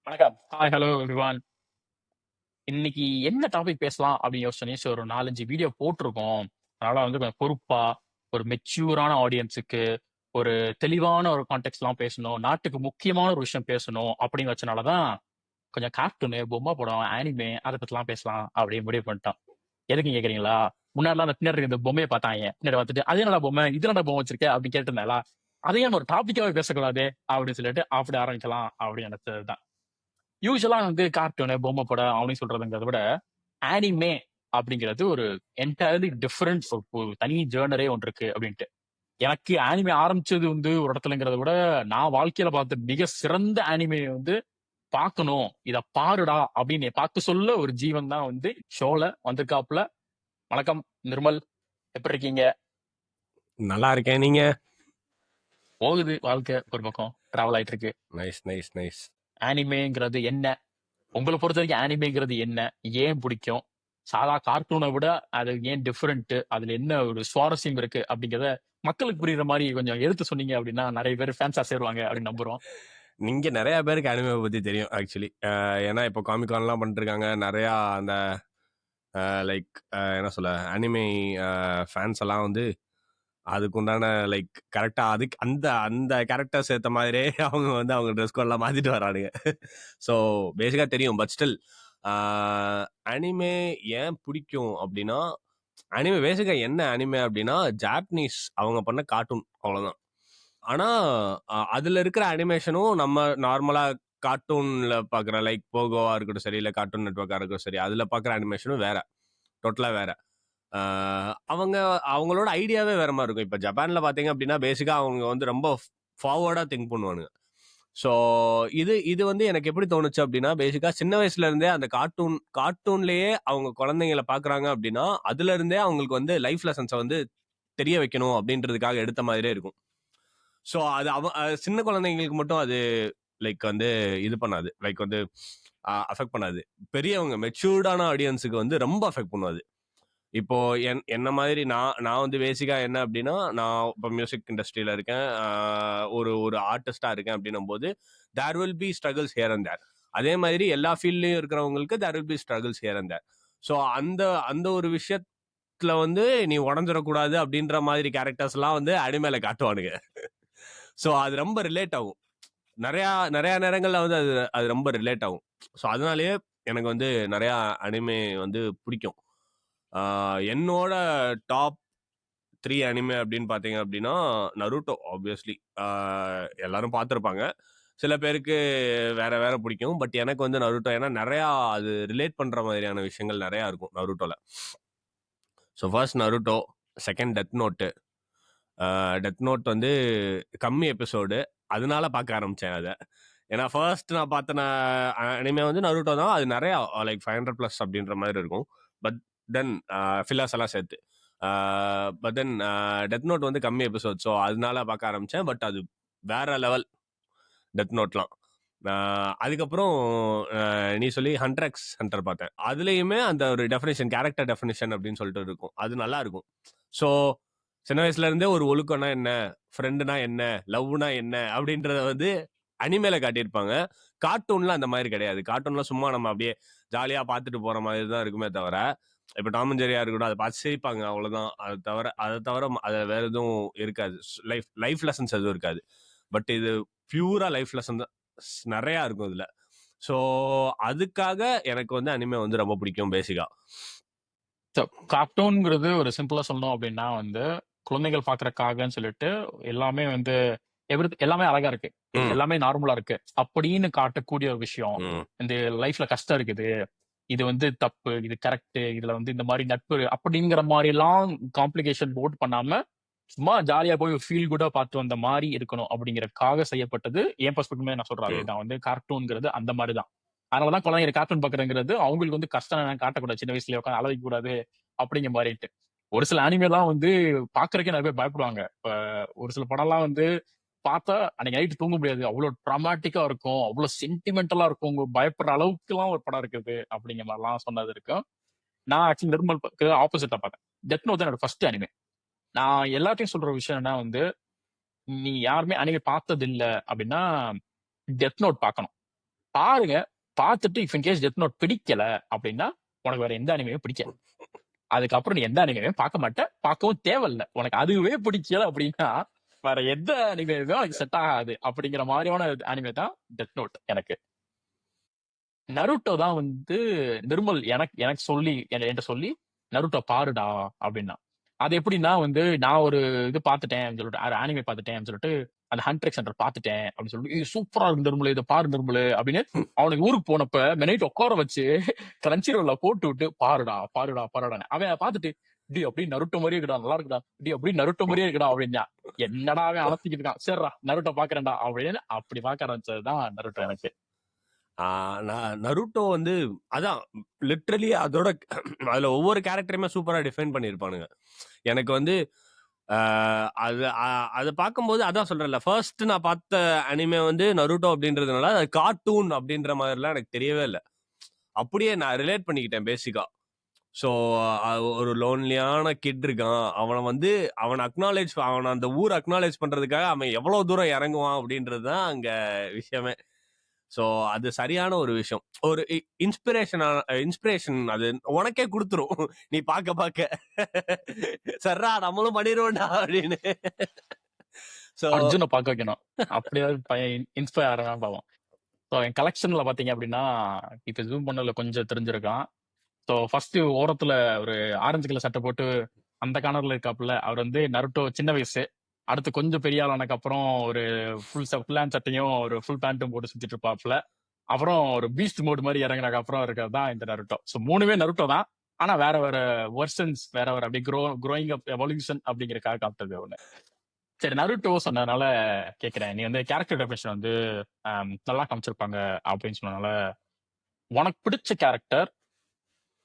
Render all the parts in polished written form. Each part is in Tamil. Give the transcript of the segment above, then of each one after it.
வணக்கம். Hi, hello everyone. இன்னைக்கு என்ன டாபிக் பேசலாம் அப்படின்னு யோசிச்சோன்னே, சரி ஒரு 4, 5 வீடியோ போட்டிருக்கோம். அதனால வந்து கொஞ்சம் பொறுப்பா, ஒரு மெச்சூரான ஆடியன்ஸுக்கு, ஒரு தெளிவான ஒரு கான்டெக்ஸ்ட்லாம் பேசணும். நாட்டுக்கு முக்கியமான ஒரு விஷயம் பேசணும் அப்படின்னு வச்சனால தான், கொஞ்சம் கார்ட்டூனு, பொம்மை படம், ஆனிமே அத பத்திலாம் பேசலாம் அப்படின்னு முடிவு பண்ணிட்டோம். எதுக்குன்னு கேட்கிறீங்களா? முன்னாடிலாம் அந்த பின்னாடி இருக்க இந்த பொம்மைய பார்த்தாய்ங்க. பின்னாடி பார்த்துட்டு, "அது என்னடா பொம்மை? இது என்னடா பொம்மை வச்சிருக்க?" அப்படின்னு கேட்டிருந்தாங்களா? "அதை ஏன் ஒரு டாபிக்காவே பேசக்கூடாது?" அப்படின்னு சொல்லிட்டு அப்படி ஆரம்பிக்கலாம் அப்படின்னு நினைச்சது தான். யூசுவலா வந்து கார்ட்டூனு, பொம்மை படம் அப்படின்னு சொல்றதுங்கிறத விட, ஆனிமே அப்படிங்கிறது ஒரு என்டையர்லி டிஃபரண்ட் ஒரு தனி ஜர்னரே ஒன்று இருக்கு அப்படின்ட்டு. எனக்கு ஆனிமே ஆரம்பிச்சது வந்து ஒரு இடத்துலங்கிறத விட, நான் வாழ்க்கையில பார்த்த மிக சிறந்த ஆனிமே வந்து பார்க்கணும். இத பாருடா அப்படின்னு பார்க்க சொல்ல ஒரு ஜீவன் தான் வந்து ஷோல வந்திருக்காப்புல. வணக்கம் நிர்மல். எப்படி இருக்கீங்க? நல்லா இருக்கேன். நீங்க? போகுது வாழ்க்கை ஒரு பக்கம். டிராவல் ஆயிட்டு இருக்கு. Nice, nice, nice. ஆனிமேங்கிறது என்ன? உங்கள பொறுத்தவரைக்கும் ஆனிமேங்கிறது என்ன? ஏன் பிடிக்கும்? சாதா கார்ட்டூன விட அது ஏன் டிஃபரெண்ட்? அதுல என்ன ஒரு சுவாரஸ்யம் இருக்கு? அப்படிங்கிறத மக்களுக்கு புரியிற மாரி கொஞ்சம் எடுத்து சொன்னீங்க அப்படின்னா, நெறைய பேர் ஃபேன்ஸா சேருவாங்க அப்படின்னு நம்புறோம். நீங்க நெறைய பேருக்கு அனிமே பத்தி தெரியும் ஆக்சுவலி. ஏன்னா இப்போ காமிகான்லாம் பண்ணிட்டுருக்காங்க. நெறையா அந்த லைக் என்ன சொல்ல அனிமே ஃபேன்ஸ் எல்லாம் வந்து அதுக்குண்டான லைக் கரெக்டா அதுக்கு அந்த அந்த கேரக்டர்ஸ் ஏத்த மாதிரியே அவங்க வந்து அவங்க ட்ரெஸ் கோட்லாம் மாத்திட்டு வரானுங்க. ஸோ பேசிக்கா தெரியும். பட் ஸ்டில் அனிமே ஏன் பிடிக்கும் அப்படின்னா, அனிமே பேசிக்கா என்ன அனிமே அப்படின்னா, ஜாப்பனீஸ் அவங்க பண்ண கார்ட்டூன் அவ்வளோதான். ஆனா, அதுல இருக்கிற அனிமேஷனும் நம்ம நார்மலா கார்ட்டூன்ல பார்க்குற லைக் போகோவா இருக்கட்டும் சரி, இல்ல கார்ட்டூன் நெட்வொர்க்கா இருக்கட்டும் சரி, அதுல பார்க்குற அனிமேஷனும் வேற. டோட்டலா வேற. ஆ அவங்க அவங்களோட ஐடியாவே வேற மாரி இருக்கும். இப்ப ஜப்பான்ல பார்த்தீங்க அப்படின்னா, பேசிக்கா அவங்க வந்து ரொம்ப ஃபார்வர்டா திங்க் பண்ணுவானுங்க. ஸோ இது இது வந்து எனக்கு எப்படி தோணுச்சு அப்படின்னா, பேசிக்கா சின்ன வயசுல இருந்தே அந்த கார்ட்டூன்லயே அவங்க குழந்தைங்கள பார்க்குறாங்க அப்படின்னா, அதுல இருந்தே அவங்களுக்கு வந்து லைஃப் லெசன்ஸ வந்து தெரிய வைக்கணும் அப்படின்றதுக்காக எடுத்த மாதிரியே இருக்கும். ஸோ அது சின்ன குழந்தைங்களுக்கு மட்டும் அது லைக் வந்து இது பண்ணாது. லைக் வந்து அஃபெக்ட் பண்ணாது. பெரியவங்க மெச்சூர்டான ஆடியன்ஸுக்கு வந்து ரொம்ப அஃபெக்ட் பண்ணும் அது. இப்போ என்ன மாதிரி நான் நான் வந்து பேசிக்கா என்ன அப்படின்னா, நான் இப்போ மியூசிக் இண்டஸ்ட்ரியில இருக்கேன். ஒரு ஒரு ஆர்டிஸ்டா இருக்கேன் அப்படின்னும்போது, there will be struggles here and there. அதே மாதிரி எல்லா ஃபீல்ட்லயும் இருக்கிறவங்களுக்கு there will be struggles here and there. So அந்த அந்த ஒரு விஷயத்துல வந்து நீ உடஞ்சிடக்கூடாது அப்படின்ற மாதிரி கேரக்டர்ஸ்லாம் வந்து அனிமேல காட்டுவானுங்க. ஸோ அது ரொம்ப ரிலேட் ஆகும். நெறையா நெறையா நேரங்கள்ல வந்து அது அது ரொம்ப ரிலேட் ஆகும். ஸோ அதனாலேயே எனக்கு வந்து நெறையா அனிமே வந்து பிடிக்கும். என்னோட டாப் 3 அனிமே அப்படின்னு பார்த்தீங்க அப்படின்னா, நருட்டோ ஆப்வியஸ்லி. எல்லாரும் பார்த்துருப்பாங்க. சில பேருக்கு வேற வேற பிடிக்கும். பட் எனக்கு வந்து நருட்டோ ஏன்னா நெறையா அது ரிலேட் பண்ற மாதிரியான விஷயங்கள் நெறையா இருக்கும் நருட்டோல. So first Naruto, second death note. Death note வந்து கம்மி எபிசோடு. அதனால பார்க்க ஆரம்பிச்சேன் அத. ஏன்னா ஃபர்ஸ்ட் நான் பார்த்த அனிமே வந்து நருட்டோ தான். அது நெறையா லைக் 500 பிளஸ் அப்படின்ற மாதிரி இருக்கும். பட் தென் ஃபில்லர்ஸ் எல்லாம் சேர்த்து. பட் தென் டெத் நோட் வந்து கம்மி எபிசோட். ஸோ அதனால பார்க்க ஆரம்பிச்சேன். பட் அது வேற லெவல் டெத் நோட்லாம். அதுக்கப்புறம் நீ சொல்லி ஹண்டர் எக்ஸ் ஹண்டர் பார்த்தேன். அதுலயுமே அந்த ஒரு டெஃபினிஷன் கேரக்டர் டெஃபினிஷன் அப்படின்னு சொல்லிட்டு இருக்கும். அது நல்லா இருக்கும். ஸோ சின்ன வயசுல இருந்தே ஒரு ஒழுக்கம்னா என்ன, ஃப்ரெண்டுனா என்ன, லவ்னா என்ன அப்படின்றத வந்து அனிமேல காட்டியிருப்பாங்க. கார்ட்டூன்ல அந்த மாதிரி கிடையாது. கார்ட்டூன்ல சும்மா நம்ம அப்படியே ஜாலியா பார்த்துட்டு போற மாதிரி தான் இருக்குமே தவிர, இப்ப டாம் அண்ட் ஜெர்ரியா இருக்கட்டும், அதை பார்த்து சிரிப்பாங்க அவ்வளவுதான். அதை தவிர அதுல வேற எதுவும் இருக்காது. லைஃப் லைஃப் லெசன்ஸ் எதுவும் இருக்காது. பட் இது பியூரா லைஃப் லெசன் தான் நிறைய இருக்கும் இதுல. ஸோ அதுக்காக எனக்கு வந்து அனிமே வந்து ரொம்ப பிடிக்கும் பேசிக்கா. ஸோ கார்ட்டூன்ங்கிறது ஒரு சிம்பிளா சொல்லணும் அப்படின்னா வந்து, குழந்தைகள் பார்க்கறக்காகன்னு சொல்லிட்டு எல்லாமே வந்து எல்லாமே அழகா இருக்கு. ம் எல்லாமே நார்மலா இருக்கு. அப்படின்னு காட்டக்கூடிய ஒரு விஷயம். ம் இந்த லைஃப்ல கஷ்டம் இருக்குது. இது வந்து தப்பு. இது கரெக்ட். இதுல வந்து இந்த மாரி நட்பு அப்படிங்கிற மாரிலாம் காம்ப்ளிகேஷன் போட் பண்ணாம, சும்மா ஜாலியா போய் ஃபீல் குட்டா பார்த்து வந்த மாரி இருக்கணும் அப்படிங்கிறதுக்காக செய்யப்பட்டது. என் பெர்ஸ்பெக்டிவ்ல நான் சொல்றேன் ம் அதேதான் வந்து கார்ட்டூன்ங்கிறது அந்த மாரி தான். அதனால தான் குழந்தைங்க கார்ட்டூன் பார்க்குறதுங்கிறது அவங்களுக்கு வந்து கஷ்டம் என்னன்னு காட்டக்கூடாது. சின்ன வயசுலயே உட்காந்து அழ வைக்கக்கூடாது அப்படிங்கிற மாரின்ட்டு. ஒரு சில அனிமேலாம் வந்து பார்க்கறதுக்கே நெறைய பேர் பயப்படுவாங்க. இப்ப ஒரு சில படம்லாம் வந்து பார்த்தா அன்னைக்கு நைட் தூங்க முடியாது. அவ்ளோ ட்ராமாட்டிக்கா இருக்கும். அவ்ளோ சென்டிமென்டலா இருக்கும். உங்க பயப்படுற அளவுக்குலாம் ஒரு படம் இருக்குது. அப்படிங்கிற மாரிலாம் சொன்னது இருக்கும். நான் ஆக்சுவலி நிர்மல்க்கு ஆப்போசிட்டா பார்த்தேன். டெத் நோட் தான் என்னோட ஃபர்ஸ்ட் அனிமே. நான் எல்லார்ட்டயும் சொல்ற விஷயம் என்னன்னா வந்து, நீ யாருமே அனிமே பார்த்ததில்ல அப்படின்னா, டெத் நோட் பார்க்கணும். பாருங்க. பார்த்துட்டு if in case Death Note பிடிக்கல அப்படின்னா, உனக்கு வேற எந்த அனிமேயும் பிடிக்காது. அதுக்கப்புறம் நீ எந்த அனிமேயும் பார்க்க மாட்ட. பார்க்கவும் தேவையில்ல. உனக்கு அதுவே பிடிக்கல அப்படின்னா, வேற எந்த அனிமேவுமே உனக்கு செட் ஆகாது. அப்படிங்கிற மாதிரியான அனிமே தான் டெத் நோட் எனக்கு. நருட்டோ தான் வந்து நிர்மல் எனக்கு எனக்கு சொல்லி என்கிட்ட சொல்லி நருட்டோ பாருடா அப்படின்னா. அது எப்படின்னா வந்து நான் ஒரு இது பார்த்துட்டேன் சொல்லிட்டு ஆனிமே பார்த்துட்டேன் சொல்லிட்டு அந்த ஹண்ட்ரக் சென்டர் பார்த்துட்டேன் அப்படின்னு சொல்லிட்டு சூப்பரா இருக்கு நிர்மலு இதை பாரு நிர்மலு அப்படின்னு அவனுக்கு ஊருக்கு போனப்ப மெனைட் உட்கார வச்சு கிரன்ச்சி ரோல்ல போட்டு விட்டு பாருடா பாருடா பாருடான்னு அவன் பார்த்துட்டு டி அப்படி நருட்டோ மாதிரியே இருக்குடா நல்லா இருக்குடா டி அப்படி நருட்டோ மாதிரியே இருக்குடா அப்படின்னா என்னடா அவன் அலத்திக்கிட்டு இருக்கான் சரிடா நருட்டோ பாக்குறேன்டா அப்படின்னு அப்படி பார்க்க ஆரம்பிச்சதுதான் நருட்டோ எனக்கு. நருட்டோ வந்து அதான் லிட்ரலி அதோட அதுல ஒவ்வொரு கேரக்டரையுமே சூப்பரா டிஃபைன் பண்ணியிருப்பானுங்க. எனக்கு வந்து அது அதை பார்க்கும்போது அதான் சொல்றேன்ல, ஃபர்ஸ்ட் நான் பார்த்த அனிமே வந்து நருட்டோ அப்படின்றதுனால அது கார்ட்டூன் அப்படின்ற மாதிரிலாம் எனக்கு தெரியவே இல்லை. அப்படியே நான் ரிலேட் பண்ணிக்கிட்டேன் பேசிக்கா. ஸோ ஒரு லோன்லியான கிட் இருக்கான், அவனை அக்னாலேஜ் அவனை அந்த ஊர் அக்னாலேஜ் பண்றதுக்காக அவன் எவ்வளவு தூரம் இறங்குவான் அப்படின்றது தான் அங்க விஷயமே. ஸோ அது சரியான ஒரு விஷயம். ஒரு இன்ஸ்பிரேஷன் அது உனக்கே கொடுத்துரும் நீ பார்க்க சர்ரா நம்மளும் பண்ணிடுவோம்டா அப்படின்னு. அர்ஜுனை பார்க்க வைக்கணும். அப்படியாவது பையன் இன்ஸ்பயர் ஆகிறான் பாவம். ஸோ என் கலெக்ஷன்ல பாத்தீங்க அப்படின்னா இப்ப ஜூம் பண்ணல கொஞ்சம் தெரிஞ்சிருக்கான். ஸோ ஃபர்ஸ்ட் ஓரத்துல ஒரு ஆரஞ்சு கலர் சட்டை போட்டு அந்த கார்னர்ல இருக்காப்புல அவர் வந்து நருட்டோ சின்ன வயசு. அடுத்து கொஞ்சம் பெரிய ஆளானக்கு அப்புறம் ஒரு ஃபுல் ஹேண்ட் சட்டையும் ஒரு ஃபுல் பேண்ட்டும் போட்டு சுத்திட்டு இருப்பாப்புல. அப்புறம் ஒரு பீஸ்ட் மோட் மாதிரி இறங்கினக்கு அப்புறம் இருக்கிறது தான் இந்த நருட்டோ. ஸோ மூணுமே நருட்டோ தான். ஆனா வேற வேற வெர்ஷன்ஸ் வேற வேற அப்படியே க்ரோயிங் அப் எவல்யூஷன் அப்படிங்கிறக்காக காட்டுறது ஒண்ணு. சரி நருட்டோ சொன்னதுனால கேட்கிறேன். நீ வந்து கேரக்டர் டெஃபினிஷன் வந்து நல்லா காமிச்சிருப்பாங்க அப்படின்னு சொன்னதுனால உனக்கு பிடிச்ச கேரக்டர்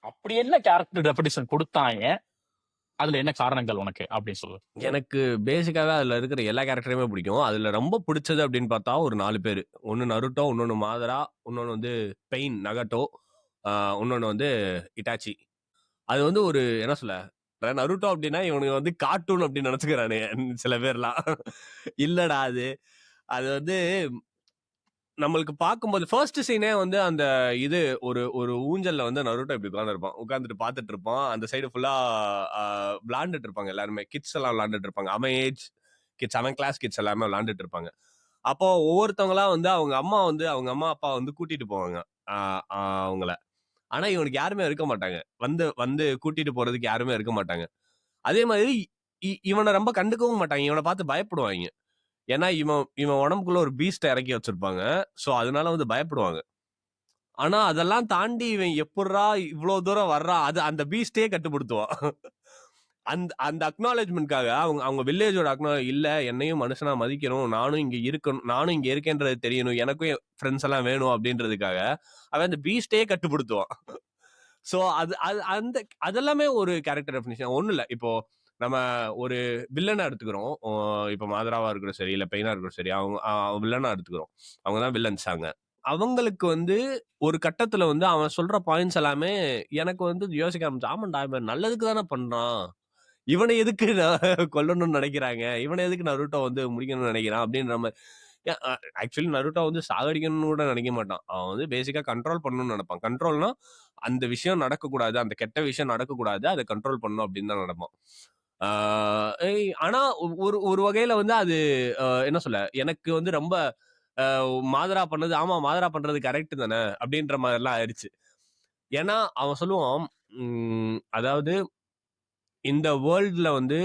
அப்படி என்ன கேரக்டர் டெஃபினிஷன் கொடுத்தாங்க, அதுல என்ன காரணங்கள் உனக்கு அப்படின்னு சொல்லு. எனக்கு பேசிக்காவே அதுல இருக்கிற எல்லா கேரக்டருமே பிடிக்கும். அதுல ரொம்ப பிடிச்சது அப்படின்னு பார்த்தா ஒரு 4 பேர். ஒன்னு நருட்டோ, இன்னொன்னு மாதரா, இன்னொன்னு வந்து பெயின் நகட்டோ, இன்னொன்னு வந்து இட்டாச்சி. அது வந்து ஒரு என்ன சொல்ல, நருட்டோ அப்படின்னா இவனுக்கு வந்து கார்ட்டூன் அப்படின்னு நினைச்சுக்கிறானு சில பேர்லாம். இல்லடா அது வந்து நம்மளுக்கு பார்க்கும்போது ஃபர்ஸ்ட் சீனே வந்து அந்த இது ஒரு ஊஞ்சல்ல வந்து நருட்டோ இப்படி உட்காந்துட்டு பார்த்துட்டு இருப்பான். அந்த சைடு ஃபுல்லா விளாண்டுட்டு இருப்பாங்க எல்லாருமே, கிட்ஸ் எல்லாம் விளாண்டுட்டு இருப்பாங்க. அவன் ஏஜ் கிட்ஸ், அவன் கிளாஸ் கிட்ஸ் எல்லாமே விளாண்டுட்டு இருப்பாங்க. அப்போ ஒவ்வொருத்தவங்களா வந்து அவங்க அம்மா அப்பா வந்து கூட்டிட்டு போவாங்க அவங்கள. ஆனா இவனுக்கு யாருமே இருக்க மாட்டாங்க. வந்து கூட்டிட்டு போறதுக்கு யாருமே இருக்க மாட்டாங்க. அதே மாதிரி இவனை ரொம்ப கண்டுக்கவும் மாட்டாங்க. இவனை பார்த்து பயப்படுவாங்க. ஏன்னா இவன் உடம்புக்குள்ள ஒரு பீஸ்ட இறக்கி வச்சிருப்பாங்க. சோ அதனால வந்து பயப்படுவாங்க. ஆனா அதெல்லாம் தாண்டி இவன் எப்படிரா இவ்வளவு தூரம் வர்றான், அது அந்த பீஸ்டே கட்டுப்படுத்துவான். அந்த அக்னாலேஜ்மெண்ட்காக அவங்க வில்லேஜோட இல்ல என்னையும் மனுஷனா மதிக்கணும், நானும் இங்க இருக்கணும், நானும் இங்க இருக்கேன்றது தெரியணும், எனக்கும் ஃப்ரெண்ட்ஸ் எல்லாம் வேணும் அப்படின்றதுக்காக அவன் அந்த பீஸ்டே கட்டுப்படுத்துவான். சோ அதெல்லாமே ஒரு கேரக்டர் டெஃபினிஷன். ஒண்ணு இல்ல, இப்போ நம்ம ஒரு வில்லனா எடுத்துக்கிறோம். இப்ப மாதராவா இருக்கட்டும் சரி, இல்ல பெயினா இருக்கட்டும் சரி, அவங்க வில்லனா எடுத்துக்கிறோம். அவங்கதான் வில்லன்ஸ். அவங்களுக்கு வந்து ஒரு கட்டத்துல வந்து அவன் சொல்ற பாயிண்ட்ஸ் எல்லாமே எனக்கு வந்து யோசிக்க ஆரம்பிச்சு, ஆமாண்டா இவன் நல்லதுக்கு தானே பண்றான், இவனை எதுக்கு கொல்லணும்னு நினைக்கிறாங்க, இவனை எதுக்கு நருட்டோ வந்து முடிக்கணும்னு நினைக்கிறான் அப்படின்ற மாதிரி. ஆக்சுவலி நருட்டோ வந்து சாகடிக்கணும்னு கூட நினைக்க மாட்டான். அவன் வந்து பேசிக்கா கண்ட்ரோல் பண்ணணும்னு நினைப்பான். கண்ட்ரோல்னா அந்த விஷயம் நடக்கக்கூடாது, அந்த கெட்ட விஷயம் நடக்கக்கூடாது, அதை கண்ட்ரோல் பண்ணணும் அப்படின்னு தான் நினைப்பான். ஆனா ஒரு வகையில வந்து அது என்ன சொல்ல, எனக்கு வந்து ரொம்ப மாதரா பண்ணது, ஆமா மாதரா பண்றது கரெக்ட் தானே அப்படின்ற மாதிரி எல்லாம் ஆயிடுச்சு. ஏன்னா அவன் சொல்லுவான், அதாவது இந்த வேர்ல்ட்ல வந்து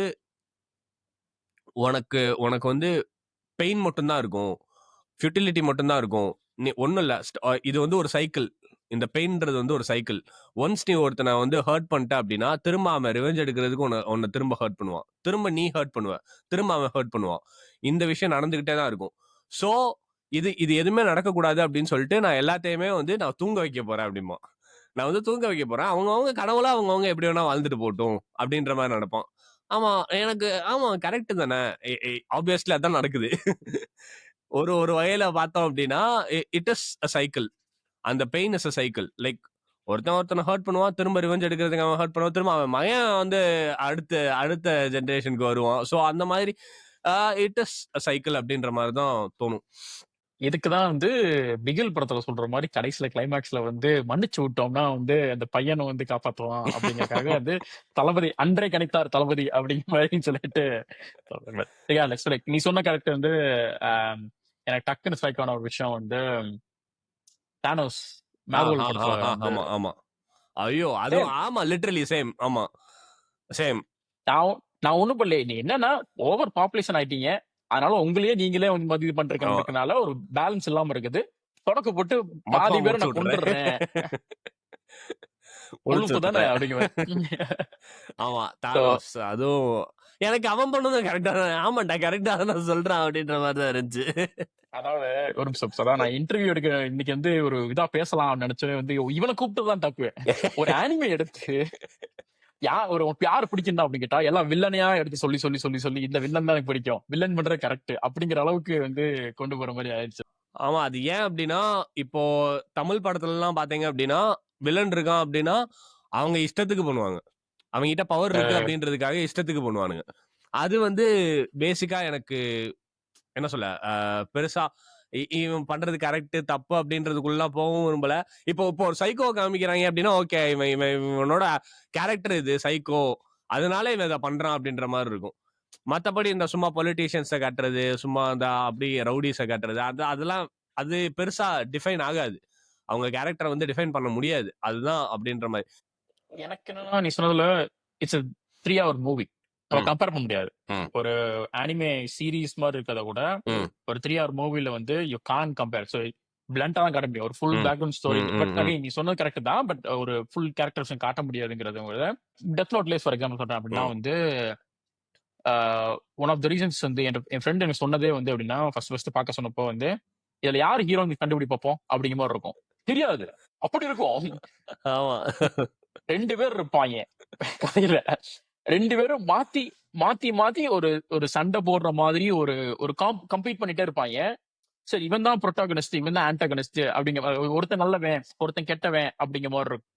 உனக்கு வந்து பெயின் மட்டும்தான் இருக்கும், ஃபியூட்டிலிட்டி மட்டும்தான் இருக்கும். நீ ஒன்றும் இல்லை, இது வந்து ஒரு சைக்கிள். இந்த பெயின்ன்றது வந்து ஒரு சைக்கிள். ஒன்ஸ் நீ ஒருத்தனை வந்து ஹர்ட் பண்ணிட்ட அப்படின்னா திரும்ப அவன் ரிவெஞ்ச் எடுக்கிறதுக்கு உன்னை திரும்ப ஹர்ட் பண்ணுவான், திரும்ப நீ ஹர்ட் பண்ணுவ, திரும்ப அவன் ஹர்ட் பண்ணுவான். இந்த விஷயம் நடந்துகிட்டே தான் இருக்கும். ஸோ இது எதுவுமே நடக்கக்கூடாது அப்படின்னு சொல்லிட்டு நான் எல்லாத்தையுமே வந்து நான் தூங்க வைக்க போறேன் அப்படிமா. நான் வந்து தூங்க வைக்க போறேன், அவங்கவுங்க கனவுல அவங்கவுங்க எப்படி வேணா வாழ்ந்துட்டு போட்டும் அப்படின்ற மாதிரி நடப்பான். ஆமா கரெக்ட் தானே, ஆப்வியஸ்லி அதான் நடக்குது. ஒரு வகையில பார்த்தோம் அப்படின்னா இட் இஸ் அ சைக்கிள். அந்த pain is a cycle. Like ஒருத்தனை ஹர்ட் பண்ணுவான், திரும்ப ரிவெஞ்ச் எடுக்கிறதுக்கு அவன் ஹர்ட் பண்ணுவான், திரும்ப அவன் மகன் வந்து அடுத்த ஜென்ரேஷனுக்கு வருவான். ஸோ அந்த மாதிரி இட் இஸ் அ சைக்கிள் அப்படின்ற மாதிரி தான் தோணும். இதுக்குதான் வந்து பிகில் படத்துல சொல்ற மாதிரி கடைசியில கிளைமேக்ஸ்ல வந்து மன்னிச்சு விட்டோம்னா வந்து அந்த பையனை வந்து காப்பாத்துவான் அப்படிங்கறக்காக வந்து தளபதி அன்றே கணித்தார் தளபதி அப்படிங்கிற மாதிரி சொல்லிட்டு சொல்றாங்க. Yeah, let's like நீ சொன்ன கேரக்டர் வந்து ஆம், எனக்கு டக்குன்னு ஸ்ட்ரைக் ஆன ஒரு விஷயம் வந்து தானோஸ் மேர்வல் படத்துல வந்து ஆமா ஆமா. ஐயோ சேம் அதுவும் ஆமா, லிட்டரலி சேம். ஆமா சேம். நான் நான் ஒண்ணும் பண்ணல. நீ என்னன்னா ஓவர் பாப்புலேஷன் ஆயிட்டீங்க. அதனால உங்களையே நீங்களே வந்து இது பண்றதுனால ஒரு பேலன்ஸ் இல்லாம இருக்குது. தொடக்க போட்டு பாதி மொத்தமா பேரை முடிச்சு நான் விட்டுறேன். கொண்டுடுறேன். முடிச்சு கொழுப்பு தானே விட்டுறேன். அப்படிங்குவேன். ஆமா So, தானோஸ் அதுவும் எனக்கு அவன் பண்ணதும் கரெக்டா தான். ஆமாண்டா கரெக்டா தான் நான் சொல்றேன் அப்படின்ற மாதிரி தான் இருந்துச்சு. அதாவது ஒரு நிமிஷம். அதான் நான் இன்டர்வியூ எடுக்க இன்னைக்கு வந்து ஒரு இதா பேசலாம் நினைச்சேன் வந்து இவனை கூப்பிட்டுதான் தப்பு. ஒரு ஆனிமே எடுத்து உனக்கு யாரு பிடிக்கும்டா அப்படின்னு கேட்டா எல்லாம் வில்லனையா எடுத்து சொல்லி சொல்லி சொல்லி சொல்லி இந்த வில்லன் தான் எனக்கு பிடிக்கும், வில்லன் பண்றது கரெக்ட் அப்படிங்கிற அளவுக்கு வந்து கொண்டு போற மாதிரி ஆயிடுச்சு. ஆமா அது ஏன் அப்படின்னா இப்போ தமிழ் படத்துல எல்லாம் பாத்தீங்க அப்படின்னா வில்லன் இருக்கான் அப்படின்னா அவங்க இஷ்டத்துக்கு பண்ணுவாங்க. அவங்க கிட்ட பவர் இருக்கு அப்படின்றதுக்காக இஷ்டத்துக்கு பண்ணுவானுங்க. அது வந்து பேசிக்கா எனக்கு என்ன சொல்ல பெருசா இவன் பண்றது கரெக்ட் தப்பு அப்படின்றதுக்குள்ள போகவும் விரும்பல. இப்போ இப்போ ஒரு சைக்கோ காமிக்கிறாங்க அப்படின்னா ஓகே இவனோட கேரக்டர் இது சைக்கோ, அதனால இவன் இதை பண்றான் அப்படின்ற மாதிரி இருக்கும். மற்றபடி இந்த சும்மா பொலிட்டீஷியன்ஸை காட்டுறது, சும்மா இந்த அப்படி ரவுடிஸை காட்டுறது, அதெல்லாம் அது பெருசா டிஃபைன் ஆகாது. அவங்க கேரக்டரை வந்து டிஃபைன் பண்ண முடியாது. அதுதான் அப்படின்ற மாதிரி. எனக்கு என்னன்னா நீ சொன்னதுல இட்ஸ் 3 hour மூவி. நம்ம கம்பேர் பண்ண முடியாது. ஒரு அனிமே சீரீஸ் மாதிரி இருக்கிறத கூட ஒரு 3 hour மூவில வந்து யூ கான் கம்பேர். ஸோ பிளண்டா தான் காட்ட முடியும். ஒரு full background story. But again நீ சொன்னது கரெக்ட் தான். பட் ஒரு ஃபுல் கேரக்டர்ஸ் காட்ட முடியாதுங்கிறது டெத் நோட் லேஸ் ஃபார் எக்ஸாம்பிள் சொல்றேன் அப்படின்னா வந்து ஒன் ஆஃப் த ரீசன்ஸ் வந்து என் ஃப்ரெண்ட் எனக்கு சொன்னதே வந்து அப்படின்னா ஃபர்ஸ்ட் பார்க்க சொன்னப்போ வந்து இதுல யாரு ஹீரோ கண்டுபிடி பார்ப்போம் அப்படிங்கிற மாதிரி இருக்கும். தெரியாது அப்படி இருக்கும். ஆமா 2 பேர் இருப்பாங்க கதையில. 2 பேரும் மாத்தி மாத்தி மாத்தி ஒரு ஒரு சண்டை போடுற மாதிரி ஒரு ஒரு கம்பீட் பண்ணிட்டே இருப்பாங்க. சரி இவன் தான் ப்ரோட்டாகனிஸ்ட், இவன் தான் ஆன்டாகனிஸ்ட் அப்படிங்கிற ஒருத்தன் நல்லவன் ஒருத்தன் கெட்டவன் அப்படிங்கிற மாதிரி இருக்கும்.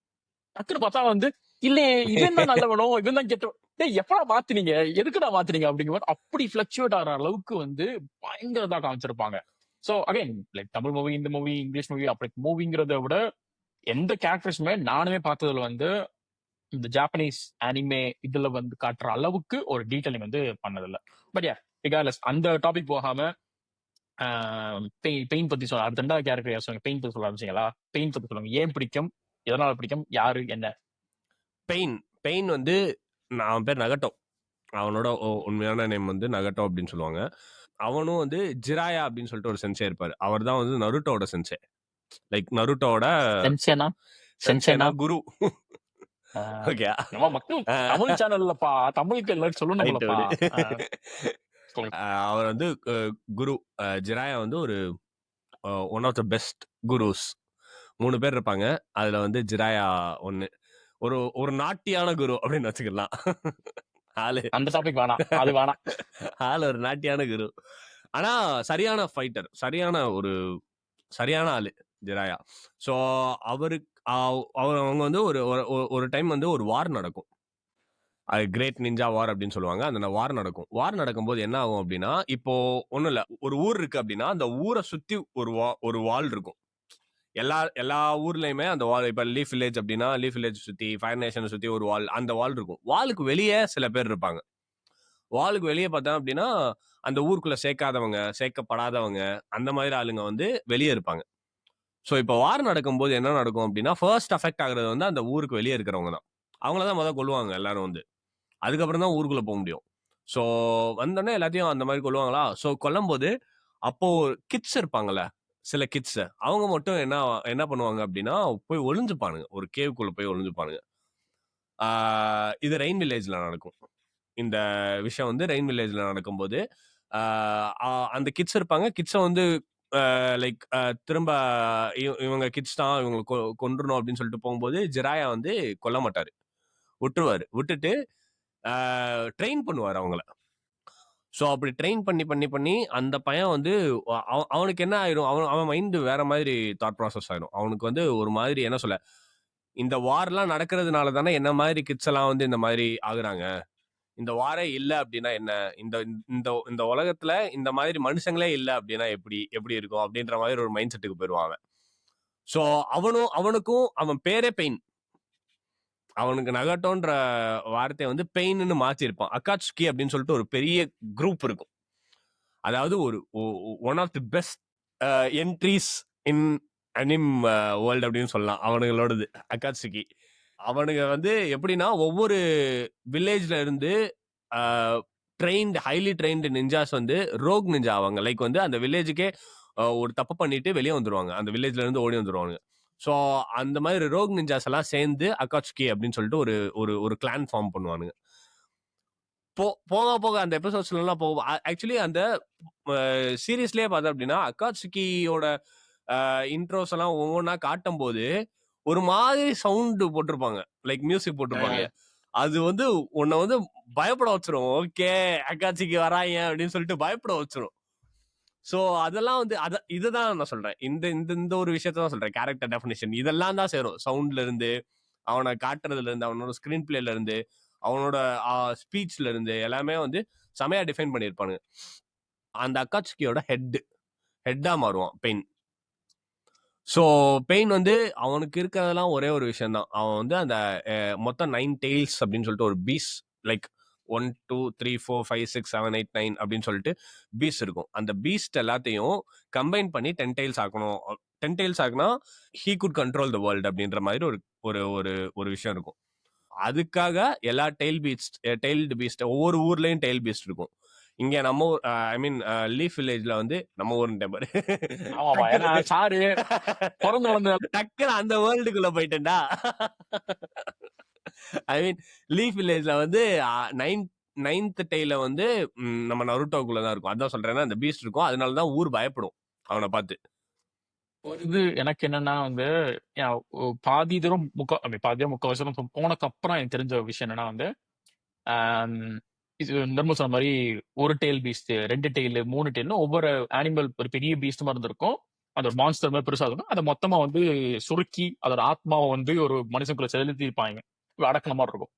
டக்குன்னு பார்த்தா வந்து இல்லையே இவன் தான் நல்லவனோ இவன் தான் கெட்டவன், டேய் எப்படா மாத்தினீங்க எதுக்குடா மாத்தினீங்க அப்படிங்கிற மாதிரி அப்படி பிளக்சுவேட் ஆகிற அளவுக்கு வந்து பயங்கரதா காமிச்சிருப்பாங்க. So again like Tamil movie, இந்த மூவி, இங்கிலீஷ் மூவி அப்படி மூவிங்கிறத விட எந்த கேரக்டர்ஸுமே நானுமே பார்த்ததுல வந்து இந்த ஜாப்பனீஸ் அனிமே இதுல வந்து காட்டுற அளவுக்கு ஒரு டீட்டெயிலிங் வந்து பண்ணதில்லை. பட் யா ரிகார்ட்லெஸ் அந்த டாபிக் போகாம பெயின் பத்தி சொல்ல அடுத்த 2வது கேரக்டர் யார் சொல்லுங்க. பெயின் பத்தி சொல்ல ஆரம்பிச்சீங்களா? பெயின் பத்தி சொல்லுங்க. ஏன் பிடிக்கும், எதனால பிடிக்கும், யாரு என்ன? பெயின் வந்து அவன் பேர் நகட்டோ. அவனோட உண்மையான நேம் வந்து நகட்டோ அப்படின்னு சொல்லுவாங்க. அவனும் வந்து ஜிராயா அப்படின்னு சொல்லிட்டு ஒரு சென்சே இருப்பாரு. அவர் தான் வந்து நருட்டோட சென்சே. லைக் நருட்டோட சென்சேனா குரு. ஓகே மக்கள் தமிழ் சேனல்லப்பா, தமிழுக்கு எல்லாரும் சொல்லணும்லப்பா. அவர் வந்து குரு. ஜிராயா வந்து ஒரு ஒன் ஆஃப் த பெஸ்ட் குருஸ். 3 பேர் இருப்பாங்க. அதுல வந்து ஜிராயா ஒன்னு. ஒரு ஒரு நாட்டியான குரு அப்படின்னு வச்சுக்கலாம். ஆளு அந்த டாபிக் வேணாம், அது வேணாம். ஆளு ஒரு நாட்டியான குரு. ஆனா சரியான ஃபைட்டர், சரியான ஆளு ஜிராயா. ஸோ அவங்க வந்து ஒரு டைம் வந்து ஒரு வார் நடக்கும். அது கிரேட் நிஞ்சா வார் அப்படின்னு சொல்லுவாங்க. அந்த வார் நடக்கும். வார் நடக்கும்போது என்ன ஆகும் அப்படின்னா இப்போ ஒன்றும் இல்லை, ஒரு ஊர் இருக்கு அப்படின்னா அந்த ஊரை சுத்தி ஒரு வால் இருக்கும். எல்லா ஊர்லயுமே அந்த வால். இப்ப லீஃப் வில்லேஜ் அப்படின்னா லீஃப் வில்லேஜ் சுத்தி, ஃபயர் நேஷனை சுத்தி ஒரு வால், அந்த வால் இருக்கும். வாலுக்கு வெளியே சில பேர் இருப்பாங்க. வாலுக்கு வெளியே பார்த்தா அப்படின்னா அந்த ஊருக்குள்ள சேர்க்கப்படாதவங்க அந்த மாதிரி ஆளுங்க வந்து வெளியே இருப்பாங்க. ஸோ இப்போ வார் நடக்கும்போது என்ன நடக்கும் அப்படின்னா ஃபர்ஸ்ட் அஃபெக்ட் ஆகுறது வந்து அந்த ஊருக்கு வெளியே இருக்கிறவங்க தான். அவங்கள தான் கொல்லுவாங்க எல்லாரும் வந்து. அதுக்கப்புறம் தான் ஊருக்குள்ள போக முடியும். ஸோ வந்தோடனே எல்லாத்தையும் அந்த மாதிரி கொல்லுவாங்களா. ஸோ கொல்லும் போது அப்போ கிட்ஸ் இருப்பாங்கல்ல, சில கிட்ஸ் அவங்க மட்டும் என்ன பண்ணுவாங்க அப்படின்னா போய் ஒளிஞ்சுப்பானுங்க. ஒரு கேவுக்குள்ள போய் ஒளிஞ்சுப்பானுங்க. இது ரெயின் வில்லேஜ்ல நடக்கும். இந்த விஷயம் வந்து ரெயின் வில்லேஜ்ல நடக்கும்போது அந்த கிட்ஸ் இருப்பாங்க. கிட்ஸை வந்து லைக் திரும்ப இவங்க கிட்ஸ் தான், இவங்க கொண்டுறணும் அப்படின்னு சொல்லிட்டு போகும்போது ஜிராயா வந்து கொல்ல மாட்டாரு, விட்டுருவாரு. விட்டுட்டு ட்ரெயின் பண்ணுவார் அவங்கள. ஸோ அப்படி ட்ரெயின் பண்ணி அந்த பையன் வந்து அவனுக்கு என்ன ஆயிடும், அவன் மைண்டு வேற மாதிரி தாட் ப்ராசஸ் ஆயிடும். அவனுக்கு வந்து ஒரு மாதிரி என்ன சொல்ல, இந்த வார்லாம் நடக்கிறதுனால தானே என்ன மாதிரி கிட்ஸ் எல்லாம் வந்து இந்த மாதிரி ஆகுறாங்க. இந்த வாரே இல்ல அப்படின்னா என்ன, இந்த இந்த இந்த உலகத்துல இந்த மாதிரி மனுஷங்களே இல்ல அப்படின்னா எப்படி எப்படி இருக்கும் அப்படின்ற மாதிரி ஒரு மைண்ட் செட்டுக்கு போயிடுவான் அவன். ஸோ அவனுக்கும் அவன் பேரே பெயின், அவனுக்கு நகட்டோன்ற வார்த்தையை வந்து பெயின்னு மாத்திருப்பான். அகாட்சுகி அப்படின்னு சொல்லிட்டு ஒரு பெரிய குரூப் இருக்கும். அதாவது ஒரு one of the best entries in anime world அப்படின்னு சொல்லலாம் அவனுங்களோடது அகாட்சுகி. அவனுங்க வந்து எப்படின்னா ஒவ்வொரு வில்லேஜ்ல இருந்து ட்ரெயின்டு ஹைலி ட்ரெயின்டு நிஞ்சாஸ் வந்து ரோக் நிஞ்சா ஆவாங்க. லைக் வந்து அந்த வில்லேஜுக்கே ஒரு தப்பு பண்ணிட்டு வெளியே வந்துருவாங்க, அந்த வில்லேஜ்ல இருந்து ஓடி வந்துருவாங்க. ஸோ அந்த மாதிரி ரோக் நிஞ்சாஸ் எல்லாம் சேர்ந்து அகாட்சுகி அப்படின்னு சொல்லிட்டு ஒரு ஒரு ஒரு கிளான் ஃபார்ம் பண்ணுவானுங்க. போக போக அந்த எபிசோட்ஸ்ல எல்லாம் போக ஆக்சுவலி அந்த சீரீஸ்லயே பார்த்தா அப்படின்னா அகாட்சுகியோட இன்ட்ரோஸ் எல்லாம் ஒவ்வொன்றா காட்டும் போது ஒரு மாதிரி சவுண்ட் போட்டிருப்பாங்க, லைக் மியூசிக் போட்டிருப்பாங்க. அது வந்து உன்னை வந்து பயப்பட வச்சிரும். ஓகே அக்காட்சிக்கு வராங்க அப்படின்னு சொல்லிட்டு பயப்பட வச்சிரும். ஸோ அதெல்லாம் வந்து இதுதான் நான் சொல்றேன், இந்த இந்த இந்த ஒரு விஷயத்த தான் சொல்றேன், கேரக்டர் டெஃபினிஷன் இதெல்லாம் தான் சேரும். சவுண்ட்ல இருந்து, அவனை காட்டுறதுல இருந்து, அவனோட ஸ்கிரீன் பிளேல இருந்து, அவனோட ஸ்பீச்ல இருந்து எல்லாமே வந்து செமையா டிஃபைன் பண்ணியிருப்பானுங்க. அந்த அக்காட்சுகியோட ஹெட்டா மாறுவான் பெயின். ஸோ பெயின் வந்து அவனுக்கு இருக்கிறதெல்லாம் ஒரே ஒரு விஷயம் தான், அவன் வந்து அந்த மொத்தம் 9 டெய்ல்ஸ் அப்படின்னு சொல்லிட்டு ஒரு பீஸ், லைக் 1 2 3 4 5 6 7 8 9 அப்படின்னு சொல்லிட்டு பீஸ் இருக்கும். அந்த பீஸ்ட் எல்லாத்தையும் கம்பைன் பண்ணி 10 டெய்ல்ஸ் ஆக்கணும். 10 டெய்ல்ஸ் ஆக்குனா he could control the world அப்படின்ற மாதிரி ஒரு ஒரு ஒரு ஒரு விஷயம் இருக்கும். அதுக்காக எல்லா டெய்ல்டு பீஸ்ட் ஒவ்வொரு ஊர்லயும் டெய்ல் பீஸ்ட் இருக்கும். இங்க நம்ம ஊர் ஐ மீன் லீஃப் வில்லேஜ்ல வந்து நம்ம ஊர் டெம்பர் டக்குன்னு அந்த வேர்ல்டுக்குள்ள போயிட்டேன்டா. ஐ மீன் லீஃப் வில்லேஜ்ல வந்து 9th டெய்ல வந்து நம்ம நருட்டோக்குள்ளதான் இருக்கும். அதான் சொல்றேன்னா அந்த பீஸ்ட் இருக்கும், அதனாலதான் ஊர் பயப்படும் அவனை பார்த்து. ஒரு இது எனக்கு என்னன்னா வந்து பாதி தூரம் முக்கால்வாசி போனக்கு அப்புறம் எனக்கு தெரிஞ்ச விஷயம் என்னன்னா வந்து இது நிர்மல் சொன்ன மாதிரி ஒரு டெய்ல் பீஸ்ட், 2 டெய்ல், 3 டெய்ல்னு ஒவ்வொரு அனிமல் ஒரு பெரிய பீஸ்ட் மாதிரி இருந்திருக்கும். அந்த ஒரு மான்ஸ்டர் மாதிரி பெருசா இருக்கும். அதை மொத்தமா வந்து சுருக்கி அதோட ஆத்மாவை வந்து ஒரு மனுஷனுக்குள்ள செலுத்தி இருப்பாங்க, அடக்கின மாதிரி இருக்கும்.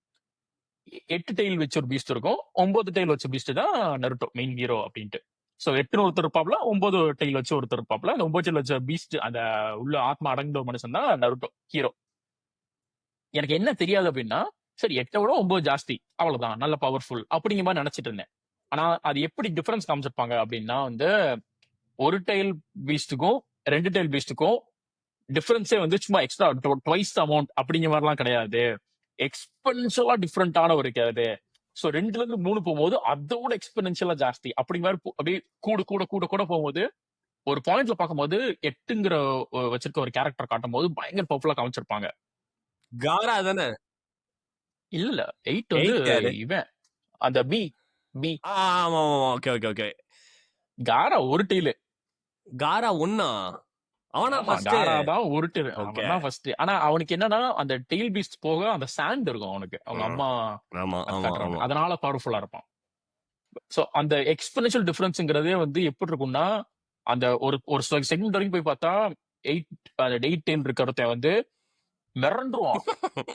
8 டெய்ல் வச்ச ஒரு பீஸ்ட் இருக்கும், 9 டெய்ல் வச்ச பீஸ்ட் தான் நருட்டோ மெயின் ஹீரோ அப்படின்ட்டு. ஸோ 8 ஒருத்தர் இருப்பாப்ல, 9 டெய்ல் வச்சு ஒருத்தர் இருப்பாப்ல. அந்த 9 டெய்ல் வச்ச பீஸ்ட் அந்த உள்ள ஆத்மா அடங்கின ஒரு மனுஷன் தான் நருட்டோ ஹீரோ. எனக்கு என்ன தெரியாது அப்படின்னா, சரி 8 விட 9 ஜாஸ்தி, அவ்வளவுதான், நல்ல பவர்ஃபுல் அப்படிங்கிற மாதிரி நினைச்சிட்டு இருந்தேன். ஆனா அது எப்படி டிஃபரன்ஸ் காமிச்சிருப்பாங்க அப்படின்னா வந்து ஒரு டெய்ல் பீஸ்டுக்கும் 2 டெய்ல் பீஸ்டுக்கும் டிஃபரன்ஸே வந்து சும்மா எக்ஸ்ட்ரா ட்வைஸ் அமௌண்ட் அப்படிங்கிற மாதிரிலாம் கிடையாது, எக்ஸ்பென்சிவா டிஃப்ரெண்டான ஒரு கிடையாது. ஸோ 2ல இருந்து 3 போகும்போது அதோட எக்ஸ்பென்சிவலா ஜாஸ்தி அப்படி மாதிரி அப்படியே கூட கூட கூட கூட போகும்போது ஒரு பாயிண்ட்ல பார்க்கும்போது 8ங்கிற வச்சிருக்க ஒரு கேரக்டர் காட்டும் போது பயங்கர பவர்ஃபுல்லா காமிச்சிருப்பாங்க. காரா தானே? இல்ல 8 வந்து இவன் அந்த பி ஆமா ஓகே ஓகே ஓகே. காரா ஒரு டெய்ல், காரா ஒண்ணா? அவனா ஃபர்ஸ்ட்? காரா தான் ஒரு டெய்ல், அவன் தான் ஃபர்ஸ்ட். ஆனா அவனுக்கு என்னன்னா அந்த டெய்ல் பீஸ்ட் போக அந்த சாண்ட் இருக்கும் அவனுக்கு, அவங்க அம்மா அதனால பவர்ஃபுல்லா இருப்பான். சோ அந்த எக்ஸ்பென்ஷியல் டிஃபரன்ஸ்ங்கிறதே வந்து எப்படி இருக்கும்னா அந்த ஒரு செகண்ட் வரைக்கும் போய் பார்த்தா 8 10 இருக்கிறத வந்து மிரண்டுருவான்.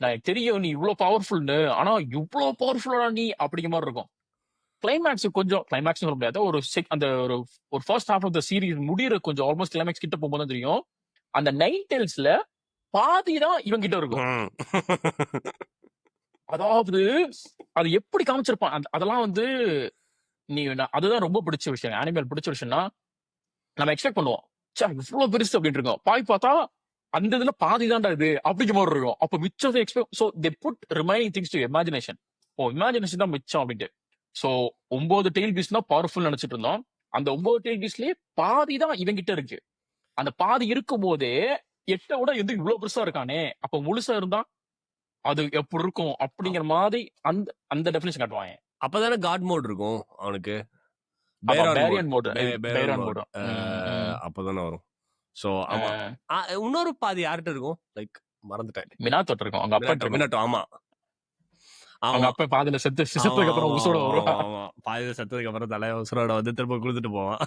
நான் தெரியும் நீ இவ்வளவு பவர்ஃபுல்னு, ஆனா இவ்வளவு பவர்ஃபுல்லா நீ அப்படிங்கிற மாதிரி இருக்கும். கிளைமேக்ஸ் கொஞ்சம் கிளைமேக்ஸ் சொல்ல முடியாது, அந்த ஒரு first half of the series முடியற கொஞ்சம் ஆல்மோஸ்ட் கிளைமேக்ஸ் கிட்ட போகும்போது தெரியும் அந்த 9 டெய்ல்ஸ்ல பாதி தான் இவன் கிட்ட இருக்கும். அதாவது அது எப்படி காமிச்சிருப்பான் அதெல்லாம் வந்து அதுதான் ரொம்ப பிடிச்ச விஷயம். அனிமல் பிடிச்ச விஷயம்னா நம்ம எக்ஸ்பெக்ட் பண்ணுவோம், இவ்வளவு பெருசு அப்படின்னு இருக்கோம், பாய் பார்த்தா அந்த இதுல பாதி தான்டா இது அப்படிங்கிற மாதிரி இருக்கும். அப்ப மிச்சம் expect, so they put remaining things to imagination. Imagination தான் மிச்சம் அப்படின்ட்டு. சோ 9 டெய்ல் பீஸ் தான் பவர்ஃபுல் நினைச்சிட்டு இருந்தோம். அந்த 9 டெய்ல் பீஸ்லயே பாதி தான் இவன் கிட்ட இருக்கு. அந்த பாதி இருக்கும் போதே 8 விட எது இவ்வளவு பெருசா இருக்கானே, அப்ப முழுசா இருந்தா அது எப்படி இருக்கும் அப்படிங்கிற மாதிரி அந்த டெஃபினிஷன் காட்டுவாங்க. அப்பதானே காட் மோட் இருக்கும் அவனுக்கு, பேரியன் மோட் அப்பதானே வரும். சோ ஆமா, இன்னொரு பாதி யார்கிட்ட இருக்கும், லைக் மறந்துட்டேன். மினாத்தோட்ட இருக்கும், அவங்க அப்பா மினாட்டோ. ஆமா அவங்க அப்பா பாதியில செத்ததுக்கு அப்புறம் உசுரோட வருவான். பாதியில செத்ததுக்கு அப்புறம் தலைய உசுரோட வந்து திரும்ப கொடுத்துட்டு போவான்.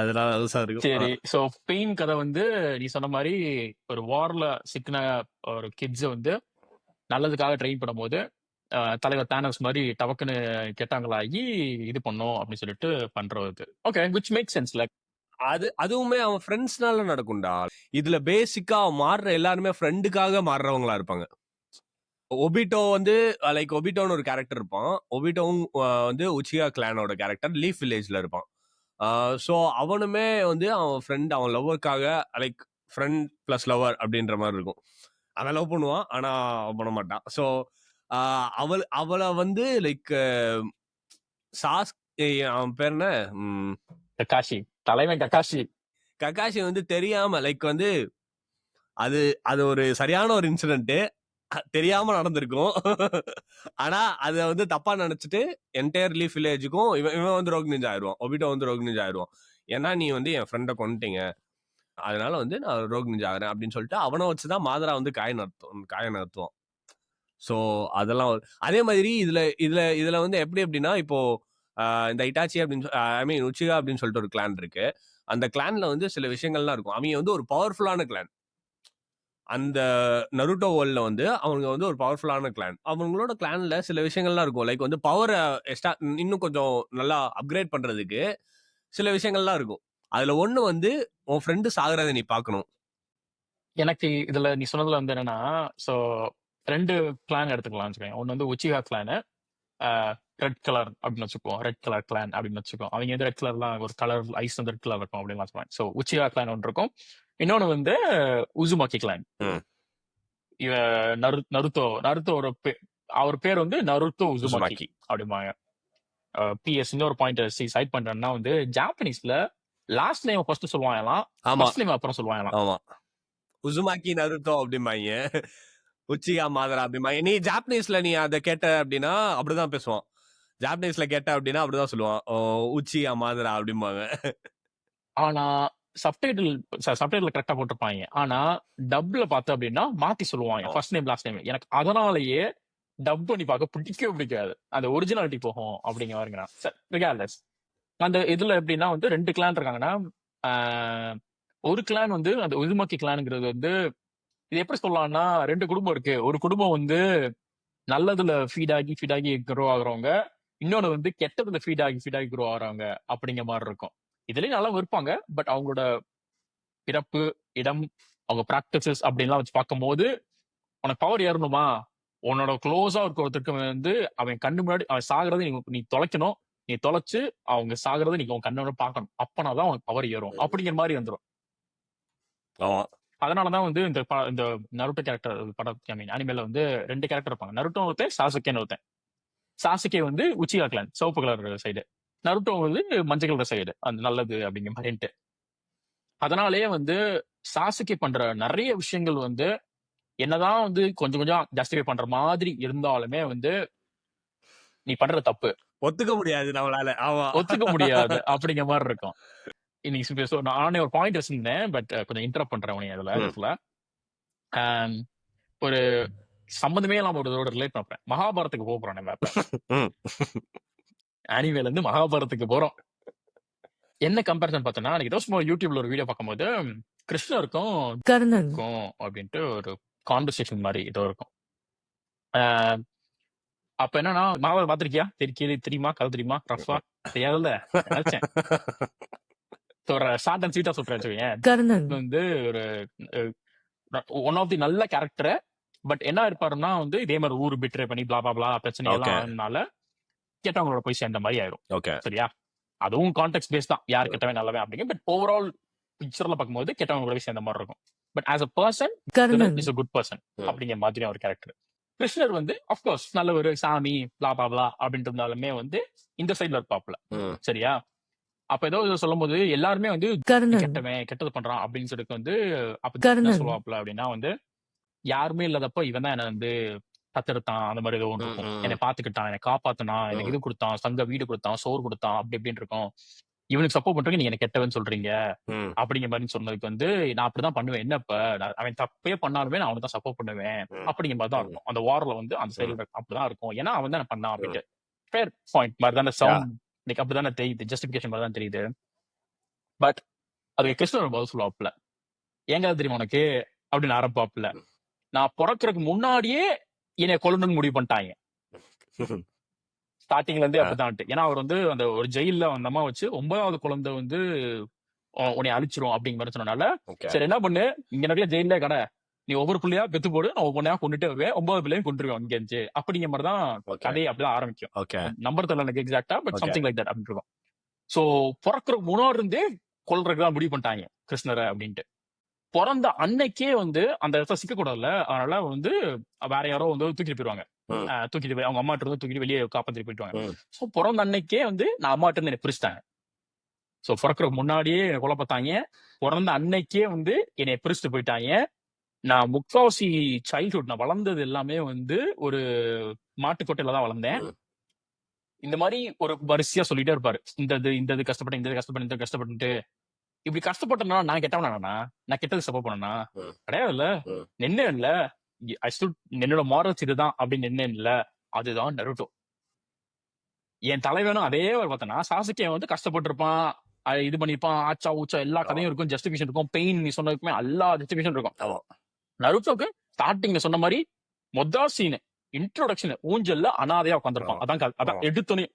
அதனால அதுசா இருக்கும். சரி, சோ பெயின் கதை வந்து நீ சொன்ன மாதிரி ஒரு வார்ல சிக்கின ஒரு கிட்ஸ் வந்து நல்லதுக்காக ட்ரெயின் பண்ணும்போது தலைவர் தானோஸ் மாதிரி டவக்குன்னு கெட்டாங்களாகி இது பண்ணோம் அப்படின்னு சொல்லிட்டு பண்றது. Okay, which make sense. Like அதுவுமே அவன் ஃப்ரெண்ட்ஸ்னால நடக்கும்டா. இதுல பேசிக்கா மாறுற எல்லாருமே ஃப்ரெண்டுக்காக மாறுறவங்களா இருப்பாங்க. ஒபிட்டோ வந்து லைக் ஒபிட்டோன்னு ஒரு கேரக்டர் இருப்பான். ஒபிட்டோவும் வந்து உச்சிகா கிளானோட கேரக்டர் லீஃப் வில்லேஜ்ல இருப்பான். ஸோ அவனுமே வந்து அவன் ஃப்ரெண்ட் அவன் லவ்வருக்காக லைக் ஃப்ரெண்ட் பிளஸ் லவர் அப்படின்ற மாதிரி இருக்கும். அவன் லவ் பண்ணுவான், ஆனா அவன் பண்ண மாட்டான். ஸோ அவளை வந்து லைக் சாஸ் அவன் பேர் என்ன, கக்காஷி, தலைவன் கக்காஷி. கக்காஷி வந்து தெரியாம லைக் வந்து அது அது ஒரு சரியான ஒரு இன்சிடென்ட், தெரியாம நடந்திருக்கும். ஆனா அத வந்து தப்பா நினைச்சிட்டு என்டையர் லீஃப் வில்லேஜுக்கும் இவன் வந்து ரோக் நிஞ்சா ஆயிடுவான். ஒபிட்டோ வந்து ரோக் நிஞ்சா ஆயிடுவான். ஏன்னா நீ வந்து என் ஃப்ரெண்டை கொண்டுட்டீங்க, அதனால வந்து நான் ரோக் நிஞ்சா ஆகிறேன் அப்படின்னு சொல்லிட்டு அவனை வச்சுதான் மாதரா வந்து காய நடத்துவான். ஸோ அதெல்லாம் அதே மாதிரி இதுல வந்து எப்படின்னா இப்போ இந்த இட்டாச்சி அப்படின்னு ஐ மீன் உச்சிகா அப்படின்னு சொல்லிட்டு ஒரு கிளான் இருக்கு. அந்த கிளான்ல வந்து சில விஷயங்கள்லாம் இருக்கும். அவங்க வந்து ஒரு பவர்ஃபுல்லான கிளான். அந்த நருட்டோ வேர்ல்ட்ல வந்து அவங்க வந்து ஒரு பவர்ஃபுல்லான கிளான். அவங்களோட கிளான்ல சில விஷயங்கள்லாம் இருக்கும். லைக் வந்து பவரை இன்னும் கொஞ்சம் நல்லா அப்கிரேட் பண்றதுக்கு சில விஷயங்கள்லாம் இருக்கும். அதுல ஒண்ணு வந்து உன் ஃப்ரெண்டு சாகுறதை நீ பார்க்கணும். எனக்கு இதுல நீ சொன்னதுல வந்து என்னன்னா, ஸோ 2 கிளான் எடுத்துக்கலாம்னு வச்சுக்கோங்க. ஒன்று வந்து உச்சிகா கிளானு, ரெட் கலர் அப்படின்னு வச்சுக்குவோம். ரெட் கலர் கிளான் அப்படின்னு வச்சுக்கோம். அவங்க வந்து ரெட் கலர்லாம் ஒரு கலர் ஐஸ் வந்து ரெட் கலர் இருக்கும் அப்படின்னு சொல்லுவாங்க. ஸோ உச்சிகா கிளான் ஒன்று இருக்கும். இன்னொன்று வந்து உசுமாக்கி கிளான். இவ நருத்தோட அவர் பேர் வந்து நருட்டோ உசுமாக்கி அப்படிம்பாங்க. பிஎஸ் இன்னொரு பாயிண்ட் சைட் பண்றேன்னா வந்து ஜாப்பனீஸ்ல லாஸ்ட் நேம் ஃபர்ஸ்ட் சொல்லுவாங்கலாம், ஃபர்ஸ்ட் நேம் அப்புறம் சொல்லுவாங்கலாம். ஆமா, உசுமாக்கி நருட்டோ அப்படிம்பாங்க, உச்சிகா மாதரா அப்படிம்பாங்க. நீ ஜாப்பனீஸ்ல நீ அதை கேட்ட அப்படின்னா அப்படிதான் பேசுவான். ஜாப்பனீஸ்ல கேட்ட அப்படின்னா அப்படிதான் சொல்லுவான், உச்சிகா மாதரா அப்படிம்பாங்க. ஆனா சப்டைட்டில் கரெக்டா போட்டிருப்பாங்க. ஆனா டப்ல பார்த்த அப்படின்னா மாத்தி சொல்லுவாங்க ஃபர்ஸ்ட் நேம் லாஸ்ட் நேம். எனக்கு அதனாலயே டப் பண்ணி பார்க்க பிடிக்கவே பிடிக்காது. அந்த ஒரிஜினாலிட்டி போகும் அப்படிங்க பாருங்க. ரிகார்ட்லெஸ் அந்த இதுல எப்படின்னா வந்து 2 கிளான் இருக்காங்கன்னா, ஒரு கிளான் வந்து அந்த உசுமாக்கி கிளான்ங்கிறது வந்து இது எப்படி சொல்லலாம்னா 2 குடும்பம் இருக்கு. ஒரு குடும்பம் வந்து நல்லதுல ஃபீட் ஆகி க்ரோ ஆகுறவங்க, இன்னொன்னு வந்து கெட்டதுல ஃபீட் ஆகி க்ரோ ஆகுறவங்க அப்படிங்கிற மாதிரி இருக்கும். இதுலயும் நல்லா இருப்பாங்க. பட் அவங்களோட பிறப்பு, இடம், அவங்க பிராக்டிசஸ் அப்படின்லாம் வச்சு பார்க்கும்போது, உனக்கு பவர் ஏறணுமா? உன்னோட க்ளோஸா இருக்க ஒருத்தருக்கு வந்து அவன் கண்ணு முன்னாடி அவன் சாகுறதை நீ தொலைக்கணும். நீ தொலைச்சு அவங்க சாகுறதை நீ உன் கண்ணோட பார்க்கணும். அப்பனாதான் உனக்கு பவர் ஏறும் அப்படிங்கிற மாதிரி வந்துடும். அதனாலதான் வந்து இந்த நருட்டோ கேரக்டர் படம் ஐ மீன் அனிமேல வந்து 2 கேரக்டர் இருப்பாங்க. நருட்டோ ஒருத்தன், சாசுகேன்னு ஒருத்தன். சாசுகே வந்து உச்சிகா கிளான் சிவப்பு கலர் சைடு, நருட்டோ வந்து மஞ்சள் கலர் சைடு, அந்த நல்லது அப்படிங்கிற மாதிரின்ட்டு. அதனாலேயே வந்து சாசுகே பண்ற நிறைய விஷயங்கள் வந்து என்னதான் வந்து கொஞ்சம் கொஞ்சம் ஜஸ்டிஃபை பண்ற மாதிரி இருந்தாலுமே வந்து நீ பண்ற தப்பு ஒத்துக்க முடியாது நம்மளால. ஒத்துக்க முடியாது அப்படிங்கிற மாதிரி இருக்கும். இன்னைக்கு நானே ஒரு பாயிண்ட் வச்சிருந்தேன், பட் கொஞ்சம் இன்டரப்ட் பண்றேன் உனைய அதுல. ஒரு சம்பந்தமே இல்லாம ஒரு இதோட ரிலேட் பண்றேன். மகாபாரத்துக்கு போறோம் நம்ம இப்ப. அனிமேல இருந்து மகாபாரத்துக்கு போறோம். என்ன கம்பேரிசன் பார்த்தோம்னா, எனக்கு ஏதோ சும்மா யூடியூப்ல ஒரு வீடியோ பார்க்கும்போது கிருஷ்ணருக்கும் கர்ணனுக்கும் அப்படின்ட்டு ஒரு கான்வர்சேஷன் மாதிரி ஏதோ இருக்கும். அப்ப என்னன்னா, மகாபாரதம் பார்த்திருக்கியா? தெரியுமா? கதை தெரியுமா? ரஃபா தெரியாதுல்ல நினைச்சேன். ஒரு ஷார்ட் அண்ட் ஸ்வீட்டா சொல்றேன். கர்ணன் வந்து ஒரு ஒன் ஆஃப் தி நல்ல கேரக்டர். பட் என்ன இருப்பாருன்னா வந்து இதே மாதிரி ஊரு பிட்ரே பண்ணி பிளா பிரச்சனை எல்லாம் ஆனதுனால கெட்டவங்களோட போய் சேர்ந்த மாதிரி ஆயிரும். சரியா? அதுவும் கான்டெக்ட் பேஸ் தான், யார் கெட்டவன் நல்லவன் அப்படிங்க. பட் ஓவரால் பிக்சர்ல பார்க்கும்போது கெட்டவங்களோட போய் சேர்ந்த மாதிரி இருக்கும். But as a person Karnan is a good person அப்படிங்கிற மாதிரி ஒரு கேரக்டர். கிருஷ்ணர் வந்து அப்கோர்ஸ் நல்ல ஒரு சாமி பிளா அப்படின்ட்டு இருந்தாலுமே வந்து இந்த சைட்ல இருப்பாப்ல. சரியா? அப்ப ஏதோ சொல்லும் போது எல்லாருமே வந்து கெட்டவன் கெட்டது பண்றான் அப்படின்னு சொல்லிட்டு வந்து அப்ப என்ன சொல்லுவாப்ல அப்படின்னா வந்து யாருமே இல்லாதப்ப இவன் தான் என்ன வந்து தத்தெடுத்தான், அந்த மாதிரி ஏதோ ஒன்று இருக்கும். என்னை பாத்துக்கிட்டான், என்னை காப்பாத்தினான், எனக்கு இது கொடுத்தான், சங்க வீடு கொடுத்தான், சோறு கொடுத்தான், அப்படி இப்படின்னு இருக்கும். இவனுக்கு சப்போர்ட் பண்றீங்க, நீங்க என்ன கெட்டவன்னு சொல்றீங்க அப்படிங்கிற மாதிரி சொன்னதுக்கு வந்து நான் அப்படிதான் பண்ணுவேன். என்ன இப்ப அவன் தப்பே பண்ணாலுமே நான் அவனுக்கு தான் சப்போர்ட் பண்ணுவேன் அப்படிங்கிற மாதிரி தான் இருக்கும். அந்த வார்ல வந்து அந்த சைடுல அப்படிதான் இருக்கும். ஏன்னா அவன் தான் பண்ணான் அப்படின்ட்டு ஃபேர் பாயிண்ட் மாதிரி தானே சவுண்ட் லைக் அப்படிதானே தெரியுது, ஜஸ்டிபிகேஷன் மாதிரி தான் தெரியுது. பட் அதுக்கு கிருஷ்ணர் பதில் சொல்லுவாப்ல, ஏங்க தெரியுமா உனக்கு அப்படின்னு ஆரம்பாப்ல, நான் பிறக்கிறதுக்கு முன்னாடியே என்னை கொல்லணும்னு முடிவு பண்ணிட்டாங்க. ஸ்டார்டிங்ல இருந்தே ஆ. அப்படிதான். ஏன்னா அவர் வந்து அந்த ஒரு ஜெயில்ல அந்த அம்மா வச்சு 9வது குழந்தை வந்து உன்னை அழிச்சிரும் அப்படிங்கிற மாதிரி சொன்னனால, ஓகே. சரி என்ன பண்ணு, இங்க இருக்கிற ஜெயிலே கடை, நீ ஒவ்வொரு புள்ளையா பெத்து போடு, நான் ஒவ்வொன்னையா கொண்டுட்டே வருவேன், 9வது பிள்ளையும் கொண்டுருவேன் இங்க இருந்துச்சு அப்படிங்கிற மாதிரி தான் ஓகே. கதையை அப்படிதான் ஆரம்பிக்கும். ஓகே. நம்பர் தெரியல எனக்கு எக்ஸாக்டா, but okay. Something like that அப்படின்னு இருக்கும். சோ பிறக்கிற முன்னாடி இருந்தே கொல்றதுக்கு தான் முடிவு பண்ணிட்டாங்க கிருஷ்ணரை அப்படின்ட்டு. பிறந்த அன்னைக்கே வந்து அந்த இடத்துல சிக்க கூடாதுல்ல, அதனால வந்து வேற யாரோ வந்து தூக்கிட்டு போயிருவாங்க. ம். தூக்கிட்டு போய் அவங்க அம்மாட்ட இருந்து தூக்கிட்டு வெளியே காப்பாத்திட்டு போயிட்டுவாங்க. ம். சோ பிறந்த அன்னைக்கே வந்து நான் அம்மாட்ட இருந்து என்னை பிரிச்சுட்டாங்க. சோ பிறக்கிறதுக்கு முன்னாடியே என்னை கொலை பார்த்தாங்க. பிறந்த அன்னைக்கே வந்து என்னை பிரிச்சுட்டு போயிட்டாங்க. நான் முக்காவாசி சைல்ட்ஹுட் நான் வளர்ந்தது எல்லாமே வந்து ஒரு மாட்டுக்கொட்டையில தான் வளர்ந்தேன். ம். இந்த மாதிரி ஒரு வரிசையா சொல்லிட்டே இருப்பாரு. இந்த இது கஷ்டப்பட்டேன், இந்த இது கஷ்டப்பட்டேன், இந்த இது கஷ்டப்பட்டு இப்படி கஷ்டப்பட்டனா நான் கெட்டவனா? நான் கெட்டது சப்போர்ட் பண்ணனா? ம். கிடையாதுல்ல. ம். நின்னேன்ல. ஐ ஸ்டுட் என்னோட மாரல்ஸ் இதுதான் அப்படின்னு நின்னேன்ல. அதுதான் நருட்டோ. என் தலைவனும் அதே ஒரு பார்த்தனா, சாசுகே வந்து கஷ்டப்பட்டிருப்பான். இது பண்ணிருப்பான். ஆச்சா, ஊச்சா எல்லா ஆமா. கதையும் இருக்கும். ஜஸ்டிஃபிகேஷன் இருக்கும். பெயின் நீ சொன்னதுக்குமே எல்லா ஜஸ்டிஃபிகேஷன் இருக்கும். ஆமா. நருட்டோக்கு ஸ்டார்டிங்ல சொன்ன மாதிரி மொத சீன் இன்ட்ரோடக்ஷன் ஊஞ்சல்ல அனாதையா உட்காந்துருப்பான். ஆமா. அதான் அதான் ஆமா. எடுத்தோனே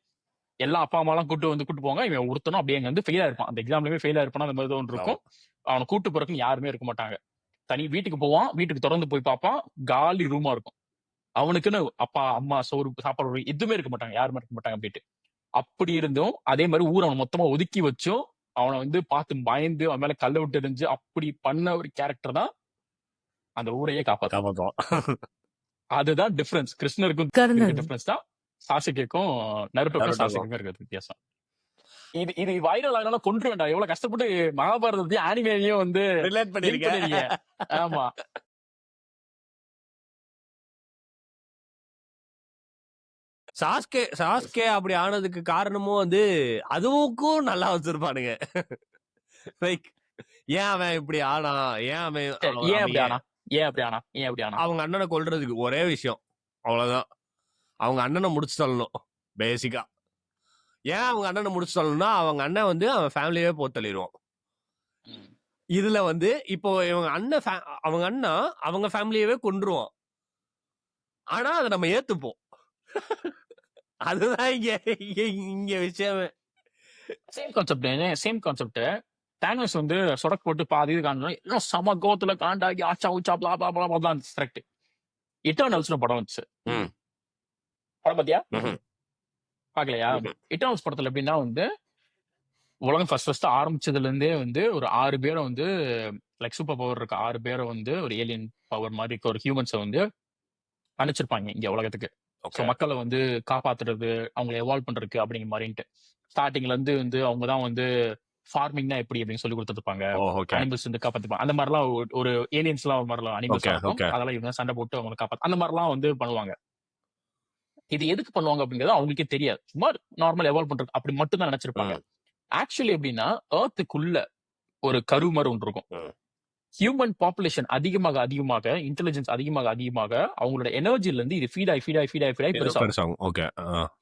எல்லா அப்பா அம்மா எல்லாம் கூட்டு போவாங்க. இவன் ஒருத்தனும் அப்படியே அங்க வந்து ஃபெயிலா இருப்பான். அந்த எக்ஸாம்லயுமே ஃபெயிலா இருப்பான். அந்த மாதிரி ஒன்று ஆமா. இருக்கும். அவனை கூட்டு போறதுக்கு யாருமே இருக்க மாட்டாங்க. தனி வீட்டுக்கு போவான். வீட்டுக்கு திறந்து போய் பார்ப்பான். காலி ரூமா இருக்கும். அவனுக்குன்னு அப்பா, அம்மா, சோறு, சாப்பாடு எதுவுமே இருக்க மாட்டாங்க. யாருமே இருக்க மாட்டாங்க அப்படின்ட்டு. அப்படி இருந்தும் அதே மாதிரி ஊர் அவனை மொத்தமா ஒதுக்கி வச்சும் அவனை வந்து பார்த்து பயந்து அவன் மேல கல்ல விட்டு எறிஞ்சு அப்படி பண்ண ஒரு கேரக்டர் தான் அந்த ஊரையே காப்பாத்தும். காப்பாத்தும். அதுதான் டிஃபரன்ஸ். கிருஷ்ணருக்கும் இருக்க டிஃபரன்ஸ் தான் சாசுகேக்கும் நருட்டோக்கும் நருட்டோக்கும். சாசுகேக்கும் இருக்கிற வித்தியாசம். இது வைரல் ஆனாலும் கொன்று வேண்டாம். எவ்வளவு கஷ்டப்பட்டு மகாபாரதத்தையும் ஆனிமேவையும் வந்து ரிலேட் link பண்ணிருக்கேன். பண்ணிருக்கீங்க. ஆமா. சாஸ்கே அப்படி ஆனதுக்கு காரணமும் வந்து அதுவுக்கும் நல்லா வச்சிருப்பானுங்க. லைக் ஏன் அவன் இப்படி ஆனா, ஏன் அவன் சரி, அவன் ஏன் அவன் அப்படி ஏன் ஆனா? ஏன் அப்படி ஆனா? ஏன் அப்படி ஆனா? அவங்க அண்ணனை கொல்றதுக்கு ஒரே விஷயம். அவ்வளவுதான். அவங்க அண்ணனை முடிச்சு தள்ளணும். பேசிக்கா. ஏன் அவங்க அண்ணனை முடிச்சு தள்ளணும்னா, அவங்க அண்ணன் வந்து அவன் ஃபேமிலியவே போட்டு தள்ளிடுவான். ம். இதுல வந்து இப்போ இவங்க அண்ணன் அவங்க அண்ணா அவங்க ஃபேமிலியவே கொன்றுவான். ஆனா அதை நம்ம ஏத்துப்போம். அதுதான் இங்க இங்க இங்க விஷயமே. Same concept. தானோஸ் வந்து சொடக்கு போட்டு பாதி இது காண்டணும். எல்லாம் சம கோத்துல காண்டாகி ஆச்சா ஊச்சா பிளா பிளா பிளா பிளா தான் கரெக்ட். இட்டர்னல்ஸ்னு படம் வந்துச்சு. ம். படம் பாத்தியா? ம்ஹும். பாக்கலையா? ம்ஹும். இட்டர்னல்ஸ் படத்துல எப்படின்னா வந்து உலகம் ஃபர்ஸ்ட் ஆரம்பிச்சதுல இருந்தே வந்து ஒரு 6 பேரை வந்து லைக் சூப்பர் பவர் இருக்க 6 பேரை வந்து ஒரு ஏலியன் பவர் மாதிரி இருக்க ஒரு ஹியூமன்ஸை வந்து அனுப்பிச்சிருப்பாங்க இங்க உலகத்துக்கு. So okay. மக்களை வந்து காப்பாத்துறது, அவங்களை எவால்வ் பண்றதுக்கு அப்படிங்கிற மாதிரின்ட்டு. ஸ்டார்டிங்ல இருந்து வந்து அவங்க தான் வந்து ஃபார்மிங்னா எப்படி அப்படின்னு சொல்லி கொடுத்துருப்பாங்க. ஓ, ஓகே. அனிமல்ஸ் வந்து காப்பாத்துப்பாங்க. அந்த மாதிரிலாம் ஒரு ஏலியன்ஸ் எல்லாம் ஒரு மாதிரிலாம் அனிமல்ஸ் ஓகே. இருக்கும். ஓகே. அதெல்லாம் இவங்க சண்டை போட்டு அவங்களை காப்பாத்து அந்த மாதிரிலாம் வந்து பண்ணுவாங்க. இது எதுக்கு பண்ணுவாங்க அப்படிங்கிறது அவங்களுக்கே தெரியாது. சும்மா நார்மல் எவால்வ் பண்றது அப்படி மட்டும் தான் நினைச்சிருப்பாங்க. ம். ஆக்சுவலி எப்படின்னா ஏர்த்துக்குள்ள ஒரு கருமறு ஒன்று இருக்கும். ம். ஹியூமன் பாப்புலேஷன் அதிகமாக இன்டெலிஜென்ஸ் அதிகமாக அவங்களோட எனர்ஜில இருந்து இது ஃபீட் ஆகி பெருசாகும். பெருசாகும். ஓகே.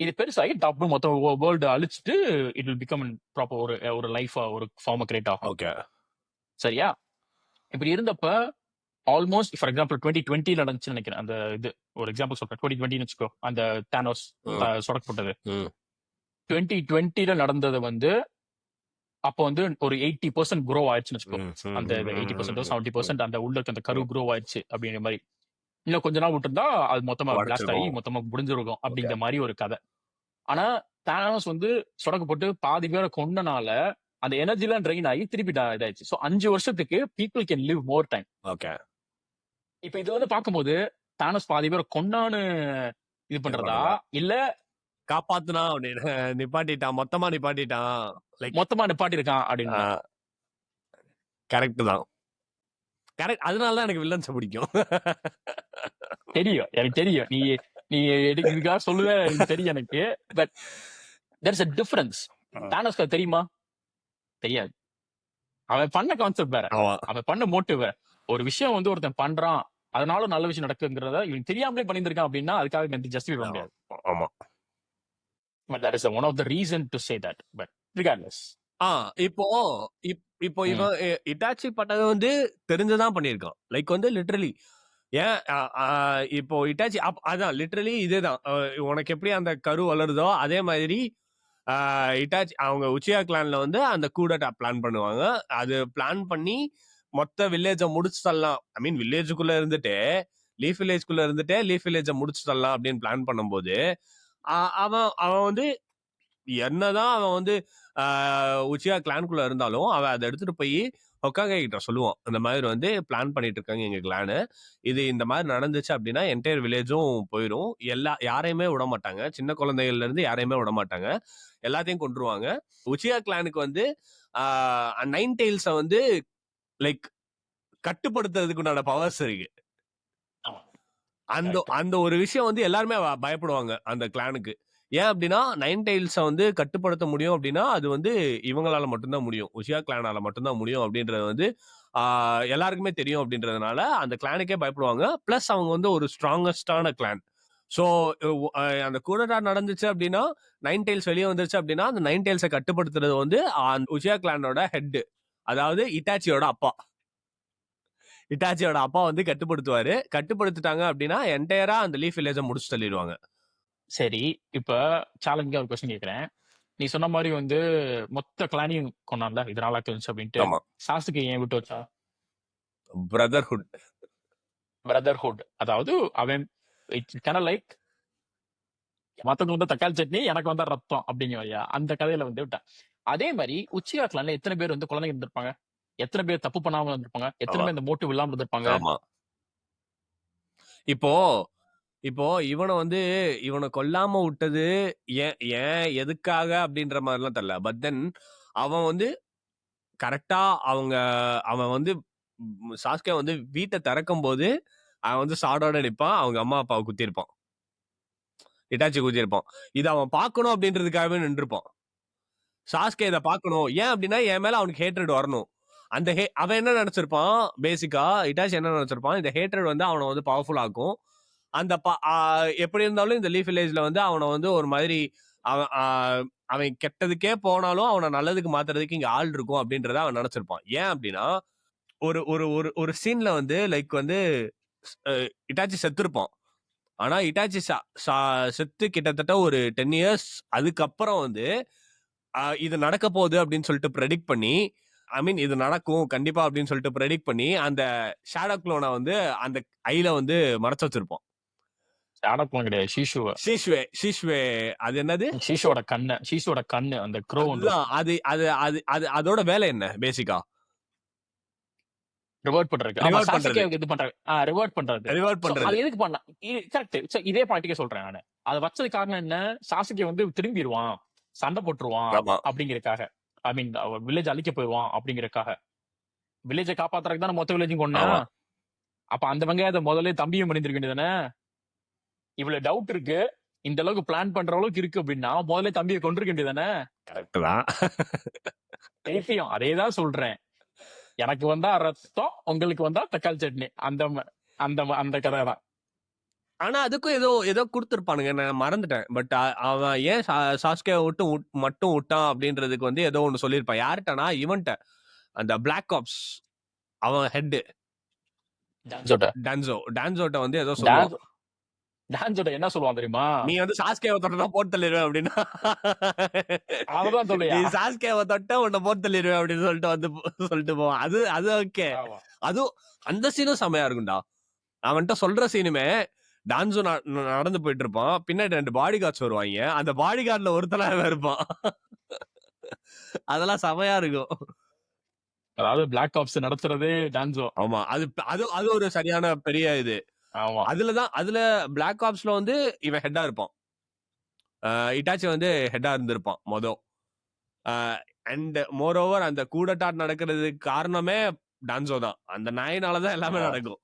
இது பெருசாகி டப்பு மொத்தம் வேர்ல்டு அழிச்சிட்டு இட் வில் பிகம் ப்ராப்பர் ஒரு லைஃப் ஒரு ஃபார்ம் கிரியேட் ஆகும். ஓகே. சரியா? இப்படி இருந்தப்ப ஆல்மோஸ்ட் ஃபார் எக்ஸாம்பிள் 2020 நடந்துச்சுன்னு நினைக்கிறேன். அந்த இது ஒரு எக்ஸாம்பிள் சொல்றேன். 2020 வச்சுக்கோ. அந்த தானோஸ் சொடக்கு போட்டது. 2020 நடந்தது வந்து அப்போ வந்து ஒரு 80% க்ரோ ஆயிடுச்சுன்னு வச்சுக்கோ. அந்த 80% 70% அந்த உள்ள இருக்க அந்த கரு க்ரோ ஆயிடுச்சு அப்படிங்கிற மாதிரி. இன்னும் கொஞ்ச நாள் விட்டுருந்தா அது மொத்தமா பிளாஸ்ட் ஆகி மொத்தமா முடிஞ்சிருக்கும் அப்படிங்கிற மாதிரி ஒரு கதை. ஆனா தானோஸ் வந்து சொடக்கு போட்டு பாதி பேரை கொண்டனால அந்த எனர்ஜி எல்லாம் ட்ரெயின் ஆகி திருப்பி இதாயிடுச்சு. ஸோ 5 வருஷத்துக்கு people can live more time. Okay. இப்ப இது வந்து பார்க்கும்போது தானோஸ் பாதி பேரை கொண்டான்னு இது பண்றதா இல்ல காப்பாத்துனா அப்படின்னு நிப்பாட்டிட்டான், மொத்தமா நிப்பாட்டிட்டான், லைக் மொத்தமா நிப்பாட்டி இருக்கான் அப்படின்னு. கரெக்ட் தான். கரெக்ட். அதனால தான் எனக்கு வில்லன்ஸ் பிடிக்கும். தெரியும், எனக்கு தெரியும். நீ இதுக்காக சொல்லுவே எனக்கு தெரியும் எனக்கு. But there is a difference. தானோஸ்க்கு தெரியுமா? தெரியாது. அவன் பண்ண கான்செப்ட் வேற. அவன் பண்ண மோட்டிவ் வேற. ஒரு விஷயம் வந்து ஒருத்தன் பண்றான், அதனால நல்ல விஷயம் நடக்குங்கிறத இவன் தெரியாமலே பண்ணியிருக்கான் அப்படின்னா அதுக்காக ஜஸ்டிஃபை பண்ண முடியாது. ஆமா. But that is one of the reason to say that. But regardless. இப்போ இவன் இட்டாச்சி பட்டதை வந்து தெரிஞ்சுதான் பண்ணியிருக்கான். லைக் வந்து லிட்டரலி ஏன் இப்போ இட்டாச்சி அதான் லிட்டரலி இதேதான். உனக்கு எப்படி அந்த கரு வளருதோ அதே மாதிரி இட்டாச்சி அவங்க உச்சியா கிளான்ல வந்து அந்த கூடட்டா பிளான் பண்ணுவாங்க. அது பிளான் பண்ணி மொத்த வில்லேஜை முடிச்சு தரலாம். ஐ மீன் வில்லேஜுக்குள்ள இருந்துட்டு லீஃப் வில்லேஜை முடிச்சு தரலாம் அப்படின்னு பிளான் பண்ணும்போது அவன் அவன் வந்து என்னதான் அவன் வந்து உச்சியா கிளான்குள்ள இருந்தாலும் அவன் அதை எடுத்துட்டு போய் ஹொக்காகே கிட்ட சொல்லுவான். இந்த மாதிரி வந்து பிளான் பண்ணிட்டு இருக்காங்க எங்க கிளானு, இது இந்த மாதிரி நடந்துச்சு அப்படின்னா என்டையர் வில்லேஜும் போயிடும், யாரையுமே விட மாட்டாங்க, சின்ன குழந்தைகள்ல இருந்து யாரையுமே விட மாட்டாங்க, எல்லாத்தையும் கொண்டுருவாங்க. உச்சியா கிளானுக்கு வந்து நைன் டெயில்ஸை வந்து லைக் கட்டுப்படுத்துறதுக்கு உண்டான பவர்ஸ் இருக்கு. அந்த அந்த ஒரு விஷயம் வந்து எல்லாருமே பயப்படுவாங்க அந்த கிளானுக்கு. ஏன் அப்படின்னா நைன் டெயில்ஸை வந்து கட்டுப்படுத்த முடியும் அப்படின்னா அது வந்து இவங்களால மட்டும்தான் முடியும், உச்சியா கிளானால மட்டும்தான் முடியும் அப்படின்றது வந்து எல்லாருக்குமே தெரியும். அப்படின்றதுனால அந்த கிளானுக்கே பயப்படுவாங்க. பிளஸ் அவங்க வந்து ஒரு ஸ்ட்ராங்கஸ்டான கிளான். ஸோ அந்த கூடட்டா நடந்துச்சு அப்படின்னா நைன் டெயில்ஸ் வெளியே வந்துருச்சு அப்படின்னா அந்த நைன் டெயில்ஸை கட்டுப்படுத்துறது வந்து உச்சியா கிளானோட ஹெட், அதாவது இட்டாச்சியோட அப்பா. இட்டாச்சியோட அப்பா வந்து கட்டுப்படுத்துவாரு. கட்டுப்படுத்திட்டாங்க அப்படின்னா என்டையரா அந்த லீஃப் வில்லேஜை முடிச்சு தள்ளிடுவாங்க. சரி, இப்ப சேலஞ்சிங்கா ஒரு கொஸ்டின் கேட்கிறேன். நீ சொன்ன மாதிரி வந்து மொத்த கிளானையும் கொண்டான்ல, இது நாளாக்கு இருந்துச்சு அப்படின்ட்டு. சாசுக்கு ஏன் விட்டு வச்சா? பிரதர்ஹுட், அதாவது அவன் லைக் மத்தவங்க வந்து தக்காளி சட்னி, எனக்கு வந்தா ரத்தம் அப்படிங்கிறியா, அந்த கதையில வந்து விட்டா. அதே மாதிரி உச்சியா கிளான்ல எத்தனை பேர் வந்து குழந்தைங்க இருந்திருப்பாங்க, எத்தனை பேர் தப்பு பண்ணாம இருந்திருப்பாங்க, எத்தனை பேர் இந்த மோட்டிவ் இல்லாம இருந்திருப்பாங்க. இப்போ இவனை வந்து இவனை கொல்லாம விட்டது ஏன் ஏன் எதுக்காக அப்படின்ற மாதிரிலாம் தெரியல. பட் தென் அவன் வந்து கரெக்டா அவன் வந்து சாஸ்கே வந்து வீட்டை திறக்கும் போது அவன் வந்து சாடோட நிற்பான், அவங்க அம்மா அப்பாவை குத்திருப்பான், இட்டாச்சி குத்திருப்பான். இது அவன் பார்க்கணும் அப்படின்றதுக்காகவே நின்றுப்பான். சாஸ்கே இதை பார்க்கணும், ஏன் அப்படின்னா என் மேல அவனுக்கு ஹேட்ரட் வரணும். அந்த அவன் என்ன நினைச்சிருப்பான், பேசிக்கா இட்டாச்சி என்ன நினைச்சிருப்பான், இந்த ஹேட்ரட் வந்து அவனை வந்து பவர்ஃபுல் ஆக்கும். அந்த எப்படி இருந்தாலும் இந்த லீஃப் வில்லேஜ்ல வந்து அவனை வந்து ஒரு மாதிரி அவன் கெட்டதுக்கே போனாலும் அவனை நல்லதுக்கு மாத்துறதுக்கு இங்க ஆள் இருக்கும் அப்படின்றத அவன் நினைச்சிருப்பான். ஏன் அப்படின்னா ஒரு ஒரு ஒரு ஒரு சீன்ல வந்து லைக் வந்து இட்டாச்சி செத்துருப்பான். ஆனா இட்டாச்சி செத்து கிட்டத்தட்ட ஒரு 10 years அதுக்கப்புறம் வந்து இது நடக்க போகுது அப்படின்னு சொல்லிட்டு ப்ரெடிக்ட் பண்ணி, ஐ மீன் இது நடக்கும் கண்டிப்பா அப்படின்னு சொல்லிட்டு ப்ரெடிக்ட் பண்ணி அந்த ஷேடோ க்ளோனை வந்து அந்த ஐல வந்து மறைச்சு வச்சிருப்பான். ஷேடோக்லாம் கிடையாது, ஷீஷ்வே. அது என்னது, ஷீஷோட கண்ணு அந்த க்ரோ. அது அது அது அது அதோட வேலை என்ன பேசிக்கா? ரிவர்ட் பண்றது. இது பண்றாங்க, ரிவர்ட் பண்றது. அது எதுக்கு பண்ணா? கரெக்ட். இதே பாயிண்ட்டுக்கே சொல்றேன் நானு. அதை வச்சது காரணம் என்ன, சாசுகே வந்து திரும்பிடுவான், சண்டை போட்டுருவான் அப்படிங்கறதுக்காக. ஐ மீன் வில்லேஜ் அழிக்க போயிடுவான் அப்படிங்கறதுக்காக. வில்லேஜை காப்பாத்துறதுக்கு தானே மொத்த வில்லேஜும் கொண்டா. அப்ப அந்த வெங்காயத்தை முதல்ல தம்பியும் பண்ணிருக்க வேண்டியதானே. இவ்வளவு டவுட் இருக்கு, இந்த அளவுக்கு பிளான் பண்ற அளவுக்கு இருக்கு அப்படின்னா முதல்ல தம்பியை கொண்டிருக்க வேண்டியதானே. கரெக்ட் தான். அதேதான் சொல்றேன். எனக்கு வந்தா ரத்தம், உங்களுக்கு வந்தா தக்காளி சட்னி, அந்த அந்த அந்த கதை தான். ஆனா அதுக்கும் ஏதோ ஏதோ கொடுத்துருப்பானுங்க, நான் மறந்துட்டேன். பட் அவன் ஏன் சாஸ்கே மட்டும் விட்டான் அப்படின்றதுக்கு வந்து ஏதோ ஒண்ணு சொல்லியிருப்பான். யார்கிட்டனா இவன்ட்ட, அந்த பிளாக் ஆப்ஸ் அவன் ஹெட் டான்சோட்ட வந்து ஏதோ சொல்லுவான். டான்சோட என்ன சொல்லுவான் தெரியுமா, நீ வந்து சாஸ்கேவை தொட்டா போட்டு தள்ளிடுவேன் அப்படின்னா, அவதான் சொல்லுயா, நீ சாஸ்கேவை தொட்ட உன்னை போட்டு தள்ளிடுவேன் அப்படின்னு சொல்லிட்டு போவான். அது ஓகே. அது அந்த சீனும் செமையா இருக்கும்டா. அவன்கிட்ட சொல்ற சீனுமே, டான்சோ நடந்து போயிட்டு இருப்பான், பின்னாடி 2 பாடி கார்ட்ஸ் வருவாங்க, அந்த பாடி கார்ட்ல ஒருத்தனா இருப்பான். அதெல்லாம் செமையா இருக்கும். அதாவது பிளாக் ஆப்ஸ் நடத்துறதே டான்சோ. ஆமா, அது ஒரு சரியான பெரிய இது. அதுல பிளாக் ஆப்ஸ்ல வந்து இவன் ஹெட்டா இருப்பான், இட்டாச்சி வந்து ஹெட்டா இருந்திருப்பான் மொதல். அண்ட் மோர் ஓவர் அந்த கூடட்டா நடக்கிறதுக்கு காரணமே டான்சோ தான். அந்த நாயினாலதான் எல்லாமே நடக்கும்.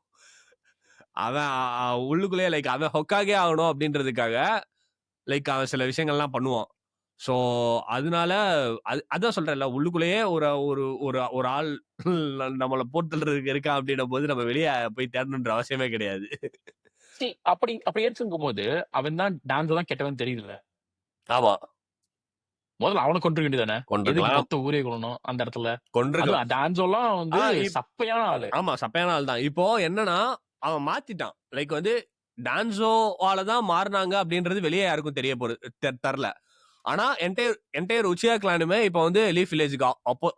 அவன் உள்ளுக்குள்ளேயே லைக் அவன் ஹொக்காகே ஆகணும் அப்படின்றதுக்காக லைக் அவன் சில விஷயங்கள்லாம் பண்ணுவான். ஸோ அதனால அதான் சொல்றேன்ல, உள்ளுக்குள்ளேயே ஒரு ஒரு ஒரு ஆள் நம்மளை போட்டுறதுக்கு இருக்கா அப்படின்னும் போது நம்ம வெளியே போய் தேடணுன்ற அவசியமே கிடையாது. அப்படி இருக்கும் போது அவன் தான் டான்ஸ் தான் கெட்டவன் தெரியுதுல்ல. ஆமா, முதல்ல அவனை கொண்டு வேண்டியதானே, மொத்த ஊரே கொள்ளணும் அந்த இடத்துல. டான்ஸோலாம் வந்து சப்பையான ஆளு. ஆமா, சப்பையான ஆள் தான். இப்போ என்னன்னா அவன் மாத்திட்டான். லைக் வந்து டான்சோவால தான் மாறினாங்க அப்படின்றது வெளியே யாருக்கும் தரல. ஆனா என்டையர் உச்சியா கிளானுமே இப்ப வந்து லீஃப் வில்லேஜுக்கு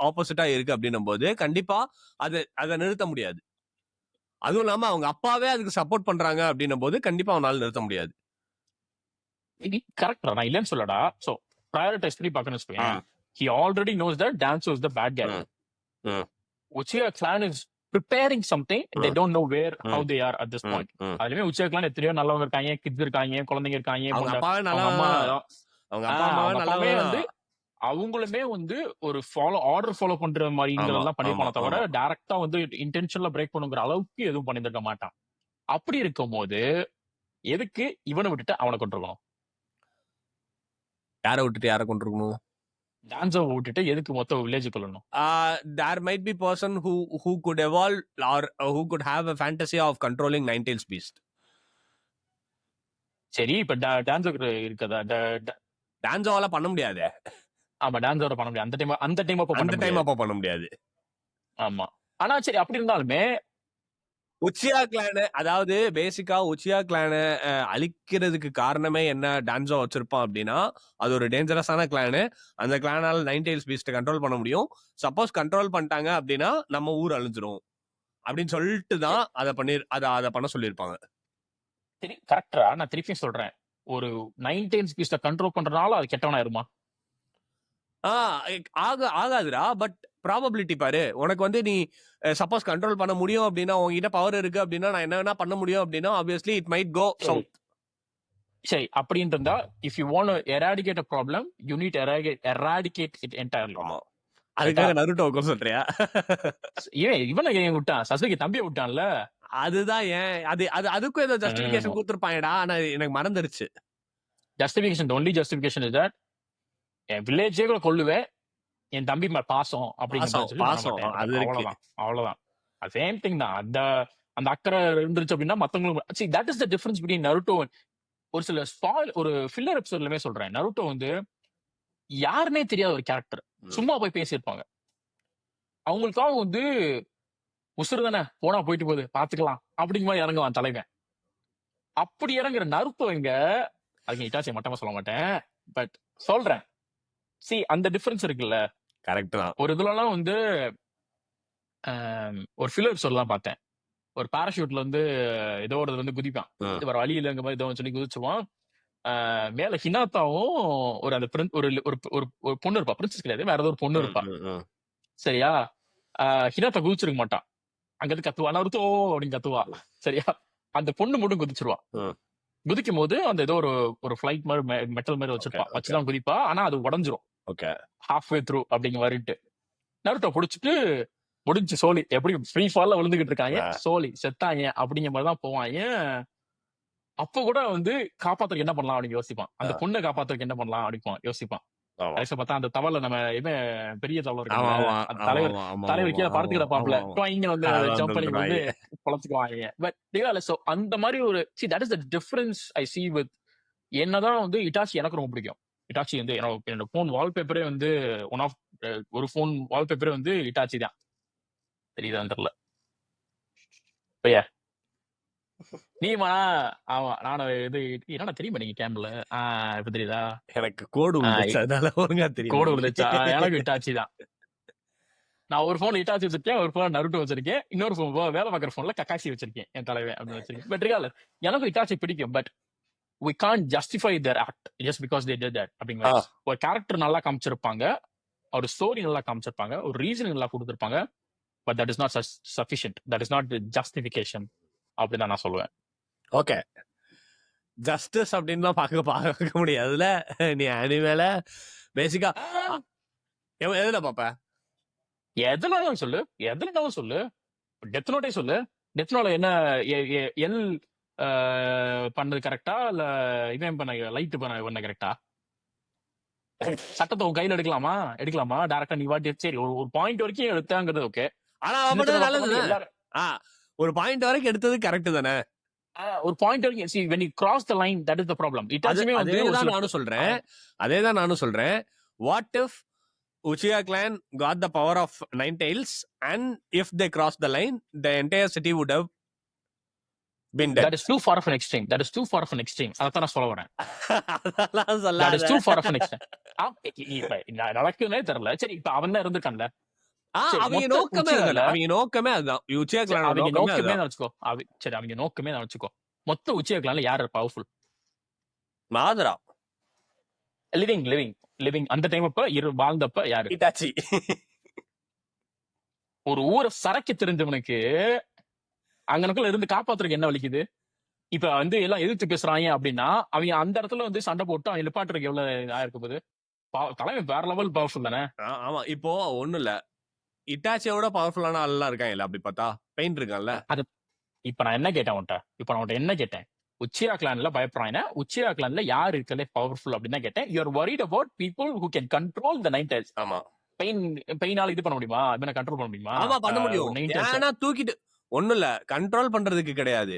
ஆப்போசிட்டா இருக்கு அப்படின்னும் போது கண்டிப்பா அதை நிறுத்த முடியாது. அதுவும் இல்லாம அவங்க அப்பாவே அதுக்கு சப்போர்ட் பண்றாங்க அப்படின்னும் போது கண்டிப்பா அவனால நிறுத்த முடியாது. கரெக்டா, நான் இல்லைன்னு சொல்லடா. சோ ப்ரையாரிட்டைஸ் பண்ணி பார்க்கணும்னு வச்சுக்கோங்க. He already knows that Danzo is the bad guy. Uchiha clan is preparing something. They don't know how they are at this point. அதுலயுமே Uchiha clan எத்தனையோ நல்லவங்க இருக்காங்க, கிட்ஸ் இருக்காங்க, குழந்தைங்க இருக்காங்க, அவங்க அவங்க அப்பாவே அம்மா அவங்க அப்பா அம்மாவே அப்பாவே வந்து நல்லவங்க. அவங்களுமே வந்து ஒரு ஆர்டர் ஃபாலோ பண்ற மாதிரிங்கிறதெல்லாம் பண்ணிருப்பானே தவிர டைரக்டா வந்து இன்டென்ஷன்ல பிரேக் பண்ணுங்கிற அளவுக்கு எதுவும் பண்ணிருக்க மாட்டான். அப்படி இருக்கும் போது எதுக்கு இவனை விட்டுட்டு அவனை கொண்டிருக்கணும்? யாரை விட்டுட்டு யாரை கொண்டிருக்கணும்? டான்ஸோவை விட்டுட்டு எதுக்கு மொத்த வில்லேஜ் கொள்ளணும்? There might be person who could evolve or who could have a fantasy of controlling Ninetales beast. சரி, இப்ப டான்ஸோ இருக்கதா? டான்ஸோவால பண்ண முடியாது. ஆமா, டான்ஸோட பண்ண முடியாது. அந்த டைம் அப்ப பண்ண முடியாது. ஆமா. ஆனா சரி, அப்படி இருந்தாலுமே உச்சியா கிளான, அதாவது பேசிக்கா உச்சியா கிளான அழிக்கிறதுக்கு காரணமே என்ன டான்ஸோ வச்சிருப்பான் அப்படின்னா, அது ஒரு டேஞ்சரஸான கிளானு. அந்த கிளானால நைன்டெயில்ஸ் பீஸ்ட் கண்ட்ரோல் பண்ண முடியும். சப்போஸ் கண்ட்ரோல் பண்ணிட்டாங்க அப்படின்னா நம்ம ஊர் அழிஞ்சிரும் அப்படின்னு சொல்லிட்டு தான் அதை பண்ண சொல்லியிருப்பாங்க. சரி, கரெக்டா. நான் திருப்பியும் சொல்றேன், ஒரு நைன்டெயில்ஸ் பீஸ்ட கண்ட்ரோல் பண்றதுனால அது கெட்டவனாயிருமா? ஆகாதுடா. பட் ப்ராபபிலிட்டி பாரு. உனக்கு வந்து நீ சப்போஸ் கண்ட்ரோல் பண்ண முடியும் அப்படின்னா, உங்ககிட்ட பவர் இருக்கு அப்படின்னா, நான் என்ன வேணா பண்ண முடியும் அப்படின்னா, obviously it might go south. சரி, அப்படின்னு இருந்தா if you want to eradicate a problem, you need to eradicate it entirely. ஆமா, அதுக்காக நருட்டோவை சொல்றியா? இவனை ஏன் விட்டான்? சசுகே தம்பியை விட்டான்ல. அதுதான் ஏன் அதுக்கும் ஏதோ ஜஸ்டிபிகேஷன் கொடுத்துருப்பாங்கடா. ஆனா எனக்கு மறந்துருச்சு. Justification, only justification is that என் வில்லேஜே கூட கொல்லுவேன், என் தம்பி மேல பாசம் அப்படிங்கிற அவ்வளவுதான். சேம் திங் தான். அந்த அக்கறை இருந்துச்சு அப்படின்னா மத்தவங்களுக்கு see that is the difference between Naruto. ஒரு சில ஒரு ஃபில்லர் எபிசோட்லமே சொல்றேன், நருட்டோ வந்து யாருன்னே தெரியாத ஒரு கேரக்டர், சும்மா போய் பேசியிருப்பாங்க. அவங்களுக்காக வந்து உசுறு தானே போனா போயிட்டு போகுது பாத்துக்கலாம் அப்படிங்கிற மாதிரி இறங்குவான் தலைவன். அப்படி இறங்குற நருட்டோ இங்க, அதுக்கு இட்டாச்சி மட்டமா சொல்ல மாட்டேன், பட் சொல்றேன். சி, அந்த டிஃபரன்ஸ் இருக்குல்ல. கரெக்ட் தான். ஒரு இதுலலாம் வந்து ஒரு ஃபில்லர் எபிசோட்லாம் பார்த்தேன். ஒரு பாராஷூட்ல வந்து ஏதோ ஒரு வந்து குதிப்பான், இது வர வழி இல்லைங்க மாதிரி ஏதோ சொல்லி குதிச்சுவான். மேல ஹினாத்தாவும் ஒரு அந்த ஒரு பொண்ணு இருப்பா, பிரின்சஸ் கிடையாது, வேற ஏதோ ஒரு பொண்ணு இருப்பா. சரியா? ஹினாத்தா குதிச்சிருக்க மாட்டான், அங்க இருந்து கத்துவா, நருட்டோ அப்படின்னு கத்துவா. சரியா? அந்த பொண்ணு மட்டும் குதிச்சிருவா. குதிக்கும் போது அந்த ஏதோ ஒரு ஃபிளைட் மாதிரி மெட்டல் மாதிரி வச்சிருப்பா, வச்சுதான் குதிப்பா. ஆனா அது உடஞ்சிரும் ஹாஃப் வே த்ரூ அப்படிங்க மாதிரிட்டு. நருட்டோ புடிச்சிட்டு முடிஞ்சு சோலி எப்படி ஃப்ரீ ஃபால்ல விழுந்துகிட்டு இருக்காங்க, சோலி செத்தாங்க அப்படிங்கிற மாதிரிதான் போவாங்க. அப்ப கூட வந்து காப்பாத்துறதுக்கு என்ன பண்ணலாம் அப்படின்னு யோசிப்பான், அந்த பொண்ணை காப்பாத்துறதுக்கு என்ன பண்ணலாம் அப்படின்னு யோசிப்பான். பார்த்தா அந்த தவளை, நம்ம பெரிய தவளை இருக்கு, தலைவர் கீழே படுத்துக்கிற பாப்புல இங்க வந்து ஜம்ப் பண்ணி வந்து பொழச்சுக்குவாங்க. பட் சோ அந்த மாதிரி ஒரு that is the difference I see with. என்னதான் வந்து இட்டாச்சி எனக்கு ரொம்ப பிடிக்கும். இட்டாச்சி வந்து என்னோட போன் வால்பேப்பரே வந்து ஒரு போன் வால்பேப்பரே வந்து இட்டாச்சி தான். தெரியுதா தெரியல. நீமா? ஆமா, நானும் இது என்னடா தெரியுமா நீங்க கேம்ப்ல இப்ப தெரியுதா? எனக்கு கோடு விழுந்துச்சா? எனக்கு இட்டாச்சி தான். நான் ஒரு போன்ல இட்டாச்சி வச்சிருக்கேன், ஒரு போன் நருட்டோ வச்சிருக்கேன், இன்னொரு போன் வேலை பார்க்குற போன்ல கக்காசி வச்சிருக்கேன், என் தலைவன் அப்படின்னு வச்சிருக்கேன். பட் ரிகால எனக்கு இட்டாச்சி பிடிக்கும். But we can't justify their act just because they did that அப்படிங்கிற ஒரு கேரக்டர் நல்லா காமிச்சிருப்பாங்க, ஒரு ஸ்டோரி நல்லா காமிச்சிருப்பாங்க, ஒரு ரீசன் நல்லா கொடுத்திருப்பாங்க. But that is not sufficient, that is not justification அப்படின்னு நான் சொல்லுவேன். ஓகே, ஜஸ்டிஸ் அப்படின்னு பார்க்க முடியாதுல. நீ அனிமேல பேசிக்கா எதுல பாப்ப? எதுனாலும் சொல்லு. டெத் நோட்டே சொல்லு. டெத் நோட்ல என்ன எல் பண்ணது கரெக்டா இல்ல இவன் பண்ண லைட் பண்ண கரெக்டா? சட்டத்தை உன் கையில எடுக்கலாமா டைரக்டா நீ வாட்டி? சரி, ஒரு பாயிண்ட் வரைக்கும் எடுத்தாங்கிறது ஓகே. ஆனா ஒரு பாயிண்ட் வரைக்கும் எடுத்தது கரெக்ட் தானே? ஒரு பாயிண்ட் வரைக்கும் see when you cross the line, that is the problem. அதேதான் நானும் சொல்றேன். What if Uchiha clan got the power of Ninetales and if they crossed the line, the entire city would have been dead. That is too far of an extreme. That is too far of an extreme. அதான் நான் சொல்ல வரேன். அதெல்லாம் That is சொல்லாத. too far of an extreme. இப்ப நடக்குன்னே தெரியல. சரி இப்ப அவன் தான் இருந்திருக்கான்ல. சரி அவங்க மொத்த நோக்கமே உச்சிகால அதுதானே. அவங்க நோக்கமே அதுதான். உச்சியா சரி, கிளானோட அவங்க நோக்கமே நோக்கமே அதுதான். தான் வச்சுக்கோ. சரி அவங்க நோக்கமே தான் வச்சுக்கோ. மொத்த உச்சிகால யார் பவர்ஃபுல்? மாதரா, லிவிங் அந்த டைம் அப்ப வாழ்ந்தப்ப யாரு? இட்டாச்சி. ஒரு ஊரை சரக்கு தெரிஞ்சவனுக்கு அங்கனக்குள்ள இருந்து காப்பாத்துறதுக்கு என்ன வலிக்குது? இப்ப வந்து எல்லாம் எதிர்த்து பேசுறாங்க அப்படின்னா அவங்க அந்த இடத்துல வந்து சண்டை போட்டு அவங்க நிப்பாட்டுறதுக்கு எவ்வளவு ஆயிருக்க போகுது? தலைமை வேற லெவல் பவர்ஃபுல் தானே. ஆமா, இப்போ ஒண்ணும் இல்ல, இட்டாச்சியோட பவர்ஃபுல்லான ஆள்லாம் இருக்காங்க இல்ல. அப்படி பார்த்தா பெயின் இருக்கான்ல. அது இப்ப நான் என்ன கேட்டேன் உன்கிட்ட என்ன கேட்டேன்? உச்சியா கிளான்ல பயப்படுறாங்க. உச்சியா கிளான்ல யார் இருக்கலே பவர்ஃபுல் அப்படின்னு தான் கேட்டேன். You are worried about people who can control the nine tiles. ஆமா, பெயினால இது பண்ண முடியுமா? இவனை கண்ட்ரோல் பண்ண முடியுமா? ஆமா பண்ண முடியும். ஏன்னா தூக்கிட்டு ஒண்ணும் இல்ல, கண்ட்ரோல் பண்றதுக்கு கிடையாது.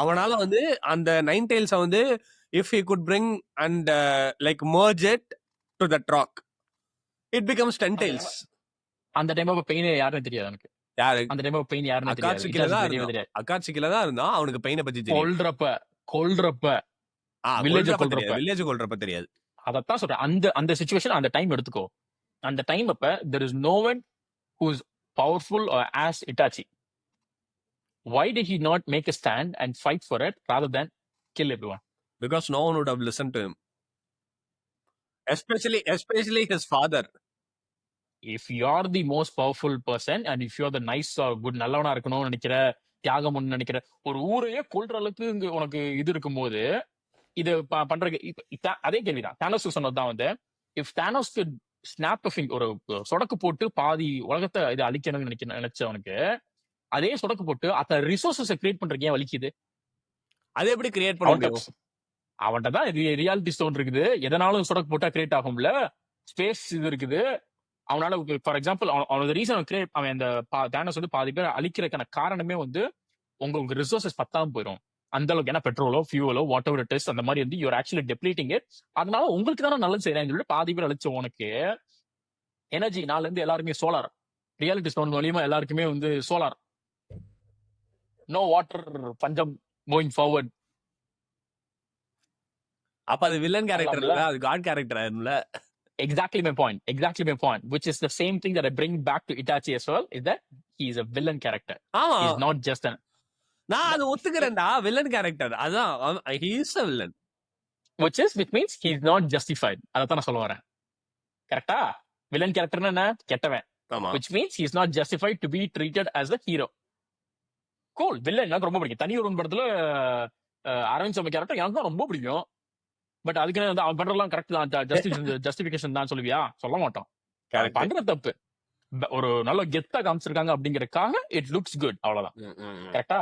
அவனால வந்து அந்த நைன் டைல்ஸ வந்து if he could bring and like merge it to the rock, it becomes 10 tails. அந்த டைம் அப்ப பெயின் யாருன்னு தெரியாது எனக்கு. யாரு அந்த டைம் அப்ப பெயின் யாருன்னு அகாட்சுகில தான் இருந்தான். அவனுக்கு பெயினை பத்தி தெரியும். கொல்றப்ப வில்லேஜ் கொல்றப்ப தெரியாது. அதத்தான் சொல்றேன். அந்த சிச்சுவேஷன் அந்த டைம் எடுத்துக்கோ. அந்த டைம் அப்ப there is no one who is powerful as Itachi. Why did he not make a stand and fight for it rather than kill everyone? Because no one would have listened to him. Especially his father. If you are the most powerful person and if you are the nice or good நல்லவனா இருக்கணும்னு நினைக்கிற, தியாகம் பண்ணு நினைக்கிற, ஒரு ஊரையே கொல்ற அளவுக்கு உனக்கு இது இருக்கும்போது இது பண்றதுக்கு அதே கேள்விதான். தானோஸ் சொன்னதுதான் வந்து if Thanos could snap a finger, ஒரு சொடக்கு போட்டு பாதி உலகத்தை இது அழிக்கணும்னு நினைச்சவனுக்கு அதே சொடக்கு போட்டு அத்த ரிசோர்சஸ் கிரியேட் பண்றதுக்கு ஏன் வலிக்குது? அது எப்படி கிரியேட் பண்ண முடியும்? அவன்கிட்ட தான் ரியாலிட்டி ஸ்டோன் இருக்குது. எதனாலும் சொடக்கு போட்டா கிரியேட் ஆகும்ல. ஸ்பேஸ் இது இருக்குது. அவனால ஃபார் எக்ஸாம்பிள் அவனோட ரீசன் கிரியேட் அவன் அந்த தானோஸ் வந்து பாதி பேர் அழிக்கிறதுக்கான காரணமே வந்து உங்களுக்கு ரிசோர்சஸ் பத்தாம போயிடும். அந்த அளவுக்கு ஏன்னா பெட்ரோலோ ஃபியூவலோ வாட் எவர் இட் இஸ் அந்த மாதிரி வந்து யூஆர் ஆக்சுவலி டெப்ளீட்டிங் இட். அதனால உங்களுக்கு தானே நல்லது செய்யறேன்னு சொல்லிட்டு பாதி பேர் அழிச்ச உனக்கு எனர்ஜி நாள்ல இருந்து எல்லாருமே சோலார் ரியாலிட்டி ஸ்டோன் மூலியமா எல்லாருக்குமே வந்து சோலார், நோ வாட்டர் பஞ்சம் கோயிங் ஃபார்வர்ட். அப்ப அது வில்லன் கேரக்டர் இல்ல, அது காட் கேரக்டர் ஆயிரும்ல. Exactly my point, which is the same thing that I bring back to Itachi as well, is that he is a villain character. He is not just an... நான் அது ஒத்துக்கிறேன்டா, வில்லன் கேரக்டர். அதான் he is a villain. Which means he is not justified. அதான் நான் சொல்ல வரேன். கரெக்ட்டா? வில்லன் கேரக்டர்னா என்ன? கெட்டவன். Which means he is not justified to be treated as a hero. Cool. Villain எனக்கு ரொம்ப பிடிக்கும். தனி ஒருவன் படத்துல அரவிந்த் சாமி கேரக்டர் எனக்கு ரொம்ப பிடிக்கும். பட் அதுக்கு வந்து அவன் பண்றதெல்லாம் கரெக்ட் தான், ஜஸ்டிபிகேஷன் தான் சொல்லுவியா? சொல்ல மாட்டோம். பண்ற தப்பு ஒரு நல்ல கெத்தா காமிச்சிருக்காங்க அப்படிங்கறதுக்காக இட் லுக்ஸ் குட், அவ்வளவுதான். கரெக்டா?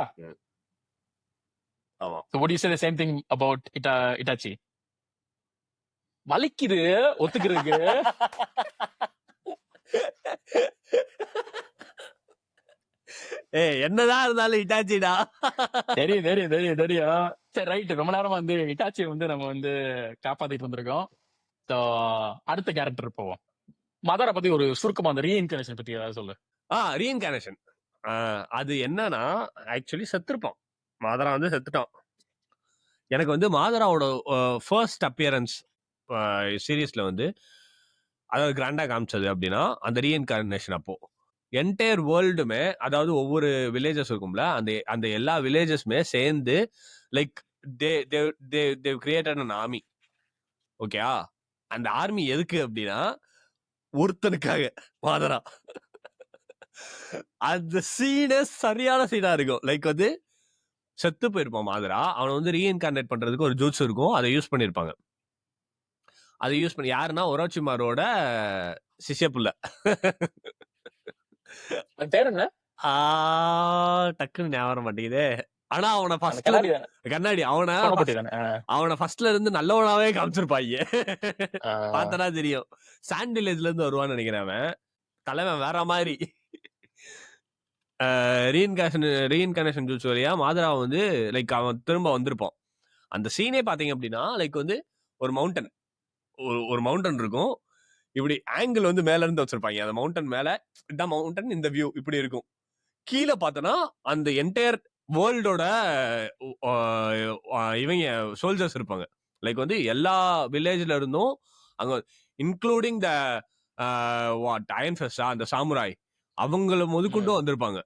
So what do you say the same thing about Itachi? வலிக்குது ஒத்துக்கிறதுக்கு. என்னதான் இருந்தாலும் இட்டாச்சிடா. தெரியும். சரி ரைட். ரொம்ப நேரமா வந்து இட்டாச்சி வந்து நம்ம வந்து காப்பாத்திட்டு வந்திருக்கோம். அடுத்த கேரக்டர் போவோம். மதரை பத்தி ஒரு சுருக்கமா அந்த ரீஇன்கார்னேஷன் பத்தி ஏதாவது சொல்லு. ரீஇன்கார்னேஷன் அது என்னன்னா, ஆக்சுவலி செத்துருப்பான். மாதரா வந்து செத்துட்டான். எனக்கு வந்து மாதராவோட ஃபர்ஸ்ட் அப்பியரன்ஸ் சீரீஸ்ல வந்து அதாவது கிராண்டா காமிச்சது அப்படின்னா அந்த ரீஇன்கார்னேஷன். அப்போ என்டையர் வேர்ல்டுமே, அதாவது ஒவ்வொரு வில்லேஜஸ் இருக்கும்ல, அந்த எல்லா வில்லேஜஸ்மே சேர்ந்து like they created an army. Okay, அந்த ஆர்மி எதுக்கு அப்படின்னா ஒருத்தனுக்காக, மாதரா. அந்த சீனே சரியான சீனா இருக்கும். லைக் வந்து செத்து போயிருப்பான் மாதரா, அவனை வந்து ரீஇன்கார்னேட் பண்றதுக்கு ஒரு ஜூட்ஸ் இருக்கும், அதை யூஸ் பண்ணிருப்பாங்க. அதை யூஸ் பண்ணி யாருன்னா ஒரோச்சிமாரோட சிஷ்ய புள்ள. டக்குன்னு ஞாபகம் மாட்டேங்குதே. ஆனா அவனை கண்ணாடி அவனை ஃபர்ஸ்ட்ல இருந்து நல்லவனாவே காமிச்சிருப்பாங்க. பார்த்தனா தெரியும். சாண்ட் வில்லேஜ்ல இருந்து வருவான்னு நினைக்கிறேன். அவன் தலைவன் வேற மாதிரி. ரீஇன்கார்னேஷன் ஜூஸ் வழியா மாதரா வந்து லைக் அவன் திரும்ப வந்திருப்பான். அந்த சீனே பாத்தீங்க அப்படின்னா லைக் வந்து ஒரு மவுண்டன் இருக்கும். இப்படி ஆங்கிள் வந்து மேல இருந்து வச்சிருப்பாங்க. அந்த மவுண்டன் மேல இதான் மவுண்டன், இந்த வியூ இப்படி இருக்கும். கீழே பார்த்தனா அந்த என்டையர் வேர்ல்டோட இவங்க சோல்ஜர்ஸ் இருப்பாங்க. லைக் வந்து எல்லா வில்லேஜ்ல இருந்தும் அங்க இன்க்ளூடிங் த வாட் அயன் ஃபெஸ்டா அந்த சாமுராய் அவங்கள முதற்கொண்டு வந்திருப்பாங்க.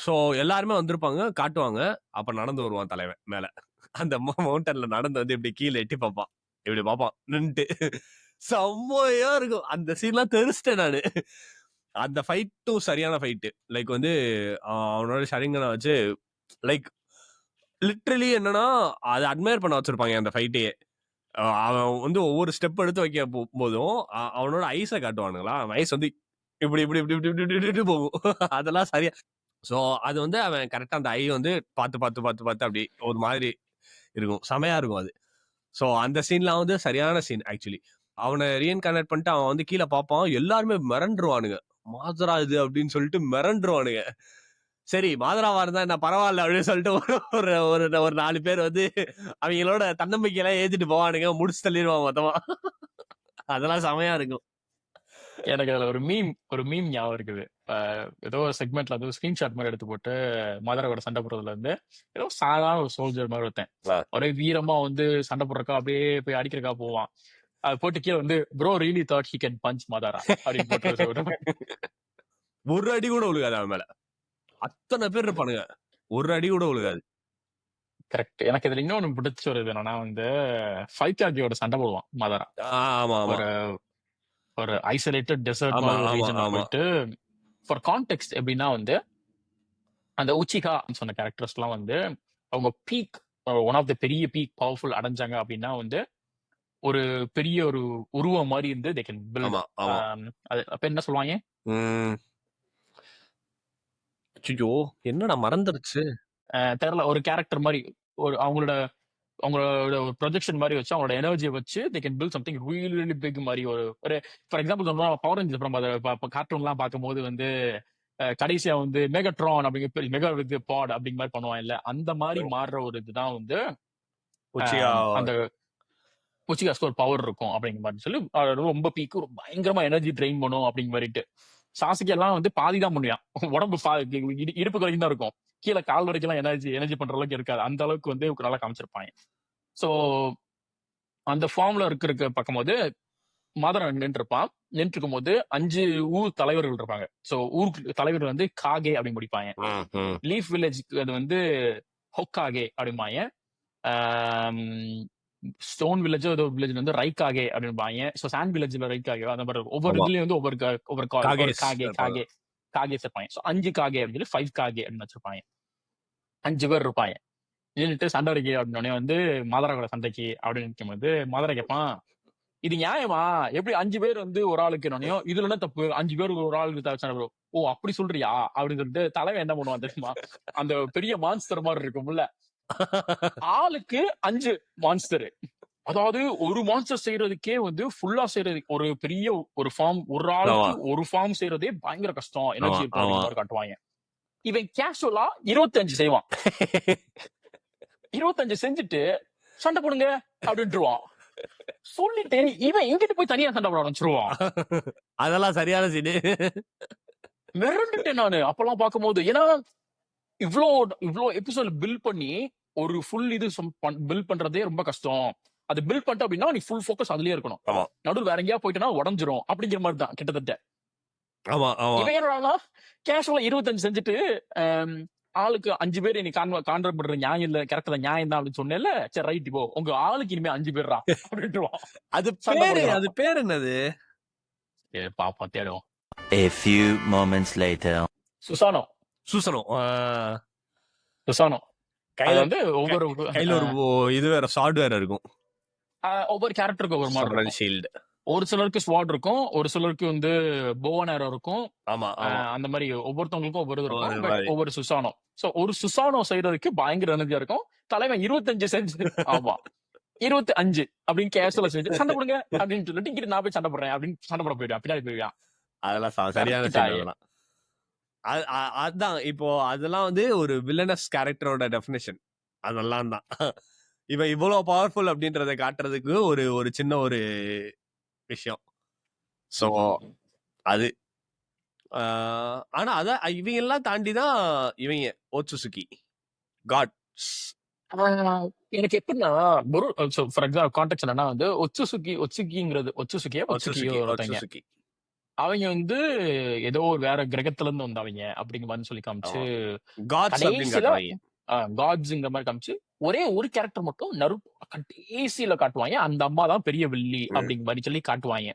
ஸோ எல்லாருமே வந்திருப்பாங்க, காட்டுவாங்க. அப்ப நடந்து வருவான் தலைவன் மேல. அந்த மவுண்டன்ல நடந்து வந்து இப்படி கீழே எட்டி பார்ப்பான், இப்படி பார்ப்பான் நின்னுட்டு. செம்மையா இருக்கும் அந்த சீன்லாம். தெரிச்சிட்டேன் நானு. அந்த ஃபைட்டும் சரியான ஃபைட்டு. லைக் வந்து அவனோட ஷரிங்கனை வச்சு லைக் லிட்ரலி என்னன்னா அதை அட்மையர் பண்ண வச்சிருப்பாங்க அந்த ஃபைட்டையே. அவன் வந்து ஒவ்வொரு ஸ்டெப் எடுத்து வைக்க போதும் அவனோட ஐஸை காட்டுவானுங்களா. அவன் ஐஸ் வந்து இப்படி இப்படி இப்படி இப்படி இப்படி இப்படி இப்படி போகும். அதெல்லாம் சரியா. ஸோ அது வந்து அவன் கரெக்டா அந்த ஐ வந்து பார்த்து பார்த்து பார்த்து பார்த்து அப்படி ஒரு மாதிரி இருக்கும். செமையா இருக்கும் அது. ஸோ அந்த சீன்லாம் வந்து சரியான சீன் ஆக்சுவலி. அவனை ரீஇன்கார்னேட் பண்ணிட்டு அவன் வந்து கீழே பார்ப்பான். எல்லாருமே மிரண்டுருவானுங்க. மாதரா இது அப்படின்னு சொல்லிட்டு மிரண்டுருவானுங்க. சரி மாதராவா இருந்தா என்ன பரவாயில்ல அப்படின்னு சொல்லிட்டு ஒரு ஒரு ஒரு 4 பேர் வந்து அவங்களோட தன்னம்பிக்கையெல்லாம் ஏத்திட்டு போவானுங்க. முடிச்சு தள்ளிடுவான் மொத்தமா. அதெல்லாம் செமையா இருக்கும். எனக்கு அதுல ஒரு மீம் ஞாபகம் இருக்குது. ஏதோ ஒரு செக்மெண்ட்ல வந்து ஸ்கிரீன்ஷாட் மாதிரி எடுத்து போட்டு மதுரை சண்டை போடுறதுல இருந்து ஏதோ சாதாரண ஒரு சோல்ஜர் மாதிரி ஒருத்தன் ஒரே வீரமா வந்து சண்டை போடுறக்கா அப்படியே போய் அடிக்கிறக்கா போவான். அது போட்டு கீழே வந்து bro really thought he can punch Madara அப்படின்னு போட்டு ஒரு அடி கூட விழுகாது அவன் மேல. அத்தனை பேர் இருப்பானுங்க, ஒரு அடி கூட விழுகாது. கரெக்ட். எனக்கு இதுல இன்னொன்னு பிடிச்ச ஒரு இது என்னன்னா வந்து ஃபைட்டாகியோட சண்டை போடுவான் மதாரா. ஆமா ஆமா. ஒரு ஐசோலேட்டட் டெசர்ட் மாதிரி ரீஜன்ல போயிட்டு ஃபார் கான்டெக்ஸ்ட் எப்படின்னா வந்து அந்த உச்சிகா சொன்ன கேரக்டர்ஸ் எல்லாம் வந்து அவங்க பீக் ஒன் ஆஃப் த பெரிய பீக் பவர்ஃபுல் அடைஞ்சாங்க அப்படின்னா வந்து ஒரு பெரிய ஒரு உருவம் மாதிரி இருந்து they can build. அது அப்ப என்ன சொல்லுவாங்க? ஐயோ என்னடா மறந்துருச்சு. தெரியல. ஒரு கேரக்டர் மாதிரி ஒரு அவங்களோட ஒரு ப்ரொஜெக்ஷன் மாதிரி வச்சு அவங்களோட எனர்ஜியை வச்சு they can build something really really big மாதிரி ஒரு ஃபார் எக்ஸாம்பிள் சொன்னா பவர் ரேஞ்சர்ஸ் அப்புறம் அதை கார்ட்டூன்லாம் பார்க்கும்போது வந்து கடைசியா வந்து மெகாட்ரான் அப்படிங்கிற மெகா வித் பாட் அப்படிங்கிற மாதிரி பண்ணுவான் இல்ல, அந்த மாதிரி மாறுற ஒரு இதுதான் வந்து அந்த உச்சிகாஸ்க்கு ஒரு பவர் இருக்கும் அப்படிங்கிற மாதிரி சொல்லி ரொம்ப பீக்கு பயங்கரமா எனர்ஜி ட்ரெயின் பண்ணும் அப்படிங்கிற மாதிரிட்டு. சாசுகே எல்லாம் வந்து பாதிதான் பண்ணுவான். உடம்பு இடுப்பு வரைக்கும் தான் இருக்கும், கீழே கால் வரைக்கும் எனர்ஜி பண்ற அளவுக்கு இருக்காது. அந்த அளவுக்கு வந்து நல்லா காமிச்சிருப்பாங்க. சோ அந்த ஃபார்ம்ல இருக்க பார்க்கும்போது மதரன் நின்றுருப்பான். நின்று இருக்கும் போது 5 ஊர் தலைவர்கள் இருப்பாங்க. சோ ஊருக்கு தலைவர் வந்து காகே அப்படின்னு முடிப்பாங்க. லீஃப் வில்லேஜ்க்கு அது வந்து ஹொக்காகே அப்படிம்பாங்க. ஸ்டோன் வில்லேஜோ ஏதோ வில்லேஜ் வந்து ரைக்காகே அப்படின்பாங்க. ஸோ சாண்ட் வில்லேஜ்ல ரைக்காகே அந்த மாதிரி ஒவ்வொரு இதுலயும் வந்து ஒவ்வொரு காகே இருப்பாங்க. ஸோ 5 காகே அப்படின்னு சொல்லி 5 காகே அப்படின்னு வச்சிருப்பாங்க. 5 பேர் இருப்பாங்க. நின்றுட்டு சண்டை அடிக்க அப்படின்னே வந்து மதுரை கூட சண்டைக்கு அப்படின்னு நிற்கும் போது மதுரை கேட்பான், இது நியாயமா? எப்படி 5 பேர் வந்து ஒரு ஆளுக்கு என்னையும் இதுல என்ன தப்பு? 5 பேர் ஒரு ஆளுக்கு சண்டை. ஓ அப்படி சொல்றியா அப்படின்னு சொல்லிட்டு தலைவன் என்ன பண்ணுவான் தெரியுமா? அந்த பெரிய மான்ஸ்டர் மாதிரி இருக்கும்ல, ஆளுக்கு 5 மான்ஸ்டர். அதாவது ஒரு மான்ஸ்டர் செய்யறதுக்கே வந்து ஃபுல்லா செய்யறதுக்கு ஒரு பெரிய ஒரு ஃபார்ம், ஒரு ஆளுக்கு ஒரு ஃபார்ம் செய்யறதே பயங்கர கஷ்டம், எனர்ஜி இருக்கும் காட்டுவாங்க. இவன் கேஷுவலா 25 செய்வான். 25 செஞ்சுட்டு சண்டை போடுங்க அப்படின்ட்டுருவான். சொல்லிட்டு இவன் எங்கிட்டு போய் தனியா சண்டை போட ஆரம்பிச்சிருவான். அதெல்லாம் சரியான சீனு. மிரண்டுட்டேன் நானு அப்பெல்லாம் பார்க்கும்போது. ஏன்னா இவ்வளோ எபிசோட் பில்ட் பண்ணி ஒரு ஃபுல் இது பில்ட் பண்றதே ரொம்ப கஷ்டம். அது பில்ட் பண்ணிட்ட அப்படின்னா நீ ஃபுல் ஃபோக்கஸ் அதுலயே இருக்கணும். நடுவில் வேற எங்கேயா போயிட்டனா உடஞ்சிரும் அப்படிங்கிற மாதிரி தான் கிட்டத்தட்ட. இவன் என்னடா கேஷுவலா 25 செஞ்சுட்டு ஆளுக்கு 5 பேர் நீ கான்ட்ராக்ட் பண்ற நியாயம் இல்ல, கரெக்டா நியாயம் தான் அப்படின்னு சொன்னேன்ல. சரி ரைட், இப்போ உங்க ஆளுக்கு இனிமே 5 பேர்ரா அப்படின்ட்டுருவான். அது பேர் என்னது பாப்பா தேடுவோம். A few moments later. Susanoo கையில வந்து ஒவ்வொரு இது வேற சார்ட் வேற இருக்கும். ஒவ்வொரு கேரக்டருக்கு ஒவ்வொரு மாதிரி ஷீல்ட். ஒரு சிலருக்கு ஸ்வாட் இருக்கும், ஒரு சிலருக்கு வந்து போவன் ஏரோ இருக்கும். அந்த மாதிரி ஒவ்வொருத்தவங்களுக்கும் ஒவ்வொரு இருக்கும். ஒவ்வொரு சுசானோ. சோ ஒரு சுசானோ செய்யறதுக்கு பயங்கர எனர்ஜியா இருக்கும். தலைவன் 25 செஞ்சு 25 அப்படின்னு கேஷுவலா செஞ்சு சண்டை போடுங்க அப்படின்னு சொல்லிட்டு இங்கிட்டு நான் போய் சண்டை போடுறேன் அப்படின்னு சண்டை போட போயிடுவான், பின்னாடி போயிடுவான். அதெல்லாம் சரியான அதான். இப்போ அதெல்லாம் வந்து ஒரு வில்லனஸ் கேரக்டரோட டெஃபினேஷன். அதெல்லாம் தான் இவன் இவ்வளவு பவர்ஃபுல் அப்படின்றத காட்டுறதுக்கு ஒரு சின்ன ஒரு விஷயம். சோ அது ஆனா அதான் இவங்க எல்லாம் தாண்டி தான் இவங்க ஓட்சுசுகி காட்ஸ். எனக்கு எப்படின்னா ஃபார் எக்ஸாம்பிள் கான்டெக்ட் என்னன்னா வந்து ஒச்சுசுக்கியோ ஒருத்தங்க ஓட்சுசுகி அவங்க வந்து ஏதோ ஒரு வேற கிரகத்துல இருந்து வந்தவங்க அப்படிங்கிற மாதிரி சொல்லி காமிச்சு காட்ஸ் அப்படின்னு கடைசியில காட்டுவாங்க. காட்ஸ்ங்கிற மாதிரி காமிச்சு ஒரே ஒரு கேரக்டர் மட்டும் நருட்டோ கடைசியில காட்டுவாங்க. அந்த அம்மா தான் பெரிய வில்லி அப்படிங்கிற மாதிரி சொல்லி காட்டுவாங்க.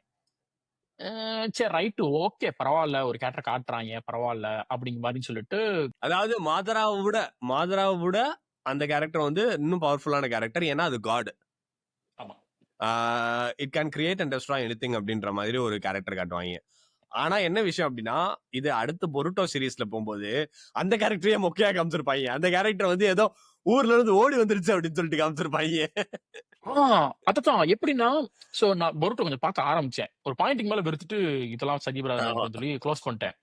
சரி ரைட்டு ஓகே பரவாயில்ல ஒரு கேரக்டர் காட்டுறாங்க பரவாயில்ல அப்படிங்கிற மாதிரி சொல்லிட்டு அதாவது மாதராவை விட அந்த கேரக்டர் வந்து இன்னும் பவர்ஃபுல்லான கேரக்டர். ஏன்னா அது காட். ஆமா it can create and destroy anything அப்படின்ற மாதிரி ஒரு கேரக்டர் காட்டுவாங்க. ஆனா என்ன விஷயம் அப்படின்னா இது அடுத்து பொருட்டோ சீரீஸ்ல போகும்போது அந்த கேரக்டரையே மொக்கையா காமிச்சிருப்பாங்க. அந்த கேரக்டர் வந்து ஏதோ ஊர்ல இருந்து ஓடி வந்துருச்சு அப்படின்னு சொல்லிட்டு காமிச்சிருப்பாங்க. அதான் எப்படின்னா சோ நான் பொருட்டோ கொஞ்சம் பார்க்க ஆரம்பிச்சேன். ஒரு பாயிண்ட்டுக்கு மேல வெறுத்துட்டு இதெல்லாம் சரி வராதுன்னு சொல்லி க்ளோஸ் பண்ணிட்டேன்.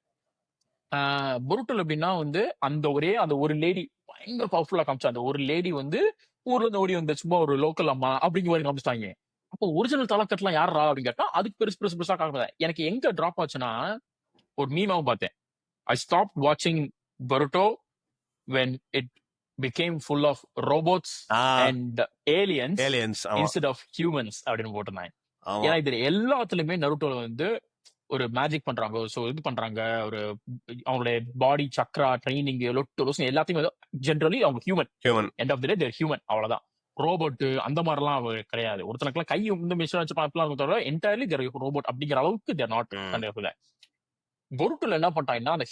பொருட்டோல எப்படின்னா வந்து அந்த ஒரு லேடி பயங்கர பவர்ஃபுல்லா காமிச்சா. அந்த ஒரு லேடி வந்து ஊர்ல இருந்து ஓடி வந்த சும்மா ஒரு லோக்கல் அம்மா அப்படிங்கிற மாதிரி காமிச்சிட்டாங்க. அப்போ ஒரிஜினல் தலைக்கட்டுலாம் யாரா அப்படின்னு கேட்டா அதுக்கு பெருசு பெருசு பெருசா காமிச்சேன். எனக்கு எங்க டிராப் ஆச்சுன்னா ஒரு மீமாவும் பார்த்தேன். I stopped watching Boruto when it became full of robots and aliens instead of humans அப்படின்னு போட்டிருந்தாங்க. ஏன்னா இது எல்லாத்துலயுமே நருட்டோல வந்து ஒரு மேஜிக் பண்றாங்க. சோ இது பண்றாங்க ஒரு அவங்களுடைய பாடி சக்ரா ட்ரைனிங் எல்லாத்தையும் ஜென்ரலி அவங்க human end of the day they're human அவ்வளவுதான். ரோபோட் அந்த மாதிரிலாம் கிடையாது. ஒருத்தனுக்குலாம் கை வந்து மிஷின் வச்சு பார்க்கலாம் தவிர என்டையர்லி தேர் ரோபோட் அப்படிங்கிற அளவுக்கு தேர் நாட் கண்டிப்பா. பொருட்டோல என்ன பண்ணிட்டாங்கன்னா அந்த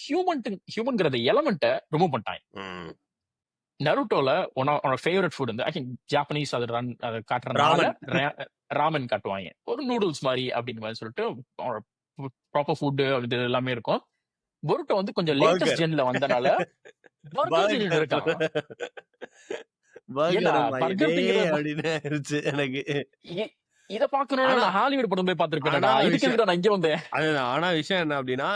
ஹியூமன்ங்கிற எலமெண்ட்டை ரிமூவ் பண்ணிட்டாங்க. நருட்டோல உன்னோட ஃபேவரட் ஃபுட் வந்து ஐ திங்க் ஜாப்பனீஸ் அது காட்டுறதுனால ராமன் காட்டுவாங்க. ஒரு நூடுல்ஸ் மாதிரி அப்படிங்கிற மாதிரி சொல்லிட்டு ப்ராப்பர் ஃபுட் இது எல்லாமே இருக்கும். பொருட்டோ வந்து கொஞ்சம் லேட்டஸ்ட் ஜென்ல வந்தனால பர்கர் இருக்கான். இத பாக்கணும் ஹாலிவுட் படம் போய் பாத்துருக்கேன். இதுக்கு நான் இங்க வந்தேன். ஆனா விஷயம் என்ன அப்படின்னா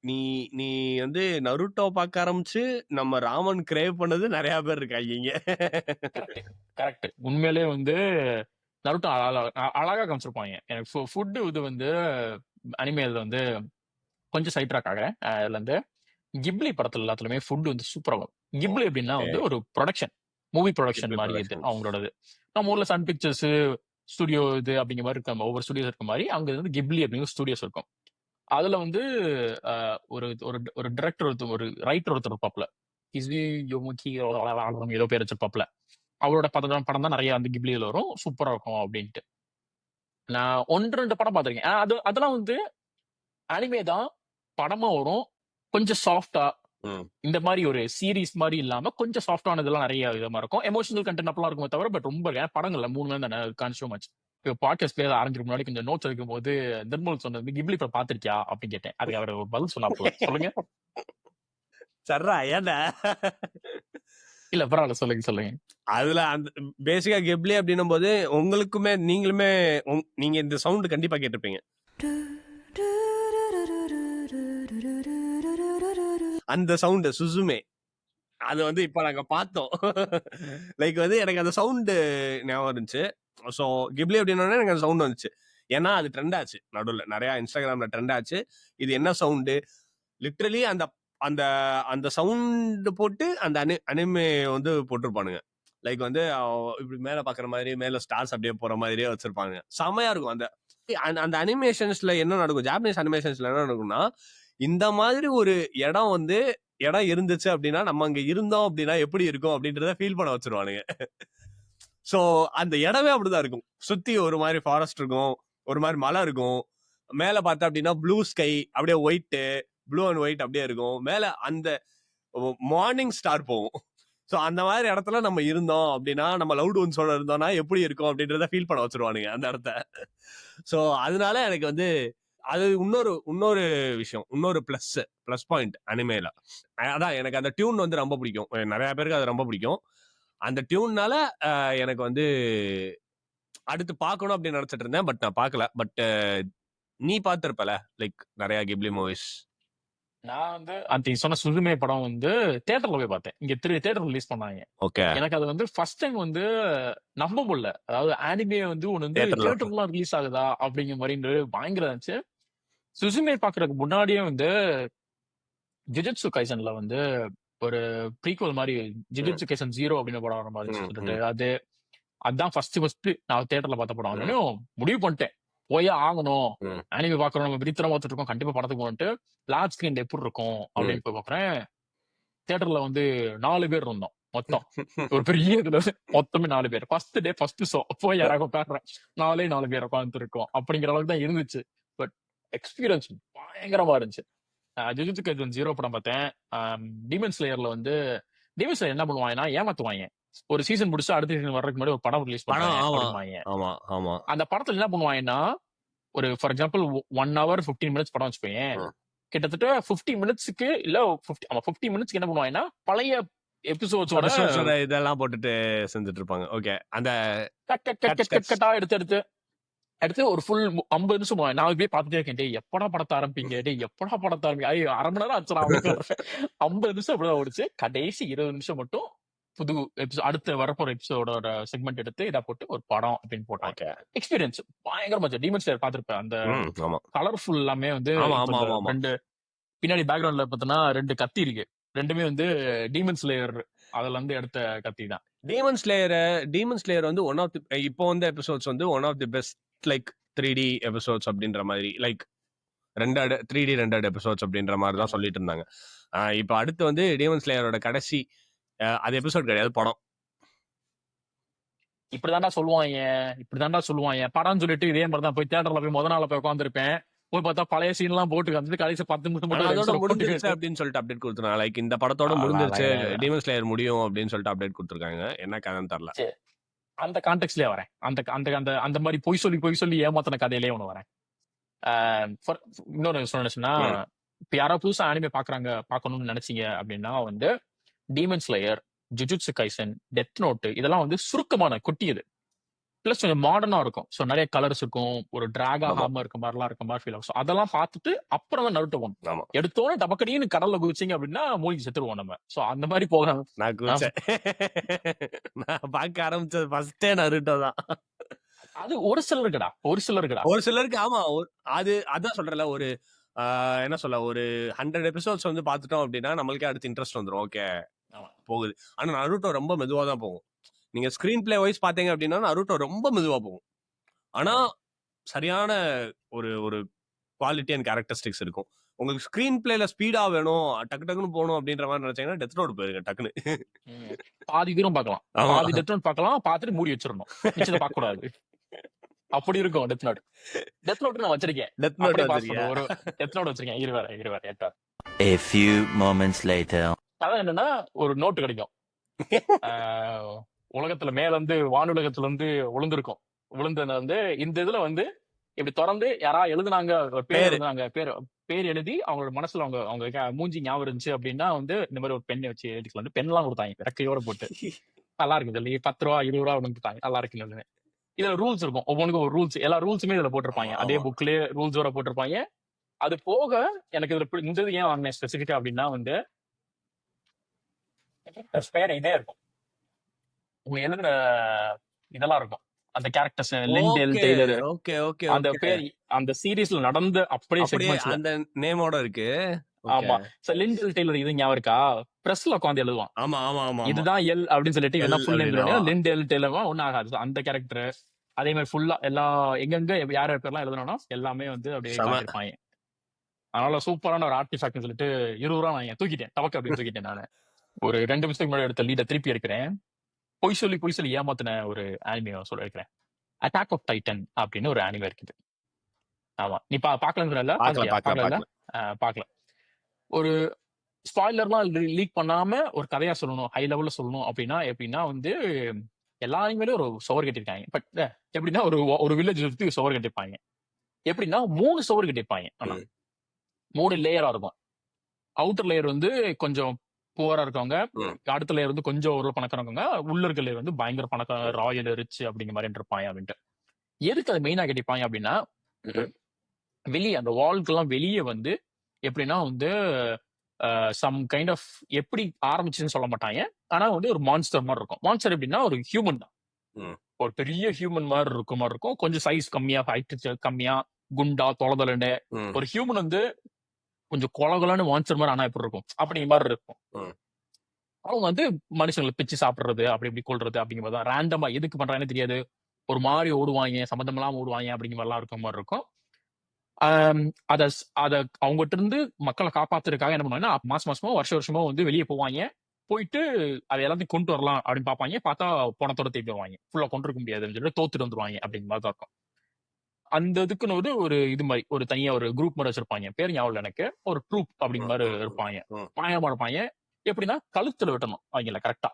நீ வந்து நருட்டோ பார்க்க ஆரம்பிச்சு நம்ம ராமன் கிரேவ் பண்ணது நிறைய பேர் இருக்காங்க. கரெக்ட். உண்மையிலே வந்து நருட்டோ அழகா காமிச்சிருப்பாங்க. எனக்கு ஃபுட் இது வந்து அனிமேல வந்து கொஞ்சம் சைட் ட்ராக் ஆகிறேன். அதுல இருந்து கிப்லி படத்துல எல்லாத்துலயுமே ஃபுட் வந்து சூப்பரா வரும். கிப்லி எப்படின்னா வந்து ஒரு மூவி ப்ரொடக்ஷன் மாதிரி இது அவங்களோடது. நம்ம ஊர்ல சன் பிக்சர்ஸ் ஸ்டுடியோ இது அப்படிங்கிற மாதிரி இருக்க ஒவ்வொரு ஸ்டுடியோஸ் இருக்க மாதிரி அங்க வந்து கிப்லி அப்படிங்கிற ஸ்டுடியோஸ் இருக்கும். அதுல வந்து ஒரு டைரக்டர் ஒரு ரைட்டர் ஒருத்தர் இருப்பாப்ல ஏதோ பேர் வச்சிருப்பாப்ல. அவரோட படம் தான் நிறைய அந்த கிப்லியில வரும். சூப்பரா இருக்கும் அப்படின்ட்டு நான் 1-2 படம் பார்த்திருக்கேன். அதெல்லாம் வந்து அனிமே தான் படமா வரும். கொஞ்சம் சாஃப்டா இந்த மாதிரி ஒரு சீரீஸ் மாதிரி இல்லாம கொஞ்சம் சாஃப்டானதெல்லாம் நிறைய விதமா இருக்கும். எமோஷனல் கண்டென்ட் அப்பெல்லாம் இருக்குமே தவிர பட் ரொம்ப படங்கள்ல 3 மணி தானே கான்ஸ்டோ மச். பாட்காஸ்ட் பேர் ஆரம்பிக்கும் முன்னாடி கொஞ்சம் நோட்ஸ் எடுக்கும் போது நிர்மல் சொன்னது கிப்லி படம் பாத்திருக்கியா அப்படின்னு கேட்டேன். அதுக்கு அவர் ஒரு பதில் சொன்னா சொல்லுங்க. சர்ரா ஏன்டா இல்ல பரவாயில்ல சொல்லுங்க. அதுல அந்த பேசிக்கா கிப்லி அப்படின்னும் போது உங்களுக்குமே நீங்க இந்த சவுண்ட் கண்டிப்பா கேட்டிருப்பீங்க. அந்த சவுண்ட் சுசுமே அது வந்து இப்ப நாங்க பார்த்தோம். லைக் வந்து எனக்கு அந்த சவுண்டு ஞாபகம் இருந்துச்சு. ஸோ கிப்லி அப்படின்னா எனக்கு அந்த சவுண்ட் வந்துச்சு. ஏன்னா அது ட்ரெண்ட் ஆச்சு நடுவில் நிறைய இன்ஸ்டாகிராம்ல ட்ரெண்ட் ஆச்சு. இது என்ன சவுண்டு லிட்ரலி அந்த அந்த அந்த சவுண்டு போட்டு அந்த அனிமே வந்து போட்டிருப்பானுங்க. லைக் வந்து இப்படி மேல பாக்குற மாதிரி மேல ஸ்டார்ஸ் அப்படியே போற மாதிரியே வச்சிருப்பாங்க. செமையா இருக்கும். அந்த அனிமேஷன்ஸ்ல என்ன நடக்கும், ஜாப்பனீஸ் அனிமேஷன்ஸ்ல என்ன நடக்கும்னா இந்த மாதிரி ஒரு இடம் இருந்துச்சு அப்படின்னா நம்ம அங்க இருந்தோம் அப்படின்னா எப்படி இருக்கும் அப்படின்றத ஃபீல் பண்ண வச்சிருவானுங்க. சோ அந்த இடமே அப்படிதான் இருக்கும். சுத்தி ஒரு மாதிரி ஃபாரஸ்ட் இருக்கும், ஒரு மாதிரி மலை இருக்கும். மேல பார்த்தா அப்படின்னா ப்ளூ ஸ்கை அப்படியே ஒயிட் ப்ளூ அண்ட் ஒயிட் அப்படியே இருக்கும். மேல அந்த மார்னிங் ஸ்டார் போகும். ஸோ அந்த மாதிரி இடத்துல நம்ம இருந்தோம் அப்படின்னா நம்ம லவ்ட் ஒன்ஸோட இருந்தோம்னா எப்படி இருக்கும் அப்படின்றத ஃபீல் பண்ண வச்சிருவானுங்க அந்த இடத்த. ஸோ அதனால எனக்கு வந்து அது இன்னொரு விஷயம், இன்னொரு பிளஸ் பாயிண்ட் அனிமேல. அதான் எனக்கு அந்த டியூன் வந்து ரொம்ப பிடிக்கும். நிறைய பேருக்கு அது ரொம்ப பிடிக்கும். அந்த டியூன்னால எனக்கு வந்து அடுத்து பார்க்கணும் அப்படின்னு நினைச்சிட்டு இருந்தேன். பட் நான் பார்க்கல. பட் நீ பார்த்திருப்பல லைக் நிறைய கிப்லி மூவிஸ். நான் வந்து அந்த சொன்ன சுதுமே படம் வந்து தியேட்டர்ல போய் பார்த்தேன். இங்க தியேட்டர் ரிலீஸ் பண்ணாங்க. ஓகே. எனக்கு அது வந்து ஃபர்ஸ்ட் டைம் வந்து நம்ப முடியல. அதாவது அனிமே வந்து ஒன்னு வந்து தியேட்டர்லாம் ரிலீஸ் ஆகுதா அப்படிங்கிற மாதிரி பயங்கர இருந்துச்சு. சுசுமே பாக்குறதுக்கு முன்னாடியே வந்து ஜுஜுட்சு கைசன்ல வந்து ஒரு ப்ரீக்வல் மாதிரி ம், ஜுஜுட்சு கைசன் 0 அப்படின்னு படம் வர மாதிரி ம், சொல்லிட்டு ம், அதான் ஃபர்ஸ்ட் நான் தியேட்டர்ல பார்த்த படம். ம், அதனாலும் முடிவு பண்ணிட்டேன், போயே ஆகணும், ம், அனிமே பார்க்கறோம், நம்ம விரித்திரம் பார்த்துட்டு இருக்கோம், கண்டிப்பா படத்துக்கு போகணும்ட்டு லார்ஜ் ஸ்கிரீன் எப்படி இருக்கும் ம். அப்படின்னு போய் பார்க்குறேன். தியேட்டர்ல வந்து 4 பேர் இருந்தோம் மொத்தம். ஒரு பெரிய இதுல மொத்தமே 4 பேர். ஃபர்ஸ்ட் டே ஃபர்ஸ்ட் ஷோ போய் யாராவது உட்காடுறேன், 4 பேர் உட்கார்ந்து இருக்கோம் அப்படிங்கிற அளவுக்கு தான் இருந்துச்சு. பட் எக்ஸ்பீரியன்ஸ் பயங்கரமா இருந்துச்சு. ஜுஜுட்சு கைசன் 0 படம் பார்த்தேன். டீமன் ஸ்லேயர்ல வந்து டீமன் ஸ்லேயர் என்ன பண்ணுவாங்கன்னா ஏமாத்துவாங்க. ஒரு சீசன் முடிச்சு அடுத்த சீசன் வர்றதுக்கு முன்னாடி ஒரு படம் ரிலீஸ் படம் பண்றேன் ஆமா அப்படின்வாங்க. ஆமா ஆமா அந்த படத்துல என்ன பண்ணுவாங்கன்னா, ஒரு ஃபார் எக்ஸாம்பிள் 1 hour 15 minutes படம் வச்சுக்கோயேன். ம். கிட்டத்தட்ட 50 மினிட்ஸ்க்கு இல்ல 50 மினிட்ஸ்க்கு என்ன பண்ணுவாங்கன்னா, பழைய எபிசோட்ஸோட எபிசோட்ஸோட இதெல்லாம் போட்டுட்டு செஞ்சுட்டு இருப்பாங்க. ஓகே, அந்த cut cut cut cuts cut cut cuts கட்டா எடுத்து ஒரு ஃபுல் 50 நிமிஷம் போவேன். நான் போய் பார்த்துட்டே இருக்கேன். டேய் எப்படா படத்தை ஆரம்பிப்பீங்க? டேய் எப்படா படத்தை ஆரம்பிங்க? ஐயோ 1/2 மணி நேரம் ஆச்சுடா அப்படின்னு 50 நிமிஷம் அப்படிதான் ஓடிச்சு. கடைசி 20 நிமிஷம் மட்டும் புது எபிசோட் அடுத்து வரப்போற எபிசோடோட செக்மெண்ட் எடுத்து இதை போட்டு ஒரு படம் அப்படின்னு போட்டாங்க. ஓகே. எக்ஸ்பீரியன்ஸ் பயங்கரமா இருந்துச்சு. டீமன் ஸ்லேயர் பார்த்திருப்பேன். அந்த ஆமா கலர்ஃபுல் எல்லாமே வந்து ஆமா இப்ப ஆமா இந்த ஆமா ஆமா 2 பின்னாடி பேக்ரவுண்ட்ல பார்த்தோன்னா 2 கத்தி இருக்கு. 2மே வந்து டீமன் ஸ்லேயர் அதுல இருந்து எடுத்த கத்தி தான். டீமன் ஸ்லேயர் வந்து ஒன் ஆஃப் தி இப்போ வந்து எபிசோட்ஸ் வந்து one of the best like 3D episodes அப்படின்ற மாதிரி லைக் 3D ரெண்டட் எபிசோட்ஸ் அப்படின்ற மாதிரி தான் ஆமா. சொல்லிட்டு இருந்தாங்க. இப்போ அடுத்து வந்து டீமன் ஸ்லேயரோட கடைசி அது எபிசோட் கிடையாது, படம். இப்படிதான்டா சொல்லுவாங்க படம் சொல்லிட்டு இதே மாதிரி தான் போய் தியேட்டர்ல போய் முத நாள்ல போய் உட்காந்துருப்பேன். போய் பார்த்தா பழைய சீன் எல்லாம் போட்டு காமிச்சிட்டு கடைசி 10 நிமிஷம் ஆனா மட்டும் அதோட எபிசோட் முடிஞ்சிருச்சு போட்டு அப்படின்னு சொல்லிட்டு அப்டேட் கொடுத்துருக்காங்க. லைக் இந்த படத்தோட முடிஞ்சிருச்சு, டீமன் ஸ்லேயர் முடியும் அப்படின்னு சொல்லிட்டு அப்டேட் கொடுத்துருக்காங்க. என்ன கதைன்னு தெரியல. சரி, அந்த கான்டெக்ட்லயே வரேன். அந்த அந்த அந்த அந்த மாதிரி பொய் சொல்லி ஏமாத்தின கதையிலேயே ஒண்ணு வரேன். இன்னொரு சொன்னா, ம். இப்ப யாராவது புதுசா அனிமே பார்க்கணும்னு நினைச்சீங்க அப்படின்னா வந்து Demon Slayer, Jujutsu Kaisen, Death Note இதெல்லாம் வந்து சுருக்கமான குட்டியது. பிளஸ் கொஞ்சம் மாடர்னா இருக்கும். ஸோ நிறைய கலர்ஸ் இருக்கும். ஒரு டிராக் ஆமா ஆகாம இருக்க மாதிரிலாம் இருக்க மாதிரி ஃபீல் ஆகும். ஸோ அதெல்லாம் பார்த்துட்டு அப்புறம் தான் நருட்டோ போகணும். ஆமா எடுத்தோடனே டபக்கடின்னு கடல்ல குதிச்சிங்க அப்படின்னா மூழ்கி செத்துருவோம் நம்ம. ஸோ அந்த மாதிரி போக நான் குதிச்சேன். நான் பார்க்க ஆரம்பிச்சது ஃபர்ஸ்டே நருட்டோ தான். அது ஒரு சிலருக்குடா. ஒரு சிலருக்கு ஆமா அதான் சொல்றேன்ல, ஒரு என்ன சொல்ல, ஒரு 100 எபிசோட்ஸ் வந்து பார்த்துட்டோம் அப்படின்னா நம்மளுக்கே அடுத்து இன்ட்ரெஸ்ட் வந்துடும். ஓகே ஆமா. போகுது. ஆனா நருட்டோ ரொம்ப மெதுவா தான் போகும். நீங்க ஸ்கிரீன் பிளே வைஸ் பாத்தீங்க அப்படின்னா நருட்டோ ரொம்ப மெதுவா போகும். ஆனா சரியான ஒரு ஒரு குவாலிட்டி அண்ட் கேரக்டரிஸ்டிக்ஸ் இருக்கும். உங்களுக்கு ஸ்கிரீன் பிளேல ஸ்பீடா வேணும், டக்கு டக்குன்னு போகணும் அப்படின்ற மாதிரி நினைச்சீங்கன்னா டெத் நோட் போயிருங்க டக்குன்னு. பாதி தூரம் பார்க்கலாம். ஆமா. பாதி டெத் நோட் பார்க்கலாம். பார்த்துட்டு மூடி வச்சிடணும். மிச்சத்தை பார்க்க கூடாது. அப்படி இருக்கும் டெத் நோட். டெத் நோட் நான் வச்சிருக்கேன். டெத் நோட் அப்படியே பாஸ் வச்சிருக்கியா? பண்ணுவோம். ஒரு டெத் நோட் வச்சிருக்கேன். இருவாரு ஏட்டா. A few moments later. அதான் என்னன்னா ஒரு நோட்டு கிடைக்கும். ஆஹ் உலகத்துல மேல இருந்து வானுலகத்துல இருந்து விழுந்திருக்கும். விழுந்தது வந்து இந்த இதுல வந்து இப்படி திறந்து யாரா எழுதுனாங்க, ஒரு பேர் பேரு. எழுதுனாங்க, பேர் எழுதி அவங்களோட மனசுல அவங்க மூஞ்சி ஞாபகம் இருந்துச்சு அப்படின்னா வந்து இந்த மாதிரி ஒரு பெண்ணை வச்சு எழுதிக்கலாம். பென்லாம் கொடுத்தாங்க ரெக்கையோட போட்டு. நல்லா இருக்கு சொல்லி 10 ரூபா 20 ரூபா கொடுத்தாங்க. நல்லா இருக்குன்னு. இதுல ரூல்ஸ் இருக்கும். ஒவ்வொன்றுக்கும் ஒரு ரூல்ஸ், எல்லா ரூல்ஸுமே இதுல போட்டிருப்பாங்க. அதே ஆமா. புக்லயே ரூல்ஸோட போட்டிருப்பாங்க. அது போக எனக்கு இதுல இந்த இது ஏன் வாங்கினேன் ஸ்பெசிபிக்கா அப்படின்னா வந்து பேர் இதே இருக்கும். உங்க எழுதுன இதெல்லாம் இருக்கும். அந்த கேரக்டர்ஸ் லிண்டேல் ஓகே டெய்லர் ஓகே ஓகே அந்த ஓகே. பேர் அந்த சீரீஸ்ல நடந்த அப்படியே அப்படியே செக்மெண்ட்ஸ்ல. அந்த நேமோட இருக்கு. ஓகே. ஆமா. லிண்டேல் டெய்லர் இது ஞாபகம் இருக்கா? பிரஸ்ல உட்காந்து எழுதுவான். ஆமா ஆமா ஆமா ஆமா. இதுதான் எல் அப்படின்னு சொல்லிட்டு என்ன எல் ஃபுல் நேம் அப்படின்னா லிண்டேல் டெய்லர் ஒன்னும் ஆகாது. So, அந்த கேரக்டர் அதே மாதிரி ஃபுல்லா எல்லா எங்கெங்க யார் பேர்லாம் எழுதணும் எல்லாமே வந்து அப்படியே செம. காட்டியிருப்பாங்க. அதனால சூப்பரான ஒரு ஆர்டிஃபேக்ட்னு சொல்லிட்டு 20 ரூபா நான் தூக்கிட்டேன். டபக்கு அப்படின்னு தூக்கிட்டேன் நானு. ஒரு 2 நிமிஷத்துக்கு முன்னாடி எடுத்த லீட திருப்பி எடுக்கிறேன். பொய் சொல்லி ஏமாத்தின ஒரு ஆனிமே சொல்ல இருக்கிறேன். அட்டாக் ஆஃப் டைட்டன் அப்படின்னு ஒரு ஆனிமே இருக்குது. ஆமா. நீ பாக்கலங்கிறல்ல? பாக்கல. ஒரு ஸ்பாய்லர்லாம் லீக் பண்ணாம ஒரு கதையா சொல்லணும், ஹை லெவல்ல சொல்லணும் அப்படின்னா எப்படின்னா வந்து எல்லா ஆனிமேலயும் ஒரு சுவர் கட்டிருக்காங்க. பட் எப்படின்னா ஒரு வில்லேஜ் சுத்தி சுவர் கட்டிருப்பாங்க. எப்படின்னா 3 சுவர் கட்டிருப்பாங்க. ஆனா 3 லேயரா இருக்கும். அவுட்டர் லேயர் வந்து கொஞ்சம் புவரா இருக்கவங்க, அடுத்த லேயர் வந்து கொஞ்சம் ஒரு பணக்காரவங்க, உள்ள இருக்க லேயர் வந்து பயங்கர பணக்கார ராயல் ரிச் அப்படிங்கிற மாதிரி இருப்பாங்க அப்படின்ட்டு. எதுக்கு அதை மெயினா கட்டிப்பாங்க அப்படின்னா வெளியே அந்த வால்க்கெல்லாம் வெளியே வந்து எப்படின்னா வந்து சம் கைண்ட் ஆஃப் எப்படி ஆரம்பிச்சுன்னு சொல்ல மாட்டாங்க. ஆனா வந்து ஒரு மான்ஸ்டர் மாதிரி இருக்கும். மான்ஸ்டர் எப்படின்னா ஒரு ஹியூமன் தான். ஒரு பெரிய ஹியூமன் மாதிரி இருக்கும். கொஞ்சம் சைஸ் கம்மியா, ஹைட் கம்மியா, குண்டா, தொலைதலன்னு ஒரு ஹியூமன் வந்து கொஞ்சம் கொலகொலன்னு மான்ஸ்டர் மாதிரி ஆனா எப்படி இருக்கும் அப்படிங்கிற மாதிரி இருக்கும். ம். அவங்க வந்து மனுஷங்களை பிச்சு சாப்பிடுறது அப்படி இப்படி கொள்றது அப்படிங்கிற மாதிரி தான் ரேண்டமா எதுக்கு பண்றாங்கன்னு தெரியாது. ஒரு மாதிரி ஓடுவாங்க, சம்மந்தம் இல்லாம ஓடுவாங்க அப்படிங்கிற மாதிரிலாம் இருக்க மாதிரி இருக்கும். அத அத அவங்ககிட்ட இருந்து மக்களை காப்பாத்துறதுக்காக என்ன பண்ணுவாங்கன்னா, மாசம் மாசமோ வருஷமோ வந்து வெளியே போவாங்க. போயிட்டு அதை எல்லாத்தையும் கொண்டு வரலாம் அப்படின்னு பார்ப்பாங்க. பார்த்தா பணத்தோட திருப்பி வருவாங்க. ஃபுல்லா கொண்டு இருக்க முடியாதுன்னு சொல்லிட்டு தோத்துட்டு வந்துருவாங்க அப்படிங்கிற மாதிரி தான் இருக்கும். அந்த இதுக்குன்னு ஒரு இது மாதிரி ஒரு தனியா ஒரு குரூப் மாதிரி வச்சிருப்பாங்க. பேர் ஞாபகம் இல்ல எனக்கு. ஒரு ட்ரூப் அப்படிங்கிற மாதிரி இருப்பாங்க. பயங்கரமா இருப்பாங்க. எப்படின்னா கழுத்துல வெட்டணும் அவங்கள கரெக்டா.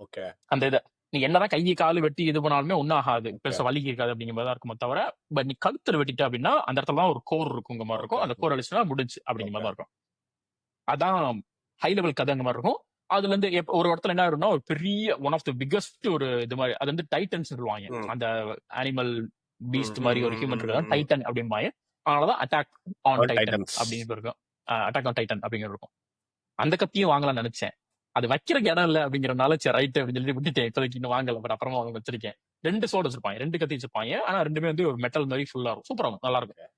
ஓகே. அந்த இதை நீ என்னதான் கையை காலு வெட்டி இது பண்ணாலுமே ஒன்னும் ஆகாது. ஓகே. பெருசா வலி இருக்காது அப்படிங்கிற மாதிரி தான் இருக்குமே தவிர, பட் நீ கழுத்துல வெட்டிட்ட அப்படின்னா அந்த இடத்துல தான் ஒரு கோர் இருக்குங்க மாதிரி இருக்கும். அந்த கோர் அடிச்சுன்னா முடிஞ்சு அப்படிங்கிற மாதிரி தான் இருக்கும். அதான் ஹை லெவல் கதைங்க மாதிரி இருக்கும். அதுல இருந்து ஒரு இடத்துல என்ன ஆயிரும்னா ஒரு பெரிய ஒன் ஆஃப் த பிக்கஸ்ட் ஒரு இது மாதிரி அது வந்து டைட்டன்ஸ் சொல்லுவாங்க. ம். அந்த அனிமல் பீஸ்ட் ம், மாதிரி ம், ஒரு ம், ஹியூமன் ம், இருக்கிறது ம். டைட்டன் அப்படிம்பாங்க. அதனாலதான் attack on On Titan Titans. அப்படின்னு இருக்கும். அட்டாக் ஆன் டைட்டன் அப்படிங்கிறது இருக்கும். அந்த கத்தியும் வாங்கலாம்னு நினைச்சேன். அது வைக்கிறதுக்கு இடம் இல்ல அப்படிங்கறதுனால சரி ரைட் அப்படின்னு சொல்லி விட்டுட்டேன். இப்போதைக்கு இன்னும் வாங்கல. பட் அப்புறமா அவங்க வச்சிருக்கேன். 2 சோடு வச்சிருப்பாங்க. 2 கத்தி வச்சிருப்பாங்க. ஆனா 2மே வந்து ஒரு மெட்டல் மாதிரி ஃபுல்லா இருக்கும். சூப்பரா இருக்கும். நல்லா இருக்கும்.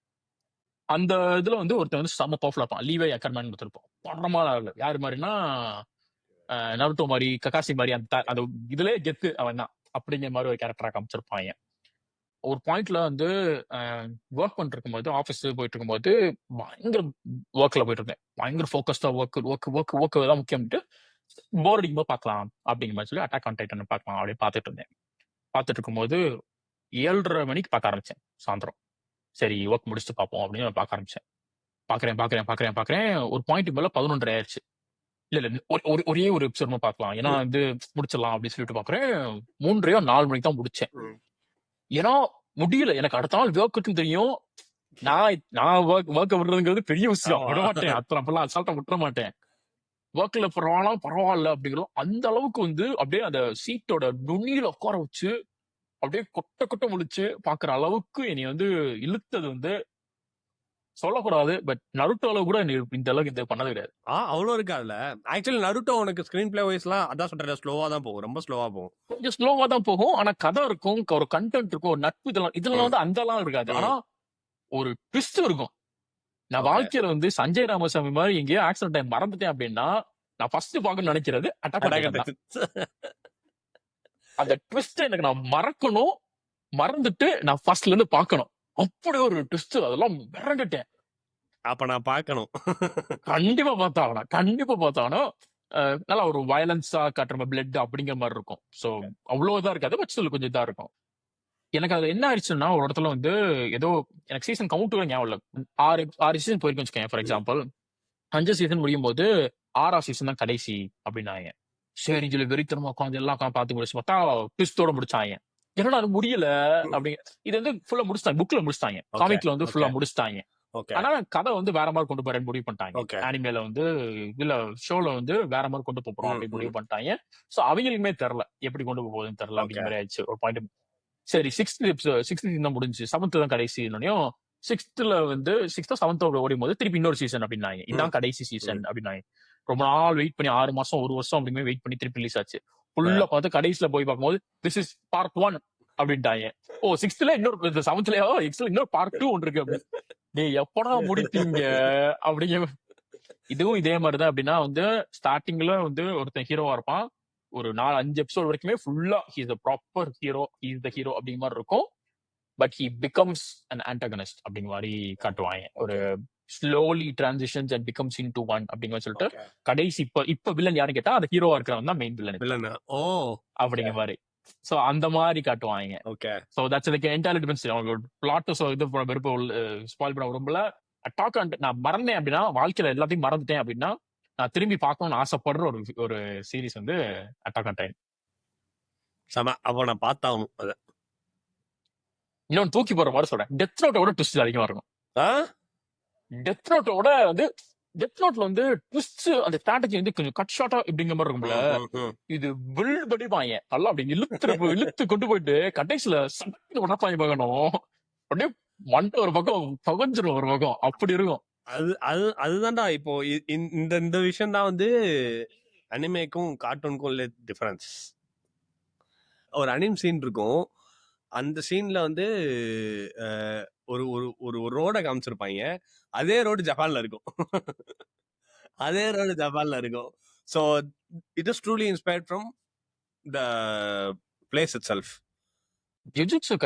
அந்த இதுல வந்து ஒருத்தன் வந்து செம்ம பவர்ஃபுல்லா இருப்பான். லீவே அக்கர்மேன் ஒருத்தருப்பான். படமா யாரு மாதிரினா நருட்டோ மாதிரி, ககாசி மாதிரி அந்த இதுலயே கெத்து அவன் தான். அப்படிங்கிற மாதிரி ஒரு கேரக்டரா காமிச்சிருப்பாங்க. ஒரு பாயிண்ட்ல வந்து ஒர்க் பண்ணிட்டு இருக்கும்போது ஆஃபீஸ் போயிட்டு இருக்கும்போது பயங்கர ஒர்க்ல போயிட்டு இருந்தேன். பயங்கர ஃபோக்கஸ்டா ஒர்க் தான் முக்கியம்ட்டு போர் அடிக்கும்போது பார்க்கலாம் அப்படிங்கிற மாதிரி சொல்லி அட்டாக் ஆன் டைட்டன் பார்க்கலாம் அப்படின்னு பார்த்துட்டு இருந்தேன். பார்த்துட்டு இருக்கும்போது 7:30 மணிக்கு பார்க்க ஆரம்பிச்சேன் சாயந்தரம். சரி ஒர்க் முடிச்சுட்டு பார்ப்போம் அப்படின்னு நான் பார்க்க ஆரம்பிச்சேன். பார்க்கறேன். ஒரு பாயிண்ட் மேல 11:30 ஆயிடுச்சு. இல்ல ஒரே ஒரு எபிசோட் பார்க்கலாம். ஏன்னா வந்து முடிச்சிடலாம் அப்படின்னு சொல்லிட்டு பார்க்கறேன். 3:30 4 மணிக்கு தான் முடிச்சேன். ஏன்னா முடியல. எனக்கு அடுத்த நாள் ஒர்க் இருக்குன்னு தெரியும். நான் ஒர்க் விடுறதுங்கிறது பெரிய விஷயம். விட மாட்டேன். அப்பெல்லாம் அசால்ட்டா விட்டுற மாட்டேன். ஒர்க்ல பரவாயில்ல அப்படிங்கிறோம். அந்த அளவுக்கு வந்து அப்படியே அந்த சீட்டோட நுனியில உட்கார வச்சு அப்படியே கொட்ட முழிச்சு பாக்குற அளவுக்கு என்னை வந்து இழுத்தது வந்து சொல்லக்கூடாது. பட் நருட்டோல கூட இந்த அளவுக்கு இது பண்ணது கிடையாது. அவ்வளோ இருக்கு அதுல. ஆக்சுவலி நருட்டோ உனக்கு ஸ்கிரீன் பிளே வைஸ்லாம் அதான் சொல்றேன், ஸ்லோவா தான் போகும். ரொம்ப ஸ்லோவா போகும். கொஞ்சம் ஸ்லோவா தான் போகும். ஆனா கதை இருக்கும், ஒரு கண்டென்ட் இருக்கும், ஒரு நட்பு இதெல்லாம் வந்து அந்த எல்லாம் இருக்காது. ஆனா ஒரு ட்விஸ்ட் இருக்கும். நான் வாழ்க்கையில வந்து சஞ்சய் ராமசாமி மாதிரி எங்கேயோ ஆக்சிடென்ட் டைம் மறந்துட்டேன் அப்படின்னா நான் ஃபர்ஸ்ட் பார்க்கணும்னு நினைக்கிறது அட்டாக். அந்த ட்விஸ்ட் எனக்கு நான் மறக்கணும், மறந்துட்டு நான் ஃபர்ஸ்ட்ல இருந்து பார்க்கணும். அப்படி ஒரு ட்விஸ்ட் அதெல்லாம் மிரண்டுட்டேன். அப்ப நான் பார்க்கணும். கண்டிப்பா பார்த்தாகணும். நல்லா ஒரு வயலன்ஸா காட்டுற பிளட் அப்படிங்கிற மாதிரி இருக்கும். சோ அவ்வளவு இதா இருக்காது. பட் ஸ்டில் கொஞ்சம் இதா இருக்கும். எனக்கு அது என்ன ஆயிடுச்சுன்னா ஒரு இடத்துல வந்து ஏதோ எனக்கு சீசன் கவுண்ட் ஞாபகம் இல்ல. 6 சீசன் போயிருக்கு வச்சுக்கேன். ஃபார் எக்ஸாம்பிள் 5 சீசன் முடியும் போது 6ஆம் சீசன் தான் கடைசி அப்படின்னாங்க. சரின்னு சொல்லி வெறித்தனமா உட்காந்து எல்லாம் பார்த்து முடிச்சு பார்த்தா ட்விஸ்டோட முடிச்சாங்க. என்னடா அது முடியல அப்படிங்க. இது வந்து ஃபுல்லா முடிச்சிட்டாங்க. புக்ல முடிச்சிட்டாங்க. காமிக்ல வந்து ஃபுல்லா முடிச்சிட்டாங்க. ஆனா கதை வந்து வேற மாதிரி கொண்டு போறேன்னு முடிவு பண்ணிட்டாங்க. அனிமேல வந்து இதுல ஷோல வந்து வேற மாதிரி கொண்டு போறோம் அப்படின்னு முடிவு பண்ணிட்டாங்க. சோ அவங்களுக்குமே தெரியல எப்படி கொண்டு போகுதுன்னு தெரியல அப்படிங்கிற மாதிரி ஆயிடுச்சு ஒரு பாயிண்ட். சரி 6th சீசன் தான் முடிஞ்சு 7th தான் கடைசி. 6th வந்து 6th 7th ஓடும் போது திருப்பி இன்னொரு சீசன் அப்படின்னாங்க. இதான் கடைசி சீசன் அப்படின்னாங்க. ரொம்ப நாள் வெயிட் பண்ணி 6 மாசம் 1 வருஷம் அப்படிங்கிற வெயிட் பண்ணி திருப்பி ரிலீஸ் ஆச்சு. ஃபுல்லா பார்த்து கடைசியில போய் பார்க்கும்போது திஸ் இஸ் பார்ட் 1 அப்படின்ட்டாங்க. 6th இன்னொரு 7th இன்னொரு பார்ட் 2 ஒன்று இருக்கு அப்படின்னு. டேய் எப்படா முடிப்பீங்க அப்படிங்கிற. இதுவும் இதே மாதிரிதான். அப்படின்னா வந்து ஸ்டார்டிங்ல வந்து ஒருத்தன் ஹீரோவா இருப்பான். ஒரு 4-5 எபிசோட் வரைக்குமே ஃபுல்லா he is the proper hero, he is the hero அப்படிங்கிற மாதிரி இருக்கும். But he becomes an antagonist அப்படிங்கிற மாதிரி காட்டுவாங்க. ஒரு slowly transitions and becomes into one அப்படிங்கிற சொல்லிட்டு கடைசி இப்ப வில்லன் யாரும் கேட்டா அந்த ஹீரோவா இருக்கிறவன் தான் மெயின் வில்லன் அப்படிங்கிற மாதிரி. சோ அந்த மாதிரி காட்டுவாங்க. So that's like entirely difference. அவங்க பிளாட் இது வெறுப்பு ஸ்பாயில் பண்ண விரும்பல. அட்டாக் நான் மறந்தேன் அப்படின்னா வாழ்க்கையில எல்லாத்தையும் மறந்துட்டேன் அப்படின்னா நான் திரும்பி பார்க்கணும்னு ஆசைப்படுற ஒரு சீரிஸ் வந்து அட்டாக் ஆன் டைட்டன். அப்ப நான் பார்த்தாகணும். அத இன்னொன்னு தூக்கி போற மாதிரி சொல்றேன். டெத் நோட்டோட ட்விஸ்ட் அதிகமா இருக்கும். டெத் நோட்டோட வந்து டெத் நோட்ல வந்து ட்விஸ்ட் அந்த ஸ்ட்ராட்டஜி வந்து கொஞ்சம் கட் ஷார்ட்டா இப்படிங்கிற மாதிரி இருக்கும்ல. இது பில்ட் பண்ணிப்பாங்க நல்லா அப்படி இழுத்து கொண்டு போயிட்டு கடைசியில சட்டை உடப்பாங்க பார்க்கணும். அப்படியே மண்டை ஒரு பக்கம் பகஞ்சிரும் ஒரு பக்கம் அப்படி இருக்கும். அதுதான்டா இப்போ இந்த விஷயம் தான் வந்து அனிமேக்கும் கார்ட்டூனுக்கும் உள்ள டிஃபரன்ஸ். ஒரு அனிம் சீன் இருக்கும். அந்த சீன்ல வந்து ஒரு ஒரு ஒரு ரோட காமிச்சிருப்பாங்க. அதே ரோடு ஜப்பான்ல இருக்கும். அதே ரோடு ஜப்பான்ல இருக்கும். So it is truly inspired from the place itself. Jujutsu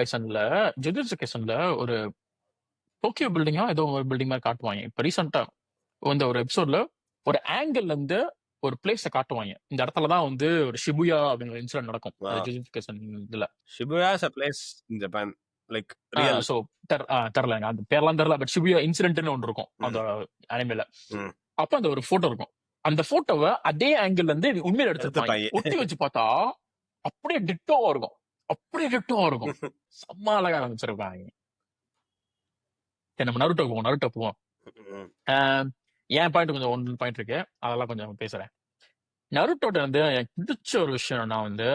கைசன்ல ஒரு டோக்கியோ பில்டிங்கா ஏதோ ஒரு பில்டிங் மாதிரி காட்டுவாங்க. இப்ப ரீசெண்டா இந்த ஒரு எபிசோட்ல ஒரு ஆங்கிள் இருந்து ஒரு பிளேஸ காட்டுவாங்க. இந்த இடத்துலதான் வந்து ஒரு ஷிபுயா அப்படிங்கிற இன்சிடென்ட் நடக்கும். ஜுஜுட்சு கைசன் இதுல. Shibuya is a place in Japan, like real. So தெரியல அந்த பேர்லாம் தெரியல. பட் ஷிபுயா இன்சிடென்ட்னு ஒன்று இருக்கும் அந்த அனிமேல. அப்ப அந்த ஒரு போட்டோ இருக்கும். அந்த போட்டோவை அதே ஆங்கிள் இருந்து உண்மையில எடுத்துருப்பாங்க. ஒட்டி வச்சு பார்த்தா அப்படியே டிட்டோவா இருக்கும். செம்ம அழகா ஆரம்பிச்சிருப்பாங்க. நம்ம நருட்டோ போவோம். என் பாயிண்ட் கொஞ்சம் ஒன்று பாயிண்ட் இருக்கு, அதெல்லாம் கொஞ்சம் பேசுறேன். நருட்டோட வந்து எனக்கு பிடிச்ச ஒரு விஷயம் நான் வந்து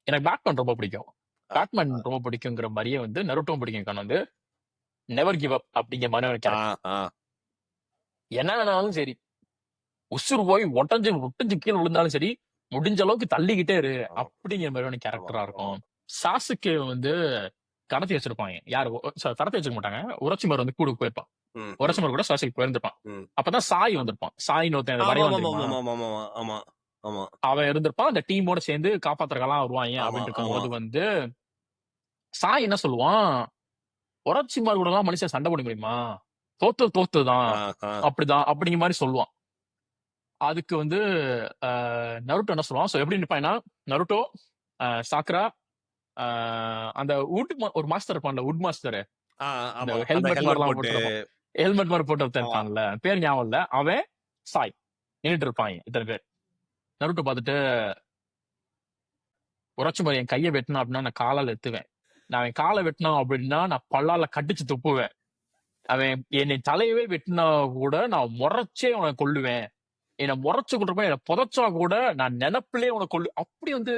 எனக்கு பேட்மேன் ரொம்ப பிடிக்கும். பேட்மேன் ரொம்ப பிடிக்குங்கிற மாதிரியே வந்து நருட்டோவும் பிடிக்கும். வந்து நெவர் கிவ் அப் அப்படிங்கிற மாதிரி ஒரு கேரக்டர். என்ன வேணாலும் சரி, உசுறு போய் ஒட்டஞ்சு கீழே விழுந்தாலும் சரி, முடிஞ்ச அளவுக்கு தள்ளிக்கிட்டே இரு அப்படிங்கிற மாதிரியான கேரக்டரா இருக்கும். சாசுக்கு வந்து கடத்தி வச்சிருப்பாங்க. யாரு கடத்தி வச்சுக்க மாட்டாங்க. உரச்சிமார் வந்து கூட போயிருப்பான். உரச்சிமார் கூட சாசுக்கு போயிருந்திருப்பான். அப்பதான் சாய் வந்திருப்பான். சாயின்னு ஒருத்தன் அவன் இருந்திருப்பான். அந்த டீமோட சேர்ந்து காப்பாத்துறக்கெல்லாம் வருவாங்க அப்படின்னு இருக்கும்போது வந்து சாய் என்ன சொல்லுவான், உரச்சிமார் கூட எல்லாம் மனுஷன் சண்டை போட முடியுமா, தோத்துதான் அப்படிதான் அப்படிங்கிற மாதிரி சொல்லுவான். அதுக்கு வந்து நருட்டோ என்ன சொல்லுவான், சோ எப்படி நிப்பான்னா நருட்டோ, சாக்ரா, அந்த ஒரு மாஸ்டர் இருப்பான்ல, வுட் மாஸ்டர், ஹெல்மெட் மாதிரி போட்டு இருப்பான்ல, பேர் ஞாபகம் இல்ல, அவன் சாய் நின்றுட்டு இருப்பாங்க இத்தனை பேர். நருட்டோ பார்த்துட்டு, உரச்சிமாரி என் கையை வெட்டினா அப்படின்னா நான் காலால எத்துவேன், நான் அவன் காலை வெட்டினான் அப்படின்னா நான் பல்லால கடிச்சு துப்புவேன், அவன் என்னை தலையவே வெட்டினா கூட நான் முறைச்சே அவனை கொல்லுவேன், என்னை முறைச்சு கொண்டு என்னை புதைச்சா கூட நான் நினைப்பிலே உனக்கு கொள்ளு, அப்படி வந்து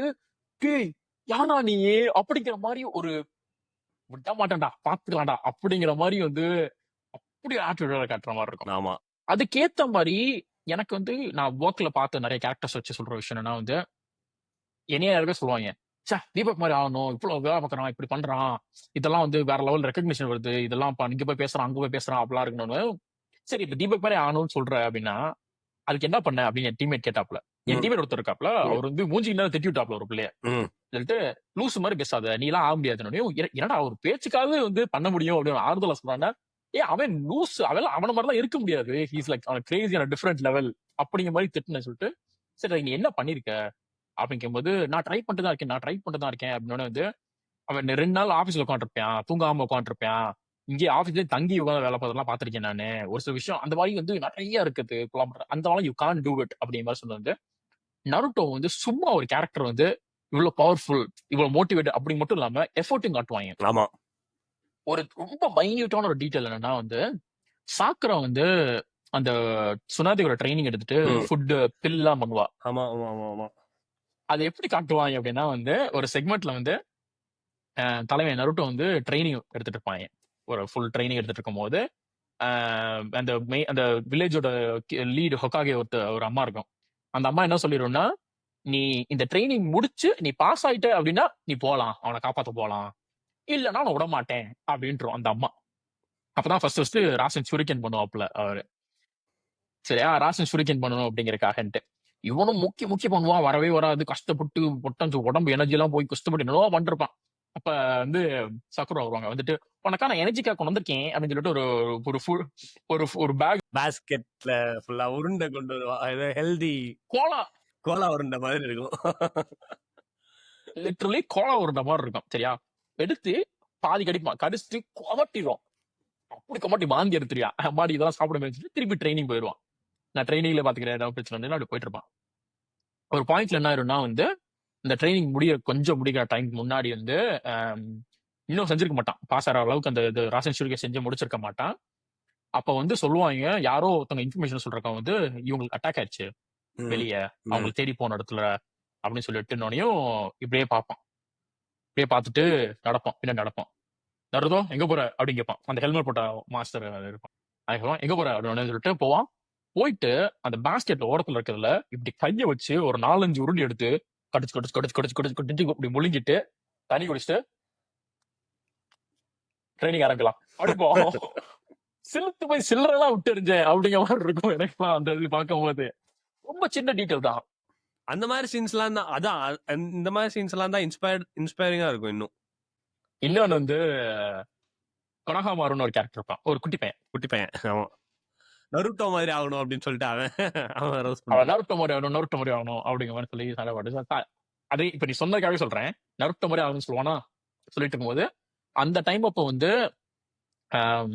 யாரா நீ அப்படிங்கிற மாதிரி ஒரு விட மாட்டேன்டா பாத்துக்கலாம்டா அப்படிங்கிற மாதிரி வந்து அப்படி ஆட்டிடியூட காட்டுற மாதிரி இருக்கும். ஆமா, அதுக்கேத்த மாதிரி எனக்கு வந்து நான் ஒர்க்ல பார்த்த நிறைய கேரக்டர்ஸ் வச்சு சொல்ற விஷயம் என்னன்னா வந்து, என்னைய யாருக்கே சொல்லுவாங்க, சே தீபக் மாதிரி ஆகணும், இவ்வளவு வேலை பார்க்கறான், இப்படி பண்றான், இதெல்லாம் வந்து வேற லெவல் ரெகக்னிஷன் வருது, இதெல்லாம் இங்க போய் பேசுறான் அங்க போய் பேசுறான் அப்படிலாம் இருக்கணும்னு. சரி இப்ப தீபக் மாதிரி ஆகணும்னு சொல்ற அப்படின்னா அதுக்கு என்ன பண்ண அப்படின்னு என் டீம்மேட் கேட்டாப்ல. என் டீம்மேட் ஒருத்தர் இருக்காப்ல, அவர் வந்து மூஞ்சி நேரம் திட்டி விட்டாப்ல ஒரு பிள்ளைய. சொல்லிட்டு லூசு மாதிரி பேசாத, நீ எல்லாம் ஆக முடியாது. என்னடா ஒரு பேச்சுக்காவது வந்து பண்ண முடியும் அப்படின்னு ஆறுதலா சொல்றான்னா, அவன் லூசு, அவன மாதிரிலாம் இருக்க முடியாது, he's like Crazy on different level அப்படிங்கிற மாதிரி திட்டுன்னு சொல்லிட்டு, சரி நீ என்ன பண்ணிருக்க அப்படின்னு கேட்கும்போது, நான் ட்ரை பண்ணிட்டு தான் இருக்கேன் அப்படின்னு வந்து, அவன் 2 நாள் ஆபீஸ்ல உட்காந்துருப்பான், தூங்காம உட்காந்துருப்பான், இங்கே ஆபீஸ்லயே தங்கி உட்காந்து வேலை பார்த்துலாம் பாத்திருக்கேன் நானு. ஒரு சில விஷயம் அந்த மாதிரி வந்து நிறைய இருக்குது, அந்த மாதிரி யூ கான் டூ இட் அப்படிங்கிற மாதிரி சொன்னது. நருட்டோ வந்து சும்மா ஒரு கேரக்டர் வந்து இவ்வளவு பவர்ஃபுல், இவ்வளவு மோட்டிவேட் அப்படி மட்டும் இல்லாம எஃபோர்ட்டும் காட்டுவாங்க. ஆமா, ஒரு ரொம்ப மைன்யூட்டான ஒரு டீடைல் என்னன்னா வந்து, சாக்குரா வந்து அந்த சுனாதியோட ட்ரைனிங் எடுத்துட்டு ஃபுட் பில் எல்லாம் பண்ணுவா. அதை எப்படி காட்டுவாங்க அப்படின்னா வந்து, ஒரு செக்மெண்ட்ல வந்து தலைமை நருட்டோ வந்து ட்ரைனிங் எடுத்துட்டு இருப்பாங்க. ஒரு ஃபுல் ட்ரைனிங் எடுத்துட்டு இருக்கும் போது அந்த வில்லேஜோட லீடு ஹொக்காகே ஒரு அம்மா இருக்கும். அந்த அம்மா என்ன சொல்லிடும்னா, நீ இந்த ட்ரைனிங் முடிச்சு நீ பாஸ் ஆயிட்ட அப்படின்னா நீ போலாம், அவனை காப்பாத்த போலாம், இல்லைன்னா நான் விட மாட்டேன் அப்படின்றோம் அந்த அம்மா. அப்பதான் ஃபர்ஸ்ட் ராசன் ஷூரிகன் பண்ணுவாப்ல அவரு. சரியா, ராசன் ஷூரிகன் பண்ணணும் அப்படிங்கறக்காகன்ட்டு இவனும் முக்கிய பண்ணுவான், வரவே வராது, கஷ்டப்பட்டு பொட்டஞ்சு உடம்பு எனர்ஜி எல்லாம் போய் கஷ்டப்பட்டு என்னவோ பண்ணிருப்பான். அப்ப வந்து சக்குரா வருவாங்க, வந்துட்டு உனக்கான எனர்ஜிக்காக கொண்டு வந்திருக்கேன் அப்படின்னு சொல்லிட்டு ஒரு பேஸ்கெட்ல ஃபுல்லா உருண்டை கொண்டு வருவா, ஹெல்தி கோலா உருண்டை மாதிரி இருக்கும், லிட்டரலி கோலா உருண்டை மாதிரி இருக்கும். சரியா, எடுத்து பாதி கடிப்பான், கடிச்சிட்டு கொமட்டிடுவான், அப்படி கொமட்டி வாந்தி எடுத்துறியா மாடி இதெல்லாம் சாப்பிட முடிச்சு திருப்பி ட்ரைனிங் போயிடுவான். நான் ட்ரைனிங்ல பாத்துக்கிறேன், ஏதாவது பிரச்சனை அப்படி போயிட்டு இருப்பான். ஒரு பாயிண்ட்ல என்ன ஆயிரும்னா வந்து, இந்த ட்ரைனிங் கொஞ்சம் முடிக்கிற டைம் முன்னாடி வந்து இன்னும் செஞ்சிருக்க மாட்டான், பாஸ் ஆகிற அளவுக்கு அந்த ராசன் ஷூரிகன் செஞ்சு முடிச்சிருக்க மாட்டான். அப்ப வந்து சொல்லுவாங்க, யாரோ ஒருத்தவங்க இன்ஃபர்மேஷன் சொல்றக்க வந்து இவங்களுக்கு அட்டாக் ஆயிடுச்சு வெளியே, அவங்களுக்கு தேடி போன இடத்துல அப்படின்னு சொல்லிட்டுனோனையும் இப்படியே பார்ப்பான். இப்படியே பார்த்துட்டு பின்னாடி நடப்பான். நருட்டோ எங்க போற அப்படின்னு கேட்பான். அந்த ஹெல்மெட் போட்ட மாஸ்டர் இருப்பான், அதுக்கப்புறம் எங்க போற அப்படின்னு சொல்லிட்டு போவான். போயிட்டு அந்த பாஸ்கெட் ஓரத்துல இருக்கிறதுல இப்படி கைய வச்சு ஒரு 4-5 உருண்டி எடுத்து கடிச்சு கடிச்சு கடிச்சு கடிச்சு கடிச்சு கடிச்சு இப்படி முழுங்கிட்டு தண்ணி குடிச்சிட்டு ட்ரைனிங் ஆரம்பிக்கலாம். அப்படிப்போ சிலுத்து போய் சில்லறெல்லாம் விட்டு எறிஞ்சேன் அப்படிங்கிற மாதிரி இருக்கும் எனக்குலாம் அந்த இது பார்க்கும்போது. ரொம்ப சின்ன டீட்டெயில் தான். அந்த மாதிரி சீன்ஸ்லாம் தான் அதான் இந்த மாதிரி சீன்ஸ்லாம் தான் இன்ஸ்பைரிங்கா இருக்கும். இன்னொன்னு வந்து கொனஹாமாருன்னு ஒரு கேரக்டர் இருப்பான், ஒரு குட்டி பையன். ஆமா, நருட்டோ மாதிரி ஆகணும் அப்படின்னு சொல்லிட்டு அவன் ரோஸ் அவன் நருட்டோ மாதிரி ஆகணும் அப்படிங்கிற மாதிரி சொல்லி சண்டை போட்டு அதே இப்ப நீ சொன்னதுக்காகவே சொல்றேன். நருட்டோ மாதிரி ஆகணும்னு சொல்லுவானா சொல்லிட்டு இருக்கும்போது அந்த டைம் அப்போ வந்து ஆம்,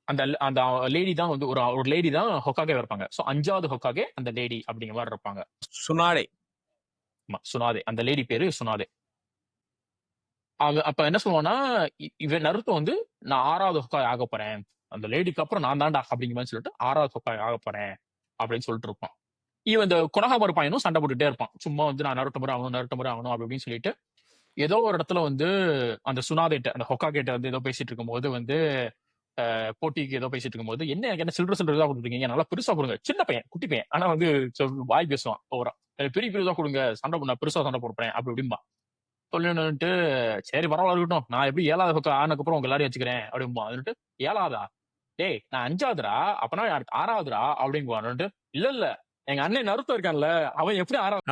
அந்த அந்த லேடி தான் வந்து ஒரு லேடி தான் ஹொக்காகே இருப்பாங்க. ஸோ 5வது ஹொக்காகே அந்த லேடி அப்படிங்கிற மாதிரி இருப்பாங்க. சுனாடே. ஆமா, சுனாதே. அந்த லேடி பேரு சுனாதே. அப்ப என்ன சொல்லுவான்னா, இவன் நருட்டோ வந்து நான் 6வது ஹொக்காகே ஆக போறேன், அந்த லேடிக்கு அப்புறம் நான் தான்டா அப்படிங்கிற மாதிரி சொல்லிட்டு 6வது ஹொக்காகே ஆக போறேன் அப்படின்னு சொல்லிட்டு இருப்பான். இவன் இந்த கொனஹாமாரு பையனும் சண்டை போட்டுட்டே இருப்பான். சும்மா வந்து நான் நருட்டோ மாதிரி ஆகணும் அப்படி இப்படின்னு சொல்லிட்டு ஏதோ ஒரு இடத்துல வந்து அந்த சுனாதேட்ட அந்த ஹொக்காகேட்ட வந்து ஏதோ பேசிட்டு இருக்கும்போது வந்து போட்டிக்கு ஏதோ பேசிட்டு இருக்கும்போது எனக்கு என்ன சில்லறை தான் கொடுத்துருக்கீங்க, நல்லா பெருசா கொடுங்க. சின்ன பையன், குட்டி பையன், ஆனா வந்து வாய் பேசுவான் ஓவரா. பெரிய பெரியதா கொடுங்க, சண்டை பண்ண பெருசா சண்டை போடுறேன் அப்படி இப்படிம்பா. சொல்லிட்டு சரி பரவாயில்ல இருக்கட்டும், நான் எப்படி 7வது ஹொக்கா ஆனதுக்கப்புறம் உங்க எல்லாரையும் வச்சுக்கிறேன் அப்படிம்பா. அதுட்டு 7வதா, டேய் நான் 5வதுரா, அப்பனா 6வதுரா அப்படிங்குவான். இல்ல எங்க அண்ணன் நருட்டோ இருக்கான்ல, அவன் எப்படி 6வது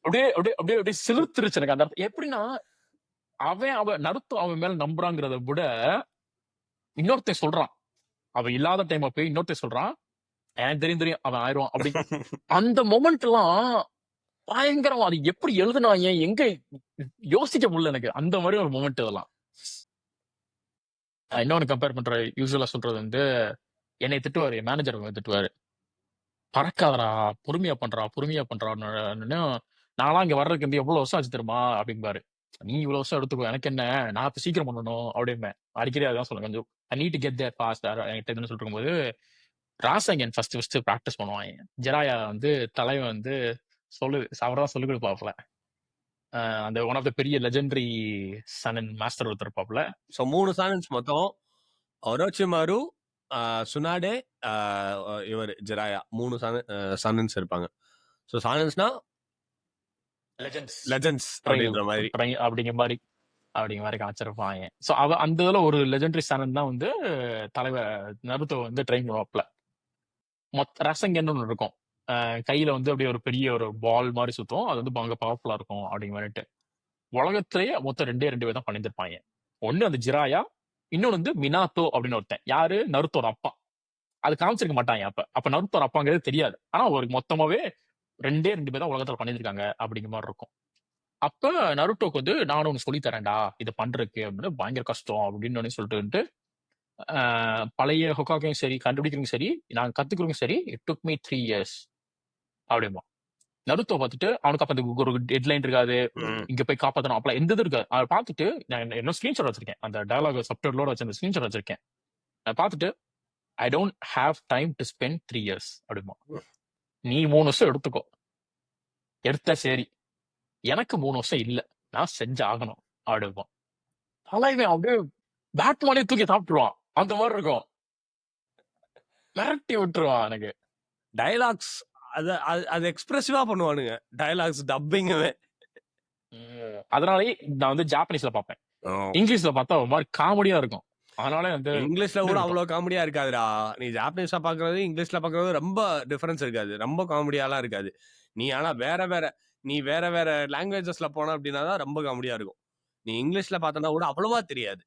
அப்படியே அப்படியே அப்படியே அப்படியே சிலுத்துருச்சு எனக்கு அந்த எப்படின்னா அவன் நருட்டோ அவன் மேல நம்புறாங்கிறத விட இன்னொருத்தன் சொல்றான், அவன் இல்லாத டைம் போய் இன்னொருத்தன் சொல்றான் எனக்கு தெரியும் அவன் ஆயிடுவான் அப்படி. அந்த மொமெண்ட் எல்லாம் பயங்கரம். அது எப்படி எழுதுனாங்க எங்க யோசிக்க முடியல எனக்கு. அந்த மாதிரி ஒரு மொமெண்ட் இதெல்லாம். இன்னொன்னு கம்பேர் பண்ற யூஸ்வலா சொல்றது வந்து என்னை திட்டுவாரு, என் மேனேஜர் திட்டுவாரு, பறக்காதரா பொறுமையா பண்றான்னு. நான்லாம் இங்க வர்றதுக்கு வந்து எவ்வளவு வருஷம் ஆச்சு தெரியுமா அப்படிம்பாரு. நீ இவ்வளவு வருஷம் எடுத்துக்கோ, எனக்கு என்ன, நான் இப்ப சீக்கிரம் பண்ணணும் அப்படிம்பேன். அடிக்கடி அதான் சொல்லுங்க, கொஞ்சம் I need to get there fast என்கிட்ட சொல்லிட்டு இருக்கும்போது ராசங்கன் ஃபர்ஸ்ட் ப்ராக்டிஸ் பண்ணுவாங்க. ஜெராயா வந்து தலைவன் வந்து அவர்தான் சொல்லிக் கொடுப்பாப்ல. அந்த ஒன் ஆஃப் த பெரிய லெஜெண்டரி சனன் மாஸ்டர் ஒருத்தர் இருப்பாப்ல. ஸோ 3 சனன்ஸ் மொத்தம், ஒரோச்சிமாரு, சுனாடே, இவர் ஜெராயா, 3 சனன்ஸ் இருப்பாங்க. ஸோ சனன்ஸ்னா லெஜெண்ட்ஸ் அப்படிங்கிற மாதிரி காமிச்சிருப்பாங்க. ஸோ அந்த இதுல ஒரு லெஜெண்டரி சனன் தான் வந்து தலைவர் நருட்டோ வந்து ட்ரெயின் பண்ணுவாப்ல. ரசங்கன்னு ஒன்று இருக்கும், கையில வந்து அப்படியே ஒரு பெரிய ஒரு பால் மாதிரி சுத்தும், அது வந்து அங்க பவர்ஃபுல்லா இருக்கும் அப்படிங்கிற மாதிரிட்டு. உலகத்திலேயே மொத்தம் 2 பேர் தான் பண்ணியிருப்பாங்க. ஒண்ணு அந்த ஜிராயா, இன்னொன்னு வந்து மினாத்தோ அப்படின்னு ஒருத்தன். யாரு, நருட்டோட அப்பா. அது காமிச்சிருக்க மாட்டாங்க. அப்ப நருட்டோட அப்பாங்கிறது தெரியாது. ஆனா ஒரு மொத்தமாவே 2 பேர் தான் உலகத்துல பண்ணியிருக்காங்க அப்படிங்கிற மாதிரி இருக்கும். அப்ப நருட்டோக்கு வந்து நானும் ஒண்ணு சொல்லி தரேன்டா இது பண்றதுக்கு அப்படின்னு, பயங்கர கஷ்டம் அப்படின்னு சொல்லிட்டு பழைய ஹொக்காகையும் சரி கண்டுபிடிக்கிறதும் சரி நான் கத்துக்கிறதும் சரி இட் டுக் மீ 3 years அப்படிமா. நருட்டோ பார்த்துட்டு அவனுக்கு அப்ப ஒரு டெட்லைன் இருக்காது, இங்க போய் காப்பாற்றணும் அப்பலாம் எந்த இது இருக்காது. அதை பார்த்துட்டு நான் என்ன ஸ்கிரீன்ஷாட் வச்சிருக்கேன், அந்த டயலாக் சப்டைட்டிலோட வச்சு அந்த ஸ்கிரீன்ஷாட் வச்சிருக்கேன். நான் பார்த்துட்டு I don't have time to spend 3 years அப்படிமா. நீ 3 வருஷம் எடுத்துக்கோ, எடுத்த சரி, எனக்கு 3 வருஷம் இல்ல, நான் செஞ்சு ஆகணும் அப்படிமா. தலைவன் அப்படியே பேட்மானே தூக்கி சாப்பிட்டுருவான், அந்த மாதிரி இருக்கும், மிரட்டி விட்டுருவான் எனக்கு. டயலாக்ஸ் அது எக்ஸ்பிரசிவா பண்ணுவானுங்க, டயலாக்ஸ் டப்பிங்குமே. அதனாலயே நான் வந்து ஜாப்பனீஸ்ல பார்ப்பேன், இங்கிலீஷ்ல பார்த்தா ஒரு மாதிரி காமெடியா இருக்கும். அதனால வந்து இங்கிலீஷ்ல கூட அவ்வளவு காமெடியா இருக்காதுடா. நீ ஜாப்பனீஸ்ல பாக்குறது இங்கிலீஷ்ல பாக்குறது ரொம்ப டிஃபரன்ஸ் இருக்காது, ரொம்ப காமெடியாலாம் இருக்காது. நீ ஆனா வேற வேற லாங்குவேஜஸ்ல போன அப்படின்னா தான் ரொம்ப காமெடியா இருக்கும். நீ இங்கிலீஷ்ல பார்த்தனா கூட அவ்வளவா தெரியாது,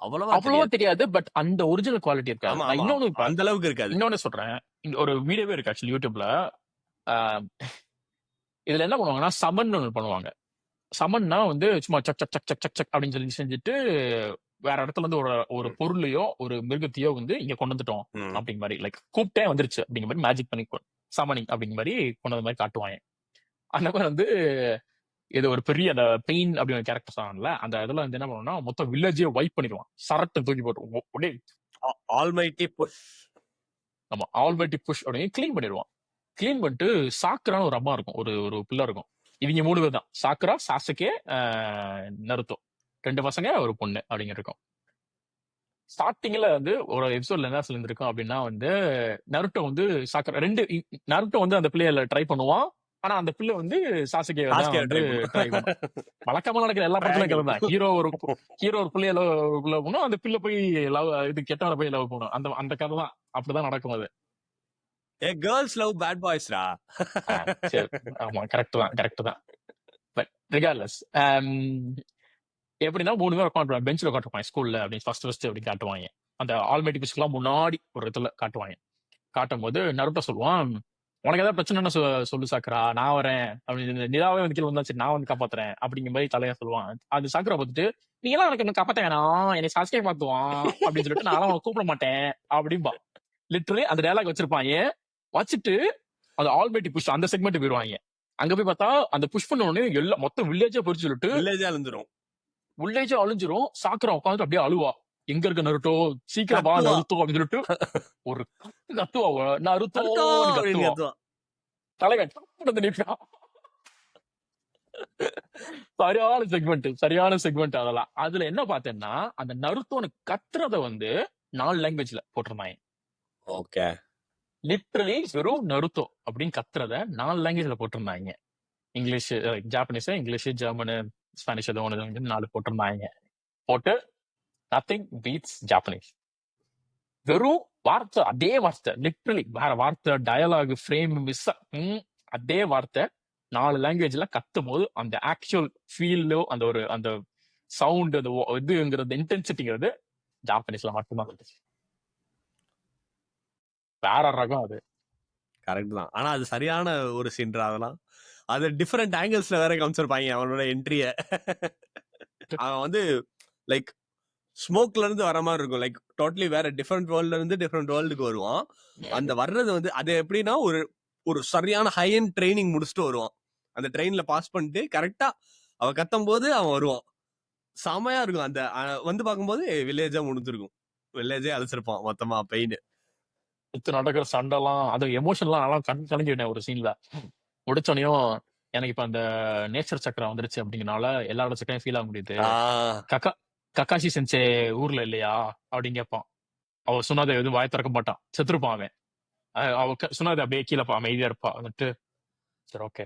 அவ்வளவா தெரியாது. பட் அந்த ஒரிஜினல் குவாலிட்டி இருக்காது. நான் இன்னொன்னு அந்த அளவுக்கு இருக்காது. இன்னொன்னு சொல்றேன், ஒரு வீடியோவே இருக்கு ஆக்சுவலி யூடியூப்ல. இதுல என்ன பண்ணுவாங்கன்னா சமன் ஒன்று பண்ணுவாங்க. சமன்னா வந்து சும்மா சக் சக் சக் சக் சக் சக் அப்படின்னு சொல்லி செஞ்சுட்டு வேற இடத்துல இருந்து ஒரு பொருளையோ ஒரு மிருகத்தையோ வந்து இங்க கொண்டு வந்துட்டோம் அப்படிங்கிற மாதிரி, லைக் கூப்பிட்டே வந்துருச்சு அப்படிங்கிற மாதிரி மேஜிக் பண்ணி சமனிங் அப்படிங்கிற மாதிரி கொண்டு வந்த மாதிரி காட்டுவாங்க. அந்த மாதிரி வந்து இது ஒரு பெரிய அந்த பெயின் அப்படின்னு கேரக்டர் சொன்னாங்கல்ல, அந்த இதுல வந்து என்ன பண்ணுவோம்னா மொத்தம் வில்லேஜே வைப் பண்ணிடுவான், சரட்டை தூக்கி போட்டு ஆல்மைட்டி புஷ். ஆமா, ஆல்மைட்டி புஷ் அப்படின்னு கிளீன் பண்ணிடுவான். கிளீன் பண்ணிட்டு சாக்குரான்னு ஒரு அம்மா இருக்கும், ஒரு பிள்ளை இருக்கும். இவங்க 3 பேர் தான், சாக்குரா, சாசுகே, நருட்டோ, 2 பசங்க ஒரு பொண்ணு அப்படிங்க இருக்கும். ஸ்டார்டிங்ல வந்து ஒரு எபிசோட்ல என்ன சொல்லியிருந்திருக்கும் அப்படின்னா வந்து நருட்டோ வந்து சாக்கர ரெண்டு நருட்டோ வந்து அந்த பிள்ளைய ட்ரை பண்ணுவான். ஆனா அந்த பிள்ளை வந்து சாசுகே தான் சாஸ்கே வந்து ட்ரை ட்ரை பண்ணும். பண்ணும் வழக்கமா நடக்கிற எல்லா படத்துலயும் ட்ரையாங்கிள். கலந்தான். ஹீரோ ஒரு பிள்ளைய லவ் பண்ணும், அந்த பிள்ளை போய் லவ் இது கெட்டவனை போய் லவ் பண்ணும். அந்த அந்த கதை தான் அப்படிதான் நடக்கும் அது. ஏ கேர்ள்ஸ் லவ் பேட் பாய்ஸ்டா. சரி, ஆமா, கரெக்ட் தான். பட் ரிகார்ட்லெஸ் எப்படின்னா 3 பேர் உட்காந்துருப்பாங்க, பெஞ்சில் உட்காந்துருப்பாங்க ஸ்கூல்ல அப்படின்னு ஃபர்ஸ்ட் அப்படி காட்டுவாங்க. அந்த ஆல்மைட்டி பிஸ்க்குலாம் முன்னாடி ஒரு இடத்துல காட்டுவாங்க. காட்டும் போது நருட்டோ சொல்லுவான், உனக்கு ஏதாவது பிரச்சனைன்னு சொல்லு சாக்குரா, நான் வரேன் அப்படின்னு. நிலாவே வந்து கீழே வந்தா சரி நான் வந்து காப்பாத்துறேன் அப்படிங்கிற மாதிரி தலையா சொல்லுவான். அது சாக்குரா பார்த்துட்டு, நீ எல்லாம் எனக்கு இன்னும் காப்பாத்த வேணாம், என்னை சாஸ்கே பார்த்துவான் அப்படின்னு சொல்லிட்டு நான் அவனை கூப்பிட மாட்டேன் அப்படின்பா. லிட்டரலி அந்த டயலாக் வச்சிருப்பாங்க. வச்சுட்டு அது ஆல்மைட்டி புஷ் அந்த செக்மெண்ட் போயிடுவாங்க. அங்க போய் பார்த்தா அந்த புஷ் பண்ண உடனே எல்லாம் மொத்தம் வில்லேஜே போயிட்டு சொல்லிட்டு வில்லேஜே அழிஞ்சிரும். வில்லேஜே அழிஞ்சிரும். சாக்குரா உட்காந்துட்டு அப்படியே அழுவா, எங்க இருக்க நருட்டோ, சீக்கிரம் வா நருட்டோ அப்படின்னு சொல்லிட்டு ஒரு கத்துவா, நருட்டோன்னு கத்துவா. தலைவன் வந்து நிற்கான். சரியான செக்மெண்ட் அதெல்லாம். அதுல என்ன பார்த்தேன்னா அந்த நருட்டோன்னு கத்துறத வந்து 4 லாங்குவேஜ்ல போட்டிருந்தாங்க. ஓகே, லிட்டரலி வெறும் நருட்டோ அப்படின்னு கத்துறத 4 லாங்குவேஜ்ல போட்டிருந்தாங்க. இங்கிலீஷ், ஜாப்பனீஸ், இங்கிலீஷ், ஜெர்மனு, ஸ்பானிஷ் ஏதோ ஒன்று 4 போட்டிருந்தாங்க. போட்டு நத்திங் பீட்ஸ் ஜாப்பனீஸ். வெறும் வார்த்தை, அதே வார்த்தை, லிட்டரலி வேற வார்த்தை, டயலாக், ஃப்ரேம் மிஸ், அதே வார்த்தை 4 லாங்குவேஜ்ல கத்தும் போது அந்த ஆக்சுவல் ஃபீலோ அந்த ஒரு அந்த சவுண்ட் அந்த இதுங்கிறது இன்டென்சிட்டிங்கிறது ஜாப்பனீஸ்ல மட்டும்தான் இருந்துச்சு. வேற ரகம் அது. கரெக்ட் தான். ஆனா அது சரியான ஒரு சீன்ரா அதெல்லாம். அது டிஃபரெண்ட் ஆங்கிள்ஸ்ல வேற காமிச்சிருப்பாங்க அவனோட என்ட்ரிய. அவன் வந்து லைக் ஸ்மோக்ல இருந்து வர மாதிரி இருக்கும். லைக் டோட்டலி வேற டிஃபரெண்ட் வேர்ல்ட்ல இருந்து டிஃபரெண்ட் வேர்ல்டுக்கு வருவான். அந்த வர்றது வந்து அது எப்படின்னா ஒரு ஒரு சரியான ஹை அண்ட் ட்ரைனிங் முடிச்சுட்டு வருவான். அந்த ட்ரெயின்ல பாஸ் பண்ணிட்டு கரெக்டா அவன் கத்தும் போது அவன் வருவான். செமையா இருக்கும். அந்த வந்து பார்க்கும்போது வில்லேஜா முடிஞ்சிருக்கும். வில்லேஜே அழிச்சிருப்பான் மொத்தமா பெயின். சுத்தி நடக்கிற சண்டைலாம், அது எமோஷன்லாம் நல்லா கலங்கிவிட்டேன் ஒரு சீன்ல. முடிச்சோனையும் எனக்கு இப்ப அந்த நேச்சர் சக்கரம் வந்துருச்சு அப்படிங்கறனால எல்லாரோட சக்கரையும் ஃபீல் ஆக முடியுது. கக்காஷி சென்சே ஊர்ல இல்லையா அப்படின்னு கேட்பான். அவ சுனாதை எதுவும் வாய திறக்க மாட்டான், செத்துருப்பான் அவன். அவ சுனாதை அப்படியே கீழே அமைதியா இருப்பா. வந்துட்டு சரி ஓகே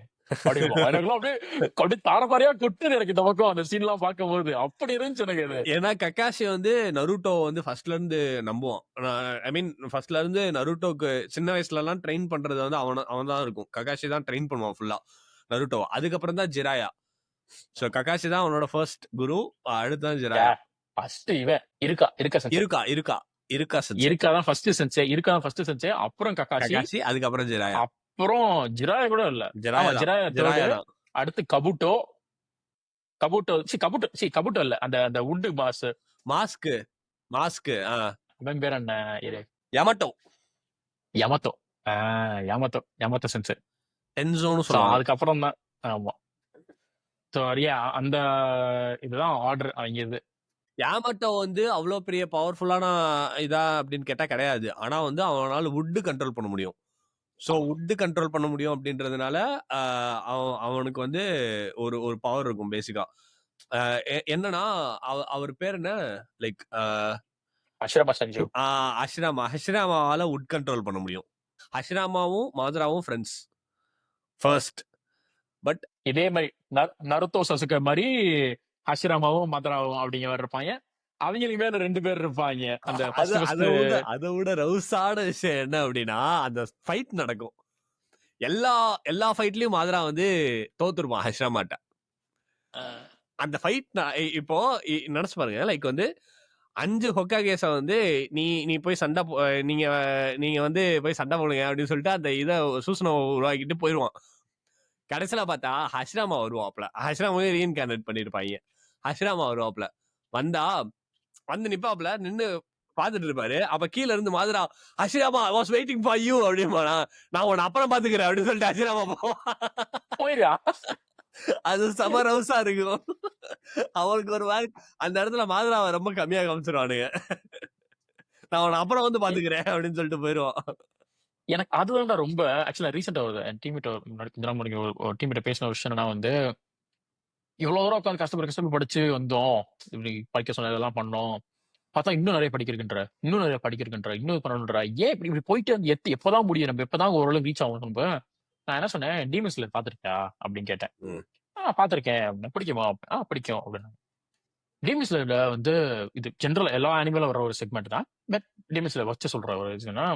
எனக்குலாம் அப்படியே தாரபாரியா கொட்டுது எனக்கு இந்த பக்கம் அந்த சீன் எல்லாம் பார்க்கும்போது. அப்படி இருந்துச்சு எனக்கு இது. ஏன்னா கக்காஷி வந்து நருட்டோ வந்து ஃபர்ஸ்ட்ல இருந்து நம்புவான். ஐ மீன் ஃபர்ஸ்ட்ல இருந்து நருட்டோக்கு சின்ன வயசுல எல்லாம் ட்ரெயின் பண்றது வந்து அவன் தான் இருக்கும். கக்காஷி தான் ட்ரெயின் பண்ணுவான் ஃபுல்லா நருட்டோ. அதுக்கப்புறம் தான் ஜிராயா. சோ கக்காஷி தான் அவனோட ஃபர்ஸ்ட் குரு. அடுத்து ஜிராயா. ஃபர்ஸ்ட் இவன் இருக்காதான் ஃபர்ஸ்ட் சென்சே, அப்புறம் கக்காஷி, அதுக்கப்புறம் ஜிராயா, அப்புறம் ஜிராயா கூட இல்ல, ஜிராயா. அடுத்து கபுட்டோ இல்ல, அந்த அந்த உண்டு மாஸ்க் அவன் பேர் என்ன, யமட்டோ சென்சே, டென்சோன்னு சொல்லுவாங்க. அதுக்கப்புறம் தான் ஆமா அந்த இதுதான் ஆர்டர் அவங்க. இது யாமட்டோ வந்து அவ்வளவு பெரிய பவர்ஃபுல்லான இதா அப்படின்னு கேட்டா கிடையாது. ஆனா வந்து அவனால வுட் கண்ட்ரோல் பண்ண முடியும். சோ வுட் கண்ட்ரோல் பண்ண முடியும் அப்படின்றதுனால அவனுக்கு வந்து ஒரு ஒரு பவர் இருக்கும் பேசிக்கா. என்னன்னா அவர் பேர் என்ன, லைக் ஹஷிராமாவால வுட் கண்ட்ரோல் பண்ண முடியும். ஹஷிராமாவும் மாதுராவும் ஃப்ரெண்ட்ஸ் ஃபர்ஸ்ட். பட் இதே மாதிரி நருட்டோ சசுகே மாதிரி ஹஷிராமாவும் மதுராவும் அப்படிங்கிற இருப்பாங்க. அவங்களுக்கு மேல 2 பேர் இருப்பாங்க. அந்த அதை விட ரவுசான விஷயம் என்ன அப்படின்னா, அந்த ஃபைட் நடக்கும். எல்லா ஃபைட்லயும் மாதுரா வந்து தோத்துருப்பான் ஹஷிராமாட்ட. அந்த ஃபைட் இப்போ நினைச்சு பாருங்க. லைக் வந்து 5 ஹொக்காகேஸ வந்து நீ போய் சண்டை, நீங்க வந்து போய் சண்டை போடுங்க அப்படின்னு சொல்லிட்டு அந்த இதை சூசனை உருவாக்கிட்டு போயிடுவான். கடைசியில பார்த்தா ஹஷிராமா வருவாப்ல. ஹஷிராமாவே ரீஇன்கார்னேட் பண்ணிருப்பாங்க. ஹஷிராமா வருவாப்ல, வந்து நிப்பாப்ல, நின்னு பாத்துட்டு இருப்பாரு. அப்ப கீழ இருந்து Madara, Hashirama I was waiting for you அப்படிமா, நான் உன்னை அப்புறம் பாத்துக்கிறேன் அப்படின்னு சொல்லிட்டு ஹஷிராமா போயிடா. அது செம ரவுசா இருக்கும். அவனுக்கு ஒரு மாதிரி அந்த இடத்துல மாதுராவை ரொம்ப கம்மியா காமிச்சிருவானுங்க. நான் உன்னை அப்புறம் வந்து பாத்துக்கிறேன் அப்படின்னு சொல்லிட்டு போயிடுவான். எனக்கு அதுதான் ரொம்ப ஆக்சுவலா ரீசெண்டா ஒரு டீம்மேட்ட பேசின ஒரு விஷயம் என்னன்னா வந்து, இவ்வளவு தூரம் உட்காந்து கஷ்டப்பட்டு படிச்சு வந்தோம், இப்படி படிக்க சொன்ன இதெல்லாம் பண்ணோம், பார்த்தா இன்னும் நிறைய படிக்கிறதுன்ற, இன்னும் பண்ணணுன்ற. ஏன் இப்படி இப்படி போயிட்டு வந்து எப்பதான் முடியும்? நம்ம எப்பதான் ஓரளவு ரீச் ஆகும் நம்ம? நான் என்ன சொன்னேன், டீமன் ஸ்லேயர் பார்த்திருக்கியா அப்படின்னு கேட்டேன். ம். பார்த்திருக்கேன் அப்படின்னேன். பிடிக்குமா? பிடிக்கும் அப்படின்னு. டீமன் ஸ்லேயர்ல வந்து இது ஜென்ரல் எல்லா அனிமேல வர ஒரு செக்மெண்ட் தான். பட் டீமன் ஸ்லேயர் வச்சு சொல்ற ஒரு இதுன்னா,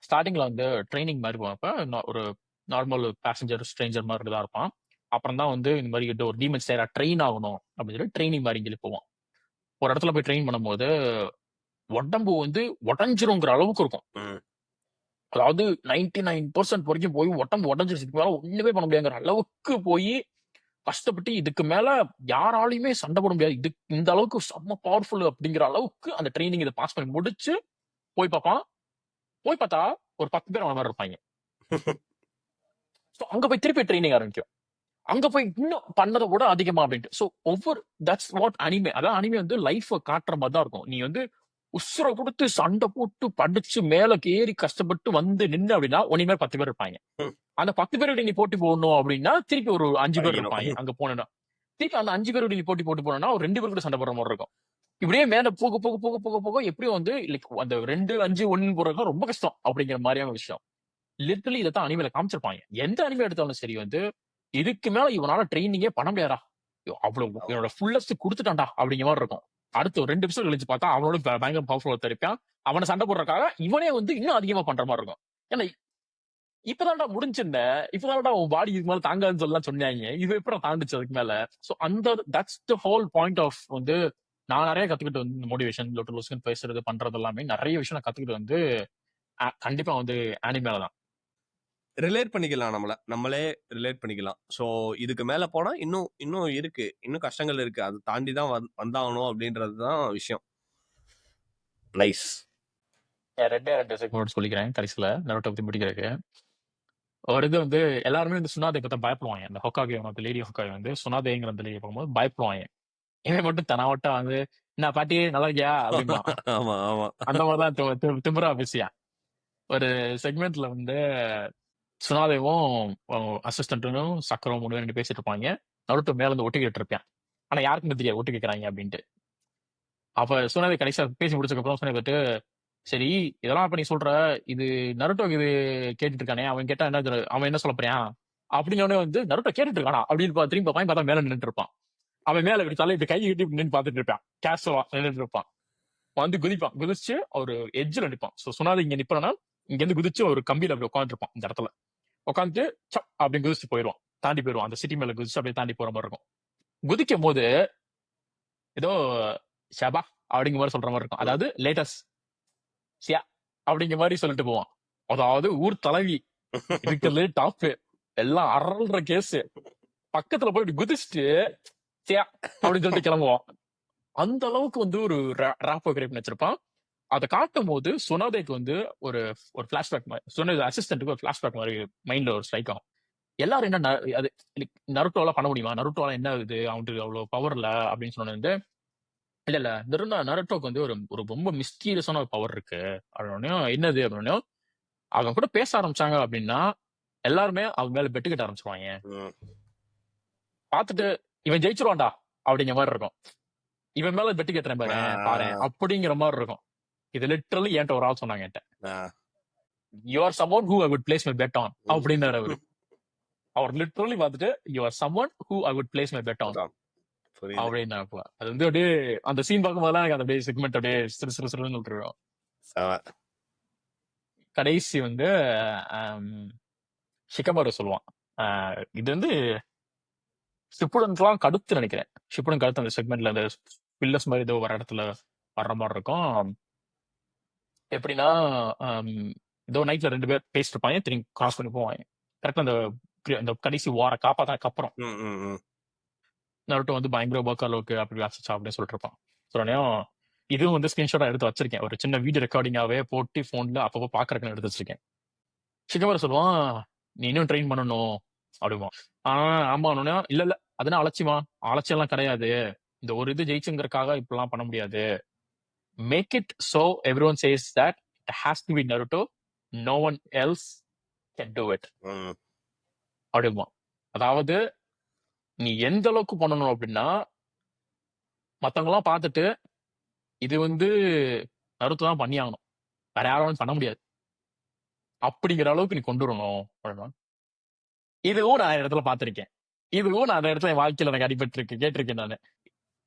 ஸ்டார்டிங்ல வந்து ட்ரைனிங் மாதிரி போனப்ப ஒரு நார்மல் பேசஞ்சர் ஸ்ட்ரேஞ்சர் மாதிரி தான் இருப்பான். அப்புறம் தான் வந்து இந்த மாதிரி ஒரு டீமன் ஸ்லேயரா ட்ரெயின் ஆகணும் அப்படின்னு சொல்லி ட்ரைனிங் மாதிரி சொல்லி போவான். ஒரு இடத்துல போய் ட்ரெயின் பண்ணும்போது உடம்பு வந்து உடஞ்சிருங்கிற அளவுக்கு இருக்கும். ம். அதாவது 99% வரைக்கும் போய் உடம்பு உடஞ்சிருச்சு. இதுக்கு மேல ஒண்ணுமே பண்ண முடியாதுங்கிற அளவுக்கு போய் கஷ்டப்பட்டு இதுக்கு மேல யாராலையுமே சண்டை போட முடியாது. இந்த அளவுக்கு செம்ம பவர்ஃபுல் அப்படிங்கிற அளவுக்கு அந்த ட்ரைனிங் இதை பாஸ் பண்ணி முடிச்சு போய் பார்ப்பான். போய் பார்த்தா ஒரு 10 பேர் அவன மாதிரி இருப்பாங்க. So அங்க போய் திருப்பி ட்ரைனிங் ஆரம்பிக்கும். அங்க போய் இன்னும் பண்ணதை விட அதிகமா அப்படின்ட்டு. ஸோ ஒவ்வொரு தட்ஸ் வாட் அனிமே. அதான் அனிமே வந்து லைஃப் காட்டுற மாதிரி தான் இருக்கும். நீ வந்து உசுரை கொடுத்து சண்டை போட்டு படிச்சு மேல ஏறி கஷ்டப்பட்டு வந்து நின்று அப்படின்னா உன்னை மாதிரி 10 பேர் இருப்பாங்க. ம். அந்த 10 பேரோட நீ போட்டி போடணும் அப்படின்னா திருப்பி ஒரு 5 பேர் அடிக்கணும். இருப்பாங்க அங்க போனா. திருப்பி அந்த 5 பேரோட நீ போட்டி போட்டு போனா ஒரு 2 பேர் கூட சண்டை போடுற மாதிரி இருக்கும். இப்படியே மேல போக போக போக போக போக எப்படியும் வந்து லைக் அந்த 2, 5, 1 போறது ரொம்ப கஷ்டம் அப்படிங்கிற மாதிரியான விஷயம். லிட்டரலி இதைத்தான் அனிமேல காமிச்சிருப்பாங்க. எந்த அனிமே எடுத்தாலும் சரி வந்து இதுக்கு மேல இவனால ட்ரைனிங்கே பண்ண முடியாதா, அவ்வளவு இவனோட ஃபுல்லஸ்ட் கொடுத்துட்டான்டா அப்படிங்கிற மாதிரி இருக்கும். அடுத்து ஒரு 2 எபிசோட் கழிச்சு பார்த்தா அவனோட பயங்கர பவர்ஃபுல்லா இருப்பான். அவனை சண்டை போடுறதுக்காக இவனே வந்து இன்னும் அதிகமா பண்ற மாதிரி இருக்கும். ஏன்னா இப்பதான்டா முடிஞ்சிருந்தேன், இப்பதான்டா உன் பாடி இதுக்கு மேல தாங்காதுன்னு சொல்லலாம் சொன்னாங்க. இது எப்படி தாண்டுச்சு அதுக்கு மேல? சோ அந்த that's the whole point of வந்து நான் நிறைய கத்துக்கிட்டு வந்து மோட்டிவேஷன் லொட்டுலோஸ்க்கு பேசுறது பண்றது எல்லாமே நிறைய விஷயம் நான் கத்துக்கிட்டு வந்து கண்டிப்பா வந்து அனிமேல தான். ரிலேட் பண்ணிக்கலாம், நம்மளே ரிலேட் பண்ணிக்கலாம். ஸோ இதுக்கு மேல போனா இன்னும் இருக்கு, இன்னும் கஷ்டங்கள் இருக்கு, அதை தாண்டி தான் வந்தாகணும் அப்படின்றது தான் விஷயம். நைஸ். ரெண்டு செக்மெண்ட் சொல்லிக்கிறேன் கடைசியில நரோட்டோ பத்தி முடிக்கிறதுக்கு. ஒரு இது வந்து எல்லாருமே வந்து சுனாதை பார்த்தா பயப்படுவாங்க. அந்த ஹொக்காகே அந்த லேடி ஹொக்காகே வந்து சுனாதேங்கிற அந்த லேடி பார்க்கும்போது பயப்படுவாங்க. இவன் மட்டும் தனாவட்டா வந்து நான் பாட்டி நல்லா இருக்கியா அப்படிமா. ஆமா ஆமா. அந்த மாதிரிதான் திமிரா பேசியா. ஒரு செக்மெண்ட்ல வந்து சுனாதேவும் அசிஸ்டன்ட்டும் சக்கரம் 3 பேரும் பேசிட்டு இருப்பாங்க. நருட்டோ மேல இருந்து ஒட்டு கேட்டு இருப்பேன். ஆனா யாருக்குமே தெரியாது ஒட்டு கேட்கறாங்க அப்படின்ட்டு. அப்ப சுனாதே கடைசியா பேசி முடிச்சதுக்கு அப்புறம் சுனாதே வந்துட்டு, சரி இதெல்லாம் அப்ப நீ சொல்ற, இது நருட்டோ இது கேட்டுட்டு இருக்கானே, அவன் கேட்டா என்ன அவன் என்ன சொல்ல போறான் அப்படின்னு வந்து நருட்டோ கேட்டுட்டு இருக்கானா அப்படின்னு திரும்பி பார்ப்பான். பார்த்தா மேல நின்றுட்டு இருப்பான். அவன் மேல இப்படி தலை இப்படி கை கட்டி நின்று பார்த்துட்டு இருப்பான். கேஷுவலா நின்றுட்டு இருப்பான். வந்து குதிப்பான். குதிச்சு ஒரு எட்ஜ்ல நிற்பான். சோ சுனாதே இங்க நிப்பானா இங்க இருந்து குதிச்சு ஒரு கம்பியில அப்படி உட்காந்துருப்பான். இந்த இடத்துல உட்காந்துட்டு சப் அப்படின்னு குதிச்சு போயிடுவான். தாண்டி போயிடுவான். அந்த சிட்டி மேல குதிச்சு அப்படியே தாண்டி போற மாதிரி இருக்கும். குதிக்கும் போது ஏதோ ஷபா அப்படிங்கிற மாதிரி சொல்ற மாதிரி இருக்கும். அதாவது லேட்டஸ்ட் சியா அப்படிங்கிற மாதிரி சொல்லிட்டு போவான். அதாவது ஊர் தலைவி இருக்கிறதுலே டாப் எல்லாம் அரல்ற கேஸ் பக்கத்துல போய் இப்படி குதிச்சுட்டு சியா அப்படின்னு சொல்லிட்டு கிளம்புவான். அந்த அளவுக்கு வந்து ஒரு ராப்போ கிரியேட் வச்சிருப்பான். அதை காட்டும் போது சுனாதேக்கு வந்து ஒரு பிளாஷ்பேக் மாதிரி, சுனாதே அசிஸ்டன்ட்டுக்கு ஒரு பிளாஷ்பேக் மாதிரி மைண்ட்ல ஒரு ஸ்ட்ரைக் ஆகும். எல்லாரும் என்ன அது நருட்டோலாம் பண்ண முடியுமா, நருட்டோலாம் என்ன இது அவனுக்கு அவ்வளவு பவர் இல்ல அப்படின்னு சொன்னது. இல்ல நருட்டோக்கு வந்து ஒரு ரொம்ப மிஸ்டீரியஸான ஒரு பவர் இருக்கு அப்படின்னா என்னது அப்படின்னா அவங்க கூட பேச ஆரம்பிச்சாங்க அப்படின்னா எல்லாருமே அவங்க மேல பெட்டு கட்ட ஆரம்பிச்சிருவாங்க. பார்த்துட்டு இவன் ஜெயிச்சிருவான்டா அப்படிங்கிற மாதிரி இருக்கும். இவன் மேல பெட்டு கட்டுறேன் பாரு அப்படிங்கிற மாதிரி இருக்கும். இது லிட்டரலி என்கிட்ட ஒரு ஆள் சொன்னாங்க என்கிட்ட, you are someone who I would place my bet on அப்படின்னாரு அவரு. அவர் லிட்டரலி பார்த்துட்டு you are someone who I would place my bet on அப்படின்னு. அது வந்து அப்படியே அந்த சீன் பார்க்கும்போதெல்லாம் எனக்கு அந்த அப்படியே செக்மெண்ட் அப்படியே சிறுன்னு விட்டுருவோம். கடைசி வந்து ஷிகமாரு சொல்லுவான், இது வந்து ஷிப்புடனுக்குலாம் கடுத்து நினைக்கிறேன். ஷிப்புடன் கடுத்து அந்த செக்மெண்ட்ல அந்த பில்லர்ஸ் மாதிரி ஏதோ வர இடத்துல வர்ற மாதிரி இருக்கும். எப்படின்னா ஏதோ நைட்ல 2 பேர் பேசிட்டு இருப்பாங்க, திரும்பி கிராஸ் பண்ணி போவாங்க. கரெக்டா அந்த கடைசி வார காப்பாத்ததுக்கு அப்புறம் நருட்டோ வந்து பயங்கர ஒர்க் அளவுக்கு அப்படி ஆச்சு அப்படின்னு சொல்லிட்டு இருப்பான். சொன்னோம் இதுவும் வந்து ஸ்கிரீன்ஷாட்டா எடுத்து வச்சிருக்கேன். ஒரு சின்ன வீடியோ ரெக்கார்டிங்காவே போட்டு போன்ல அப்பப்போ பாக்குறதுன்னு எடுத்து வச்சிருக்கேன். ஷிகமாரு சொல்லுவான், நீ இன்னும் ட்ரெயின் பண்ணணும் அப்படிவான். ஆமா இல்ல அதனால அலட்சியம் எல்லாம் கிடையாது. இந்த ஒரு இது ஜெயிச்சுங்கிறதுக்காக இப்பெல்லாம் பண்ண முடியாது. Make it so everyone says that it has to be Naruto, no one else can do it அப்படிமா. அதாவது நீ எந்த அளவுக்கு பண்ணணும் அப்படின்னா மத்தவங்க எல்லாம் பார்த்துட்டு இது வந்து நருட்டோ தான் பண்ணி ஆகணும், வேற யாரும் பண்ண முடியாது அப்படிங்கிற அளவுக்கு நீ கொண்டு வரணும் அப்படின்னா. இதுவும் நான் இடத்துல பார்த்திருக்கேன், இதுவும் நான் அந்த இடத்துல என் வாழ்க்கையில எனக்கு அடிபட்டு இருக்கு, கேட்டிருக்கேன் நான்.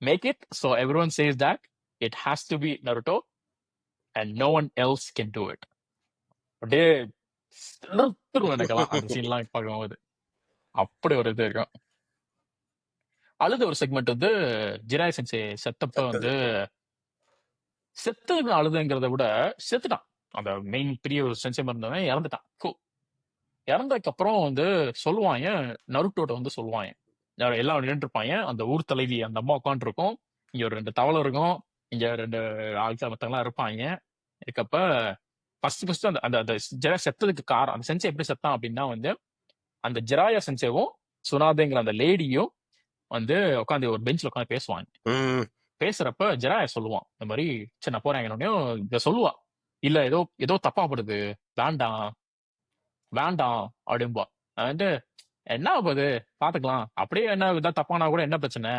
Make it so everyone says that it has to be Naruto and no one else can do it. அப்படியே நிறுத்துரும் எனக்கெல்லாம் அந்த சீன்லாம் பார்க்கும்போது. அப்படி ஒரு இது இருக்கும். அழுத ஒரு செக்மெண்ட் வந்து ஜிராய் சென்சே செத்தப்ப வந்து செத்தது அழுதுங்கிறத விட செத்துட்டான். அந்த மெயின் பெரிய ஒரு சென்சே இருந்தவன் இறந்துட்டான். இறந்ததுக்கு அப்புறம் வந்து சொல்லுவாங்க, நருட்டோட வந்து சொல்லுவாங்க, எல்லாம் நின்று இருப்பாங்க, அந்த ஊர் தலைவி அந்த அம்மா உட்காந்துருக்கும், இங்க ஒரு 2 தவளை இருக்கும், இங்க 2 ஆட்கள் மத்தவங்களாம் இருப்பாங்க. இருக்கப்ப ஃபர்ஸ்ட் அந்த அந்த அந்த ஜெரா செத்ததுக்கு காரணம், அந்த சென்சே எப்படி செத்தான் அப்படின்னா வந்து அந்த ஜெராயா சென்சேவும் சுனாதேங்கிற அந்த லேடியும் வந்து உட்காந்து ஒரு பெஞ்ச்ல உட்காந்து பேசுவாங்க. பேசுறப்ப ஜெராயா சொல்லுவான் இந்த மாதிரி, சரி நான் போறேன், இத சொல்லுவா, இல்ல ஏதோ ஏதோ தப்பா படுது, வேண்டாம் வேண்டாம் அப்படின்பா. வந்துட்டு என்ன ஆகுது பாத்துக்கலாம், அப்படியே என்ன ஏதாவது தப்பானா கூட என்ன பிரச்சனை,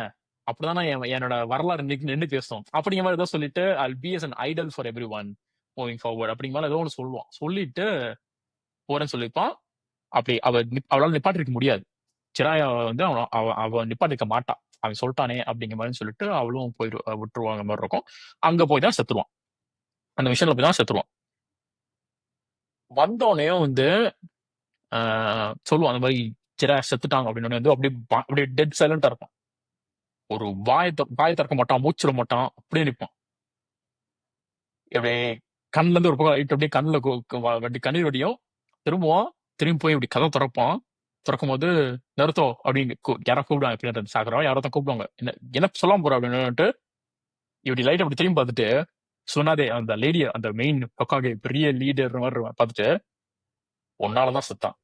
அப்படிதானே என்னோட வரலாறு நின்று பேசும் அப்படிங்கிற மாதிரி ஏதோ சொல்லிட்டு I'll be as an idol for everyone moving forward அப்படிங்கிற மாதிரி ஏதோ ஒன்று சொல்லுவான். சொல்லிட்டு போறேன்னு சொல்லிப்பான். அப்படி அவளால நிப்பாட்டிருக்க முடியாது, சிராயா வந்து அவ நிப்பாட்டிருக்க மாட்டான், அவன் சொல்லிட்டானே அப்படிங்கிற மாதிரி சொல்லிட்டு அவளும் விட்டுருவாங்க மாதிரி இருக்கும். அங்க போய் தான் செத்துருவான், அந்த விஷயத்துல போய் தான் செத்துருவான். வந்தோடனே வந்து சொல்லுவான் அந்த மாதிரி சிராயா செத்துட்டாங்க அப்படின்னு வந்து அப்படியே டெட் சைலண்டா இருப்பான். ஒரு வாயை திறக்க மாட்டான், மூச்சிட மாட்டான், அப்படியே நிற்பான். அப்படியே கண்ணுல இருந்து ஒரு பக்கம் லைட் அப்படியே கண்ணுல கண்ணீர் வடியும். திரும்பி போய் இப்படி கதை திறக்கும் போது நருட்டோ அப்படின்னு யாரோ கூப்பிடுவாங்க, எப்படி சாக்குறோம் யாரோ தான் கூப்பிடுவாங்க, என்ன சொல்லாம போற அப்படின்னுட்டு இப்படி லைட் அப்படி திரும்பி பார்த்துட்டு சொன்னாதே அந்த லேடிய, அந்த மெயின் ஹொக்காகே பெரிய லீடர் மாதிரி பார்த்துட்டு, உன்னாலதான் செத்தான்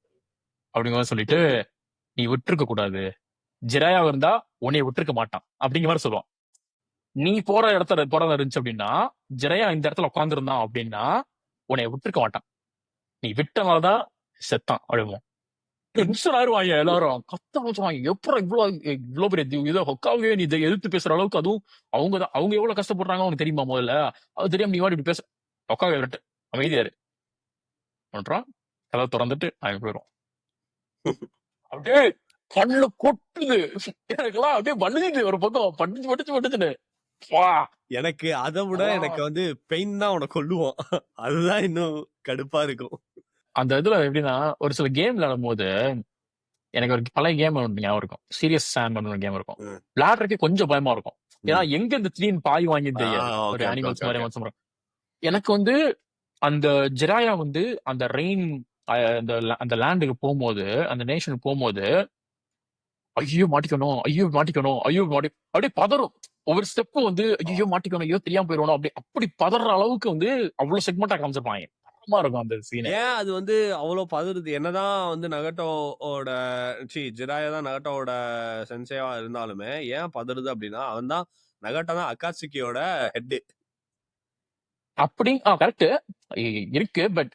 அப்படிங்கிற மாதிரி சொல்லிட்டு, நீ விட்டுருக்க கூடாது, ஜிராயா இருந்தா உன்னைய விட்டுருக்க மாட்டான் அப்படிங்கிற மாதிரி சொல்லுவான். நீ போற இடத்துல போறதா இருந்துச்சு அப்படின்னா, ஜிராயா இந்த இடத்துல உட்காந்துருந்தான் அப்படின்னா உன்னைய விட்டுருக்க மாட்டான், நீ விட்டனாலதான் செத்தான் அப்படிமோ. டென்ஷன் ஆயிருவாங்க எல்லாரும், கத்த ஆரம்பிச்சுவாங்க, எப்பறம் இவ்வளவு பெரிய இதை ஹொக்காகவே நீ இதை எதிர்த்து பேசுற அளவுக்கு, அதுவும் அவங்க எவ்வளவு கஷ்டப்படுறாங்க அவனுக்கு தெரியுமா முதல்ல, அது தெரியாம நீ வாடி இப்படி பேச, ஹொக்காகே விட்டு அமைதியாரு பண்றான். கதை திறந்துட்டு அவன் போயிடும். அப்படியே கண்ணுல கொட்டுது எனக்கெல்லாம், அப்படியே வலிக்குது ஒரு பக்கம், படிச்சுன்னு எனக்கு அதை விட எனக்கு வந்து பெயின் தான் உனக்கு கொல்லுவான், அதுதான் இன்னும் கடுப்பா இருக்கும். அந்த இதுல எப்படின்னா, ஒரு சில கேம் விளையாடும் போது எனக்கு ஒரு பழைய கேம் ஞாபகம் இருக்கும், சீரியஸ் சாம் ஒரு கேம் இருக்கும், விளையாடுறதுக்கு கொஞ்சம் பயமா இருக்கும், ஏன்னா எங்க இந்த திடீர்னு பாய் வாங்கி தெரியாது, ஒரு அனிமல்ஸ் மாதிரி. எனக்கு வந்து அந்த ஜிராயா வந்து அந்த ரெயின் அந்த லேண்டுக்கு போகும்போது, அந்த நேஷனுக்கு போகும்போது, ஐயோ மாட்டிக்கணும் அப்படியே பதறும். ஒவ்வொரு ஸ்டெப்பும் வந்து ஐயோ மாட்டிக்கணும், ஐயோ தெரியாம போயிடணும், அப்படி பதற அளவுக்கு வந்து அவ்வளவு செக்மெண்டா காமிச்சிருப்பாங்க. இருக்கும் அந்த சீன். ஏன் அது வந்து அவ்வளவு பதறுது? என்னதான் வந்து நகட்டோட ஜிராயா தான் நகட்டோட சென்சேவா இருந்தாலுமே ஏன் பதறுது அப்படின்னா, அவன் தான் நகட்டோ தான் அகாட்சுகியோட ஹெட். அப்படி கரெக்ட் இருக்கு, பட்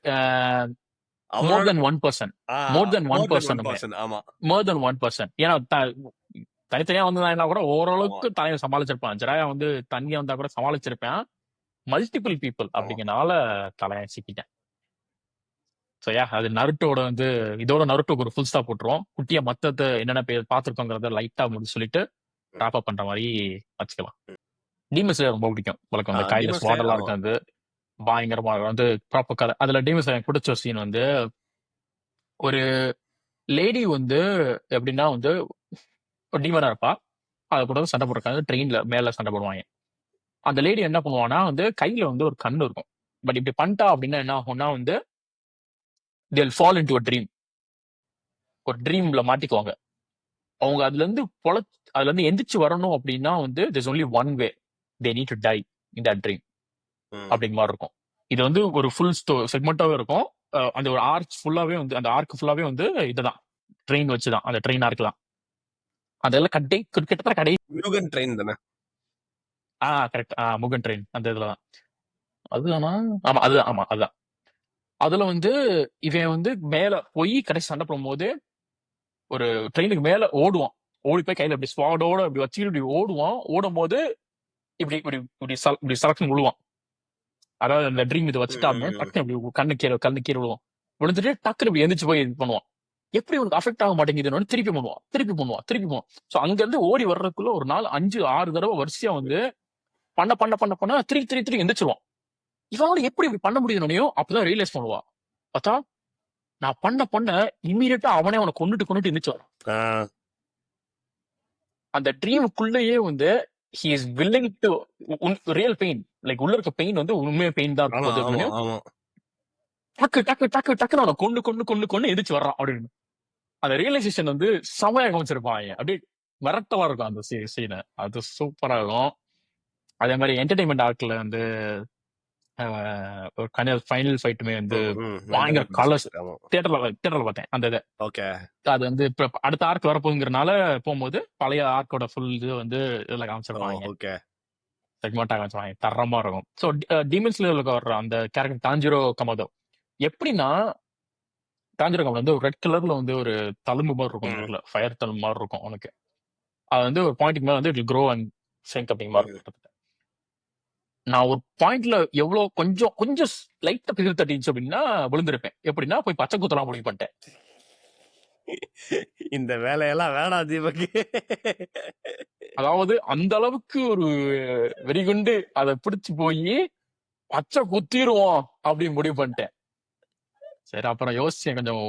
more than 1%. ஆமா, more than 1%. ஏன்னா தனித்தனியா வந்தா கூட ஓரளவுக்கு தலையை சமாளிச்சிருப்பான். ஜிராயா வந்து தனியா வந்தா கூட சமாளிச்சிருப்பேன், மல்டிபிள் பீப்புள் அப்படிங்கனால தலையை சிக்கிட்டேன். ஸோ அது நருட்டோட வந்து இதோட நருட்டோக்கு ஒரு ஃபுல் ஸ்டாப் போட்டுருவோம். குட்டியா மத்தத்தை என்னென்ன பேர் பார்த்துருக்கோங்கிறத லைட்டா முடிச்சு சொல்லிட்டு ராப் அப் பண்ற மாதிரி வச்சுக்கலாம். டீமன் ஸ்லேயர் ரொம்ப பிடிக்கும் வழக்கம், அந்த கையில ஸ்வாடெல்லாம் இருக்காது, பயங்கரமா வந்து ப்ராப்பர் கதை. அதுல டீமன் ஸ்லேயர் பிடிச்ச சீன் வந்து, ஒரு லேடி வந்து எப்படின்னா வந்து ஒரு டீமனா இருப்பா, அதை கூட சண்டை போடுறாங்க, ட்ரெயின்ல மேல சண்டை போடுவாங்க. அந்த லேடி என்ன பண்ணுவான்னா வந்து கையில வந்து ஒரு கண்ணு இருக்கும், பட் இப்படி பண்ணிட்டா அப்படின்னா என்ன ஆகும்னா வந்து they'll fall into a dream. ஒரு ட்ரீம்ல மாட்டிக்குவாங்க அவங்க. அதுல இருந்து எந்திரிச்சு வரணும் அப்படின்னா வந்து there's only one way, they need to die in that dream அப்படிங்கிற மாதிரி இருக்கும். இது வந்து ஒரு ஃபுல் செக்மெண்டாவே இருக்கும். அந்த ஒரு ஆர்ச் ஃபுல்லாவே வந்து, அந்த ஆர்க் ஃபுல்லாவே வந்து இதுதான் ட்ரெயின் வச்சுதான், அந்த ட்ரெயின் ஆர்க் தான். அதெல்லாம் கிட்டத்தட்ட கடை முருகன் ட்ரெயின் தானே? கரெக்ட், முகன் ட்ரெயின் அந்த இதுலதான். அதுதானா? ஆமா அதுதான், ஆமா அதுதான். அதுல வந்து இவன் வந்து மேல போய் கடைசி சண்டை போடும்போது ஒரு ட்ரெயினுக்கு மேல ஓடுவான், ஓடி போய் கையில அப்படி ஸ்வாடோட அப்படி வச்சுக்கிட்டு இப்படி ஓடுவான். ஓடும் போது இப்படி இப்படி இப்படி செலக்ஷன் விழுவான். அதாவது அந்த ட்ரீம் இது வச்சுட்டாருன்னு டக்குனு இப்படி கண்ணு கீழே விழுவான். விழுந்துட்டு டக்குனு இப்படி எந்திரிச்சு போய் இது பண்ணுவான். எப்படி உனக்கு அஃபெக்ட் ஆக மாட்டேங்குதுன்னு திருப்பி பண்ணுவான். ஸோ அங்க இருந்து ஓடி வர்றதுக்குள்ள ஒரு நாள் 5-6 தடவை வரிசையா வந்து பண்ண திருப்பி எந்திரிச்சிருவான். இவனால எப்படி இப்படி பண்ண முடியுதுனோ அப்பதான் ரியலைஸ் பண்ணுவா. பார்த்தா நான் பண்ண இம்மீடியட்டா அவனே அவனை கொண்டுட்டு எந்திரிச்சு வரான். அந்த ட்ரீமுக்குள்ளேயே வந்து he is willing to real pain, like உள்ள இருக்க பெயின் வந்து உண்மையா பெயின் தான் இருக்கும். டக்கு அவனை கொண்டு எந்திரிச்சு வர்றான் அப்படின்னு அந்த ரியலைசேஷன் வந்து செமையாக காமிச்சிருப்பாங்க. அப்படியே மிரட்டலா இருக்கும் அந்த சீனை. அது சூப்பரா இருக்கும். அதே மாதிரி என்டர்டைன்மெண்ட் ஆர்ட்ல வந்து ஒரு கன்னியா ஃபைனல் ஃபைட்டுமே வந்து பயங்கர கலர்ஸ் தியேட்டர்ல பார்த்தேன் அந்த இதை. அது வந்து இப்ப அடுத்த ஆர்க் வரப்போங்கிறனால போகும்போது பழைய ஆர்க்கோட ஃபுல் இது வந்து இதுல காமிச்சிருப்பாங்க. செக்மெண்டா காமிச்சிருவாங்க. தரமா இருக்கும். ஸோ டீமன் ஸ்லேயர்ல வர்ற அந்த கேரக்டர் டான்ஜிரோ கமோதோ எப்படின்னா, டான்ஜிரோ கமோதோ வந்து ரெட் கலர்ல வந்து ஒரு தழும்பு மாதிரி இருக்கும், ஃபயர் தழும்பு மாதிரி இருக்கும் அவனுக்கு. அது வந்து ஒரு பாயிண்ட்டுக்கு மேல வந்து இட் க்ரோ அண்ட் செங்க் அப்படிங்க மாதிரி இருக்கும். நான் ஒரு பாயிண்ட்ல எவ்வளவு கொஞ்சம் லைட்டா பிகில் தட்டிச்சு அப்படின்னா விழுந்திருப்பேன். எப்படின்னா போய் பச்சை குத்தலாம் முடிவு பண்ணிட்டேன். இந்த வேலையெல்லாம் வேணாம் தீபக். அதாவது அந்த அளவுக்கு ஒரு வெறிகுண்டு அதை பிடிச்சு போய் பச்சை குத்திடுவோம் அப்படின்னு முடிவு பண்ணிட்டேன். சரி அப்புறம் யோசிச்சேன், கொஞ்சம்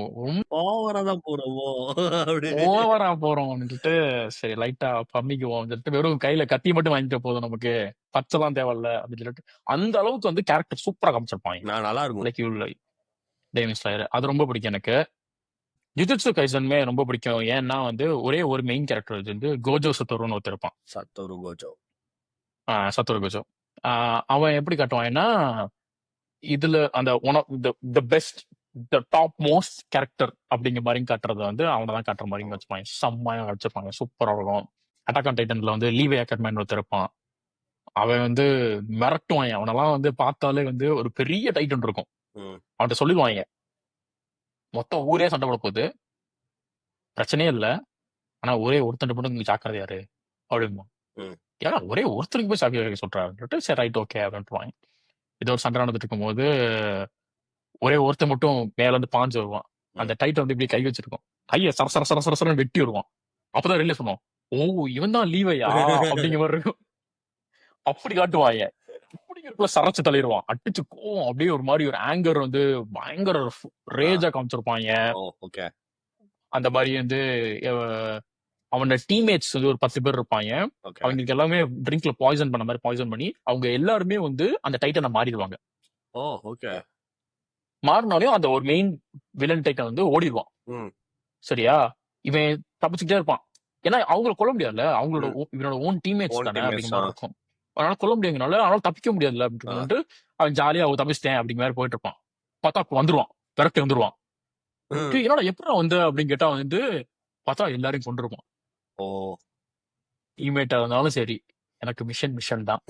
ஓவரா போறோம்னுட்டு சரி லைட்டா பம்மிக்குவோம் சொல்லிட்டு வெறும் கையில கத்தி மட்டும் வாங்கிட்டு போதும், நமக்கு பச்சைலாம் தேவையில்ல அப்படின்னு சொல்லிட்டு அந்த அளவுக்கு வந்து கேரக்டர் சூப்பரா காமிச்சிருப்பாங்க. நல்லா இருக்கும். லைக் டேமன் ஸ்லேயர் அது ரொம்ப பிடிக்கும் எனக்கு. ஜுஜுட்சு கைசனுமே ரொம்ப பிடிக்கும். ஏன்னா வந்து ஒரே ஒரு மெயின் கேரக்டர் வந்து கோஜோ சத்தோருன்னு ஒருத்தர் இருப்பான். Satoru Gojo. அவன் எப்படி காட்டுவான்னா, இதுல அந்த one of the best the top most character அப்படிங்கிற மாதிரி காட்டுறது வந்து அவனை தான் காட்டுற மாதிரி வச்சுப்பாங்க. செம்மையா வச்சிருப்பாங்க, சூப்பரா இருக்கும். அட்டாக் ஆன் டைட்டன்ல வந்து லீவே ஏக்கர்மேன் ஒருத்தர் இருப்பான். அவன் வந்து மிரட்டுவான். அவனெல்லாம் வந்து பார்த்தாலே வந்து ஒரு பெரிய டைட்டன் இருக்கும். அவன்கிட்ட சொல்லிடுவாங்க, மொத்தம் ஊரே சண்டை போட போகுது, பிரச்சனையே இல்லை, ஆனா ஒரே ஒருத்தன் மட்டும் இங்க ஜாக்கிரதையாரு அப்படிமா. ஏன்னா ஒரே ஒருத்தருக்கு போய் சாப்பிட்டு சொல்றாரு. சரி ரைட் ஓகே அப்படின்ட்டுவாங்க. இது ஒரு சண்டை நடந்துட்டு இருக்கும்போது ஒரே ஒருத்தன் மட்டும் மேல இருந்து பாஞ்சு வருவான். அந்த டைட்டை வந்து இப்படி கை வச்சிருக்கும், கையை சரசர வெட்டி வருவான். அப்பதான் ரிலீஸ் பண்ணுவோம், ஓ இவன் தான் லீவையா அப்படிங்கிற மாதிரி இருக்கும். அப்படி காட்டுவாங்க. இப்படி சரைச்சு தள்ளிடுவான், அடிச்சு கோவம் அப்படியே ஒரு மாதிரி ஒரு ஆங்கர் வந்து பயங்கர ரேஜா காமிச்சிருப்பாங்க. அந்த மாதிரி வந்து அவனோட டீம்மேட்ஸ் வந்து ஒரு 10 பேர் இருப்பாங்க. அவங்களுக்கு எல்லாமே ட்ரிங்க்ல பாய்சன் பண்ண மாதிரி பாய்சன் பண்ணி அவங்க எல்லாருமே வந்து அந்த டைட்டனை மாறிடுவாங்க. மாறினாலும் அந்த ஒரு மெயின் வில்லன் டைட்டன் வந்து ஓடிடுவான். சரியா, இவன் தப்பிச்சுக்கிட்டே இருப்பான். ஏன்னா அவங்கள கொல்ல முடியாதுல்ல, அவங்களோட இவனோட ஓன் டீம்மேட்ஸ் தானே அப்படிங்கிற மாதிரி இருக்கும். அதனால கொல்ல முடியாதுனால அவனால தப்பிக்க முடியாதுல்ல அப்படின்னு சொல்லிட்டு அவன் ஜாலியா தப்பிச்சிட்டேன் அப்படிங்கிற மாதிரி போயிட்டு இருப்பான். பார்த்தா வந்துருவான், விரட்டி வந்துருவான். என்னோட எப்படி வந்து அப்படின்னு கேட்டா வந்து பார்த்தா எல்லாரையும் கொண்டிருப்பான். டீம்மேட்டா இருந்தாலும் சரி, எனக்கு மிஷன் தான்,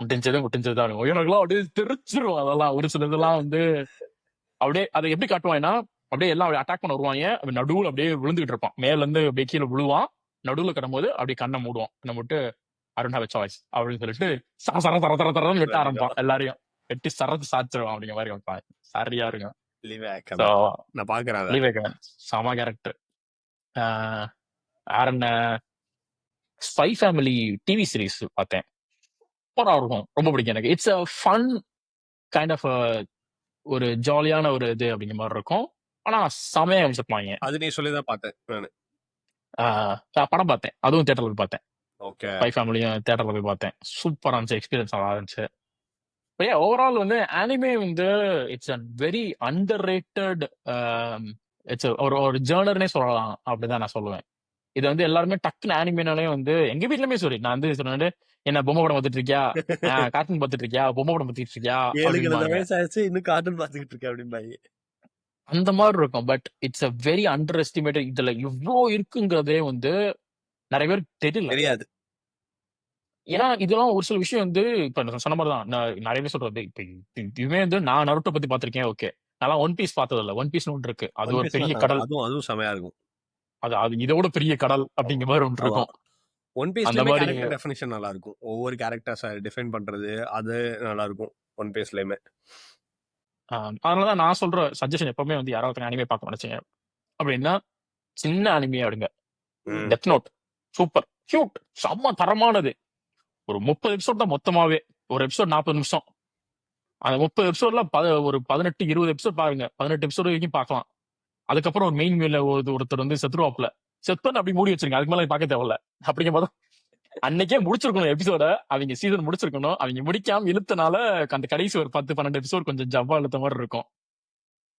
முடிஞ்சதுதான். எனக்குலாம் அப்படியே தெரிச்சிரும். அதெல்லாம் ஒரு சில இதெல்லாம் வந்து அப்படியே அதை எப்படி காட்டுவாங்கன்னா, அப்படியே எல்லாம் அட்டாக் பண்ண வருவாங்க. அவன் நடுவுல அப்படியே விழுந்துகிட்டு இருப்பான், மேல இருந்து அப்படியே கீழே விழுவான். நடுவுல கிடம்போது அப்படியே கண்ணை மூடுவான். நம்ம விட்டு அருண் ஹேவ் சாய்ஸ் அப்படின்னு சொல்லிட்டு சர வெட்ட ஆரம்பிப்பான். எல்லாரையும் வெட்டி சரத்து சாச்சிருவான் அப்படிங்கிற மாதிரி வைப்பான். சரியா இருக்கும். சம கேரக்டர். வேற என்ன, ஸ்பை ஃபேமிலி டிவி சீரிஸ் பார்த்தேன், சூப்பரா இருக்கும், ரொம்ப பிடிக்கும் எனக்கு. It's a fun kind of ஒரு ஜாலியான ஒரு இது அப்படிங்கிற மாதிரி இருக்கும். ஆனா செமையா அமைச்சிருப்பாங்க. அது நீ சொல்லிதான் பார்த்தேன். படம் பார்த்தேன், அதுவும் தியேட்டர்ல போய் பார்த்தேன். ஸ்பை ஃபேமிலியும் தியேட்டர்ல போய் பார்த்தேன். சூப்பரா இருந்துச்சு, எக்ஸ்பீரியன்ஸ் நல்லா இருந்துச்சு. ஓவரால் வந்து அனிமே வந்து it's a very under rated, it's ஒரு ஜேர்னர்னே சொல்லலாம் அப்படிதான் நான் சொல்லுவேன். இது வந்து எல்லாருமே டக்குன்னு அனிமேனாலே வந்து எங்க வீட்லயுமே சரி, நான் வந்து சொன்னேன், என்ன பொம்மை படம் பார்த்துட்டு இருக்கியா, கார்ட்டூன் பார்த்துட்டு இருக்கியா, பொம்மை படம் பார்த்துட்டு இருக்கியா, இன்னும் கார்ட்டூன் பார்த்துட்டு இருக்கேன் அப்படிம்பாங்க. அந்த மாதிரி இருக்கும். But it's a very under estimated. இதுல இவ்வளோ இருக்குங்கிறதே வந்து நிறைய பேருக்கு தெரியாது. ஏன்னா இதெல்லாம் ஒரு சில விஷயம் வந்து இப்ப சொன்ன மாதிரி தான் நான் நிறைய பேர் சொல்றது. இப்ப இதுவுமே வந்து நான் நருட்டோ பத்தி பார்த்திருக்கேன், ஓகே. நான் ஒன் பீஸ் பார்த்தது இல்ல. ஒன் பீஸ் ஒன்று இருக்கு, அது ஒரு பெரிய கடல். அதுவும் செமையா இருக்கும். அது இதோட பெரிய கடல் அப்படிங்கிற மாதிரி ஒன்று இருக்கும். ஒன் அந்த பீஸ்லயுமே மாதிரி கேரக்டர் டெஃபினிஷன் நல்லா இருக்கும். ஒவ்வொரு கேரக்டர்ஸை டிஃபைன் பண்றது அது நல்லா இருக்கும் ஒன் பீஸ்லயுமே. அதனாலதான் நான் சொல்ற சஜஷன் எப்பவுமே வந்து யாராவது அனிமே பார்க்க நினைச்சீங்க அப்படின்னா சின்ன அனிமையா எடுங்க. ம். டெத் நோட் சூப்பர் கியூட் செம்ம தரமானது. ஒரு 30 எபிசோட் தான் மொத்தமாவே. ஒரு எபிசோட் 40 நிமிஷம். அந்த 30 எபிசோட்ல ஒரு 18-20 எபிசோட் பாருங்க. 18 எபிசோட் வரைக்கும் பார்க்கலாம். அதுக்கப்புறம் ஒரு மெயின் மீல ஒருத்தர் வந்து செத்துருவாப்ல. செத்துன்னு அப்படி மூடி வச்சிருங்க. அதுக்கு மேல பார்க்க தேவையில்ல. அப்படிங்கும் போது அன்னைக்கே முடிச்சிருக்கணும் எபிசோட. அவங்க சீசன் முடிச்சிருக்கணும். அவங்க முடிக்காம இழுத்தனால அந்த கடைசி ஒரு 10-12 எபிசோட் கொஞ்சம் ஜவ்வா இழுத்த மாதிரி இருக்கும்.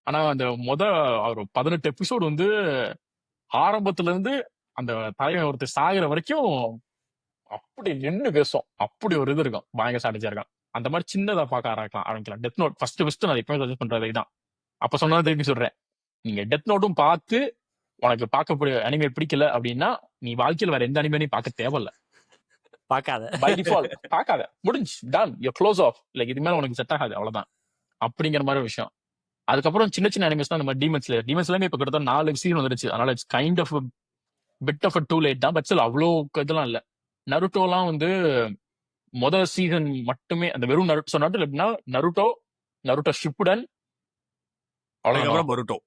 ஆனா அந்த ஒரு 18 எபிசோடு வந்து ஆரம்பத்துல இருந்து அந்த தலைவன் ஒருத்தர் சாகுற வரைக்கும் அப்படி நின்னு பேசும். அப்படி ஒரு இது இருக்கும். பயங்கர ஸ்ட்ராட்டஜியா இருக்கும். அந்த மாதிரி சின்னதா பார்க்க ஆரம்பிக்கலாம். டெத் நோட் ஃபர்ஸ்ட் நான் எப்பவுமே சஜஸ்ட் பண்றது இதுதான். அப்ப சொன்னதை திருப்பி சொல்றேன். நீங்க டெத் நோட்டும் பார்த்து உனக்கு பார்க்கக்கூடிய அனிமே பிடிக்கல அப்படின்னா நீ வாழ்க்கையில வேற எந்த அனிமேனையும் பார்க்க தேவையில்ல. பார்க்காத. பை டிஃபால்ட் பார்க்காத. முடிஞ்சு done you close off. Like இது மேல உனக்கு செட் ஆகாது அவ்வளவுதான். அப்படிங்கிற மாதிரி ஒரு விஷயம். அதுக்கப்புறம் சின்ன சின்ன அனிமேஸ் தான் நம்ம டீமன்ஸ்லயுமே இப்ப கிட்டத்தட்ட 4 சீசன் வந்துருச்சு. அதனால it's kind of bit of too late தான். பட் அவ்வளோ இதெல்லாம் இல்ல. நருட்டோலாம் வந்து முதல் சீசன் மட்டுமே அந்த வெறும் நருட்டோ எப்படின்னா நருட்டோ ஷிப்புடன் அவ்வளவுதான். அதுக்கப்புறம் பொருட்டோ.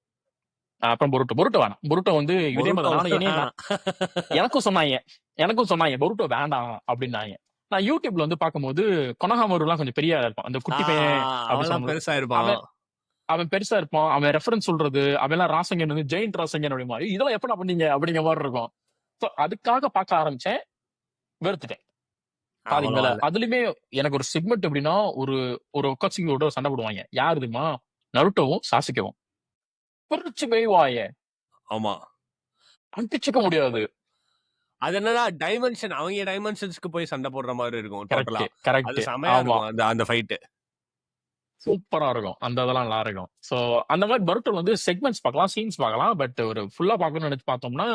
அப்புறம் பொருட்டோ வேணாம். பொருட்டோ வந்து இதே மாதிரி நானும் எனக்கும் சொன்னாங்க பொருட்டோ வேண்டாம் அப்படின்னாங்க. நான் யூடியூப்ல வந்து பார்க்கும்போது கொனஹாமரு எல்லாம் கொஞ்சம் பெரிய இருப்பான். அந்த குட்டி பையன் பெருசா இருப்பான். அவன் பெருசா இருப்பான். அவன் ரெஃபரன்ஸ் சொல்றது அவன் எல்லாம் ராசங்கன் வந்து ஜெயின் ராசங்கன் அப்படி மாதிரி இதெல்லாம் எப்ப பண்ணீங்க அப்படிங்கிற மாதிரி இருக்கும். அதுக்காக பார்க்க ஆரம்பிச்சேன். வெறுத்துட்டேன். பாத்தீங்களா? அதுலயுமே எனக்கு ஒரு செக்மெண்ட் எப்படின்னா ஒரு ஒக்காட்சியோட சண்டை போடுவாங்க. யாரு தெரியுமா? நருட்டோவும் சாசுகேவும் பிரிச்சு மேய்வாங்க. ஆமா, அடிச்சுக்க முடியாது. அது என்னன்னா டைமென்ஷன் அவங்க டைமென்ஷன்ஸ்க்கு போய் சண்டை போடுற மாதிரி இருக்கும். டோட்டலா அது செமையா இருக்கும். அந்த ஃபைட் சூப்பரா இருக்கும். அந்த இதெல்லாம் நல்லா இருக்கும். சோ அந்த மாதிரி பருட்டல் வந்து செக்மெண்ட்ஸ் பார்க்கலாம், சீன்ஸ் பார்க்கலாம். பட் ஒரு ஃபுல்லா பார்க்கணும்னு நினைச்சு பார்த்தோம்னா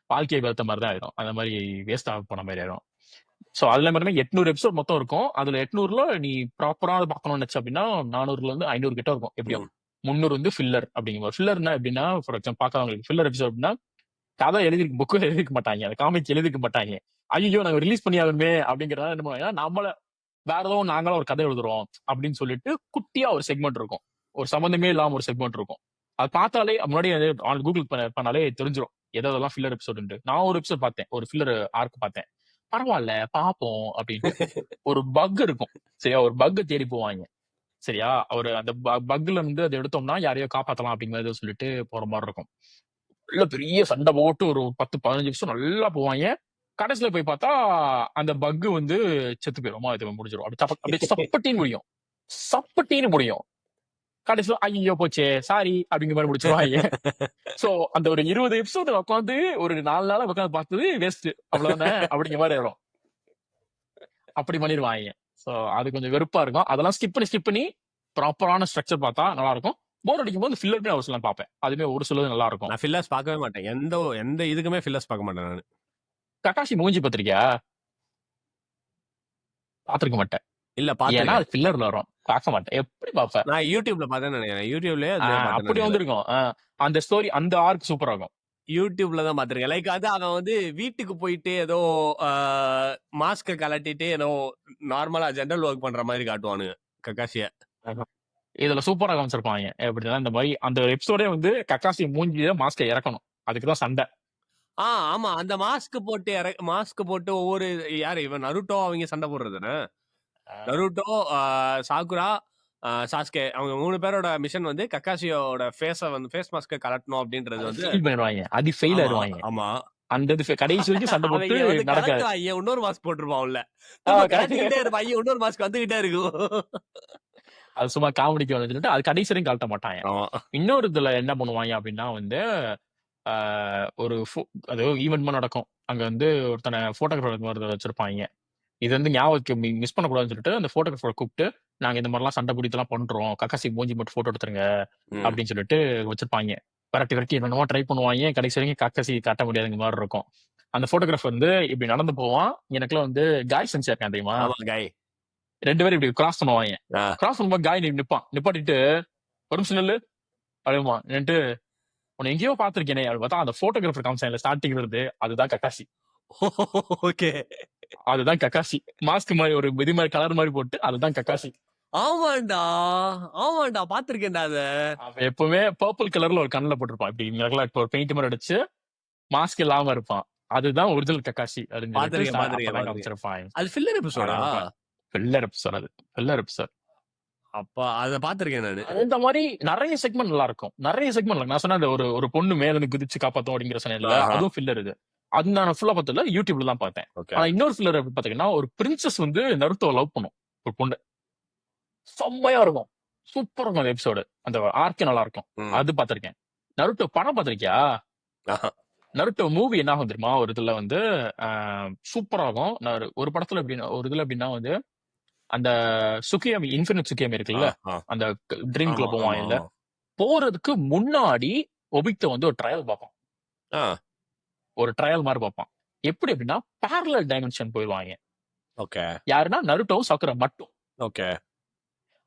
வாழ்க்கையை வெறுத்த மாதிரி தான் ஆயிடும். அந்த மாதிரி வேஸ்ட் ஆக போன மாதிரி ஆயிடும். சோ அதுல மட்டுமே 800 எபிசோட் மொத்தம் இருக்கும். அதுல 800ல நீ ப்ராப்பரா பார்க்கணும்னு நினைச்சு அப்படின்னா 400ல இருந்து 500 கிட்ட இருக்கும். எப்படியும் 300 வந்து ஃபில்லர் அப்படிங்கிற ஃபில்லர்னா எப்படின்னா ஃபார் எக்ஸாம்பிள் பார்க்கறவங்களுக்கு ஃபில்லர் எபிசோட் அப்படின்னா கதை எழுதிருக்கு புக்கு எழுதிக்க மாட்டாங்க. அந்த காமிக் எழுதிக்க மாட்டாங்க. ஐயோ நாங்க ரிலீஸ் பண்ணி ஆகணுமே அப்படிங்கறத என்ன பண்ணுவாங்க, நம்மள வேற ஏதோ நாங்களும் ஒரு கதை எழுதுறோம் அப்படின்னு சொல்லிட்டு குட்டியா ஒரு செக்மெண்ட் இருக்கும். ஒரு சம்பந்தமே இல்லாம ஒரு செக்மெண்ட் இருக்கும். அது பார்த்தாலே முன்னாடி கூகுள் பண்ணாலே தெரிஞ்சிடும் எதெல்லாம் ஃபில்லர் எபிசோடு. நான் ஒரு எபிசோட் பார்த்தேன். ஒரு ஃபில்லர் ஆர்க் பார்த்தேன். பரவாயில்ல பாப்போம் அப்படின்ட்டு ஒரு பக் இருக்கும். சரியா? ஒரு பக் தேடி போவாங்க. சரியா? ஒரு அந்த பக்ல இருந்து அதை எடுத்தோம்னா யாரையோ காப்பாத்தலாம் அப்படிங்கறத சொல்லிட்டு போற மாதிரி இருக்கும். நல்ல பெரிய சண்டை போட்டு ஒரு 10-15 நிமிஷம் நல்லா போவாங்க. கடைசியில போய் பார்த்தா அந்த பக் வந்து செத்து போயிடும். இது முடிஞ்சிடும். அப்படியே சப்பட்டின்னு முடியும். கடைசியில ஐயோ போச்சே சாரி அப்படிங்கிற மாதிரி முடிச்சிருவாங்க. சோ அந்த ஒரு 20 எபிசோட் உட்காந்து ஒரு 4 நாளா உட்காந்து பார்த்தது வேஸ்ட் அவ்வளவுதானே அப்படிங்கிற மாதிரி வரும். அப்படி பண்ணிடுவாங்க. சோ அது கொஞ்சம் வெறுப்பா இருக்கும். அதெல்லாம் ஸ்கிப் பண்ணி ப்ராப்பரான ஸ்ட்ரக்சர் பார்த்தா நல்லா இருக்கும். போர் அடிக்கும் போது ஃபில்லர் ஒரு சில பார்ப்பேன். அதுமே ஒரு சிலது நல்லா இருக்கும். நான் ஃபில்லர்ஸ் பார்க்கவே மாட்டேன். எந்த இதுக்குமே ஃபில்லர்ஸ் பார்க்க மாட்டேன் நான். ககாஷி மூஞ்சி பத்திரிக்கையா பாத்துருக்க மாட்டேன். இல்ல ஏன்னா அது ஃபில்லர்ல வரும். பார்க்க மாட்டேன். எப்படி பாப்பேன்? நான் யூடியூப்ல பார்த்தேன்னு நினைக்கிறேன். யூடியூப்லயே அப்படி வந்திருக்கும். அந்த ஸ்டோரி அந்த ஆர்க் சூப்பரா இருக்கும். யூடியூப்ல தான் பாத்திருக்கேன். லைக் அது அவன் வந்து வீட்டுக்கு போயிட்டு ஏதோ மாஸ்க கலட்டிட்டு ஏதோ நார்மலா ஜெனரல் ஒர்க் பண்ற மாதிரி காட்டுவானுங்க ககாஷிய. இதுல சூப்பரா காமிச்சிருப்பாங்க. எப்படின்னா இந்த மாதிரி அந்த எபிசோடே வந்து ககாஷி மூஞ்சில மாஸ்க இறக்கணும். அதுக்குதான் சண்டை. ஆமா, அந்த மாஸ்க் போட்டு ஒவ்வொரு யாரு இவன் நருட்டோ அவங்க சண்டை போடுறதுன்னு. நருட்டோ, சாகுரா, சாஸ்கே அவங்க 3 பேரோட மிஷன் வந்து ககாஷியோட ஃபேஸ் மாஸ்க கலட்டணும் அப்படின்றது வந்து ஃபெயில் பண்ணிடுவாங்க. அது ஃபெயில் ஆயிடுவாங்க. ஆமா, அந்த இது கடைசி வரைக்கும் சண்டை போட்டு நடக்காது. ஐயா இன்னொரு மாஸ்க் போட்டுருப்பான் உள்ள. கலட்டிக்கிட்டே இருப்பான். ஐயா இன்னொரு மாஸ்க் வந்துகிட்டே இருக்கும். அது சும்மா காமெடிக்கு வந்துட்டு அது கடைசி வரைக்கும் கழட்ட மாட்டாங்க. இன்னொரு இதுல என்ன பண்ணுவாங்க அப்படின்னா வந்து ஒரு அது ஈவென்ட் மாதிரி நடக்கும். அங்க வந்து ஒருத்தனை போட்டோகிராஃபர் வச்சிருப்பாங்க. இது வந்து ஞாபகம் மிஸ் பண்ணக்கூடாதுன்னு சொல்லிட்டு அந்த போட்டோகிராஃபரை கூப்பிட்டு நாங்க இந்த மாதிரிலாம் சண்டை பிடித்தெல்லாம் பண்றோம். கக்காசி மூஞ்சி மட்டும் போட்டோ எடுத்துருங்க அப்படின்னு சொல்லிட்டு வச்சிருப்பாங்க. விரட்டி என்னமோ ட்ரை பண்ணுவாங்க. கடைசி வரைக்கும் கக்காசி காட்ட முடியாதுங்க மாதிரி இருக்கும். அந்த போட்டோகிராஃபர் வந்து இப்படி நடந்து போவான். எனக்குலாம் வந்து காய் செஞ்சு இருக்கேன் தெரியுமா? 2 பேரும் இப்படி கிராஸ் பண்ணுவாங்க. கிராஸ் பண்ணும்போது காய் நிப்பாட்டிட்டு ஒரு நிமிஷம் நெல்லு அப்படிமா நின்ட்டு உன்னை எங்கேயோ பாத்திருக்கேனே அப்படி பார்த்தா அந்த போட்டோகிராஃபர் காமிச்சாங்க ஸ்டார்டிங் வருது. அதுதான் கக்காசி. ஓகே. அதுதான் கக்காசி. மாஸ்க் மாதிரி ஒரு இது மாதிரி கலர் மாதிரி போட்டு அதுதான் கக்காசி. ஆமாண்டா ஆமாண்டா பாத்திருக்கேன்டா அத. அவன் எப்பவுமே பர்பிள் கலர்ல ஒரு கண்ணுல போட்டிருப்பான். இப்படி இங்கெல்லாம் இப்போ ஒரு பெயிண்ட் மாதிரி அடிச்சு மாஸ்க் இல்லாம இருப்பான். அதுதான் ஒரிஜினல் கக்காசி அப்படின்னு சொல்லிட்டு பாத்திருக்கேன் அப்பதான் காமிச்சிருப்பான். அது ஃபில்லர் எபிசோடா? ஃபில்லர் எபிசோட் அது. Filler episode. அப்ப அத பாத்திருக்கேன் நானு. இந்த மாதிரி நிறைய செக்மெண்ட் நல்லா இருக்கும். நிறைய செக்மெண்ட் நான் சொன்ன ஒரு பொண்ணு மேல இருந்து குதிச்சு காப்பாத்தும் அப்படிங்கிற சொன்னேன்ல, அதுவும் ஃபில்லர் இது. அது நான் ஃபுல்லா பார்த்ததுல யூடியூப்ல தான் பார்த்தேன். ஆனா இன்னொரு ஃபில்லர் எப்படி பாத்தீங்கன்னா, ஒரு பிரின்சஸ் வந்து நருட்டோ லவ் பண்ணும் ஒரு பொண்ணு. செம்மையா இருக்கும். சூப்பரா இருக்கும் அந்த எபிசோடு. அந்த ஆர்க்கே நல்லா இருக்கும். அது பாத்திருக்கேன். நருட்டோ படம் பாத்திருக்கியா? நருட்டோ மூவி என்ன ஆகும் தெரியுமா? ஒரு இதுல வந்து சூப்பரா இருக்கும். ஒரு படத்துல எப்படின்னா ஒரு இதுல எப்படின்னா வந்து அந்த சுக்கியாமி இன்ஃபினிட் சுக்கியாமி இருக்குல்ல, அந்த ட்ரீம்குள்ள போவான் இல்ல, போறதுக்கு முன்னாடி ஒபிக்டோ வந்து ஒரு ட்ரையல் பார்ப்பான். ஒரு ட்ரையல் மாதிரி பார்ப்பான். எப்படி அப்படின்னா பேரலல் டைமென்ஷன் போயிடுவாங்க. ஓகே. யாருன்னா நருட்டோவும் சக்குரா மட்டும். ஓகே.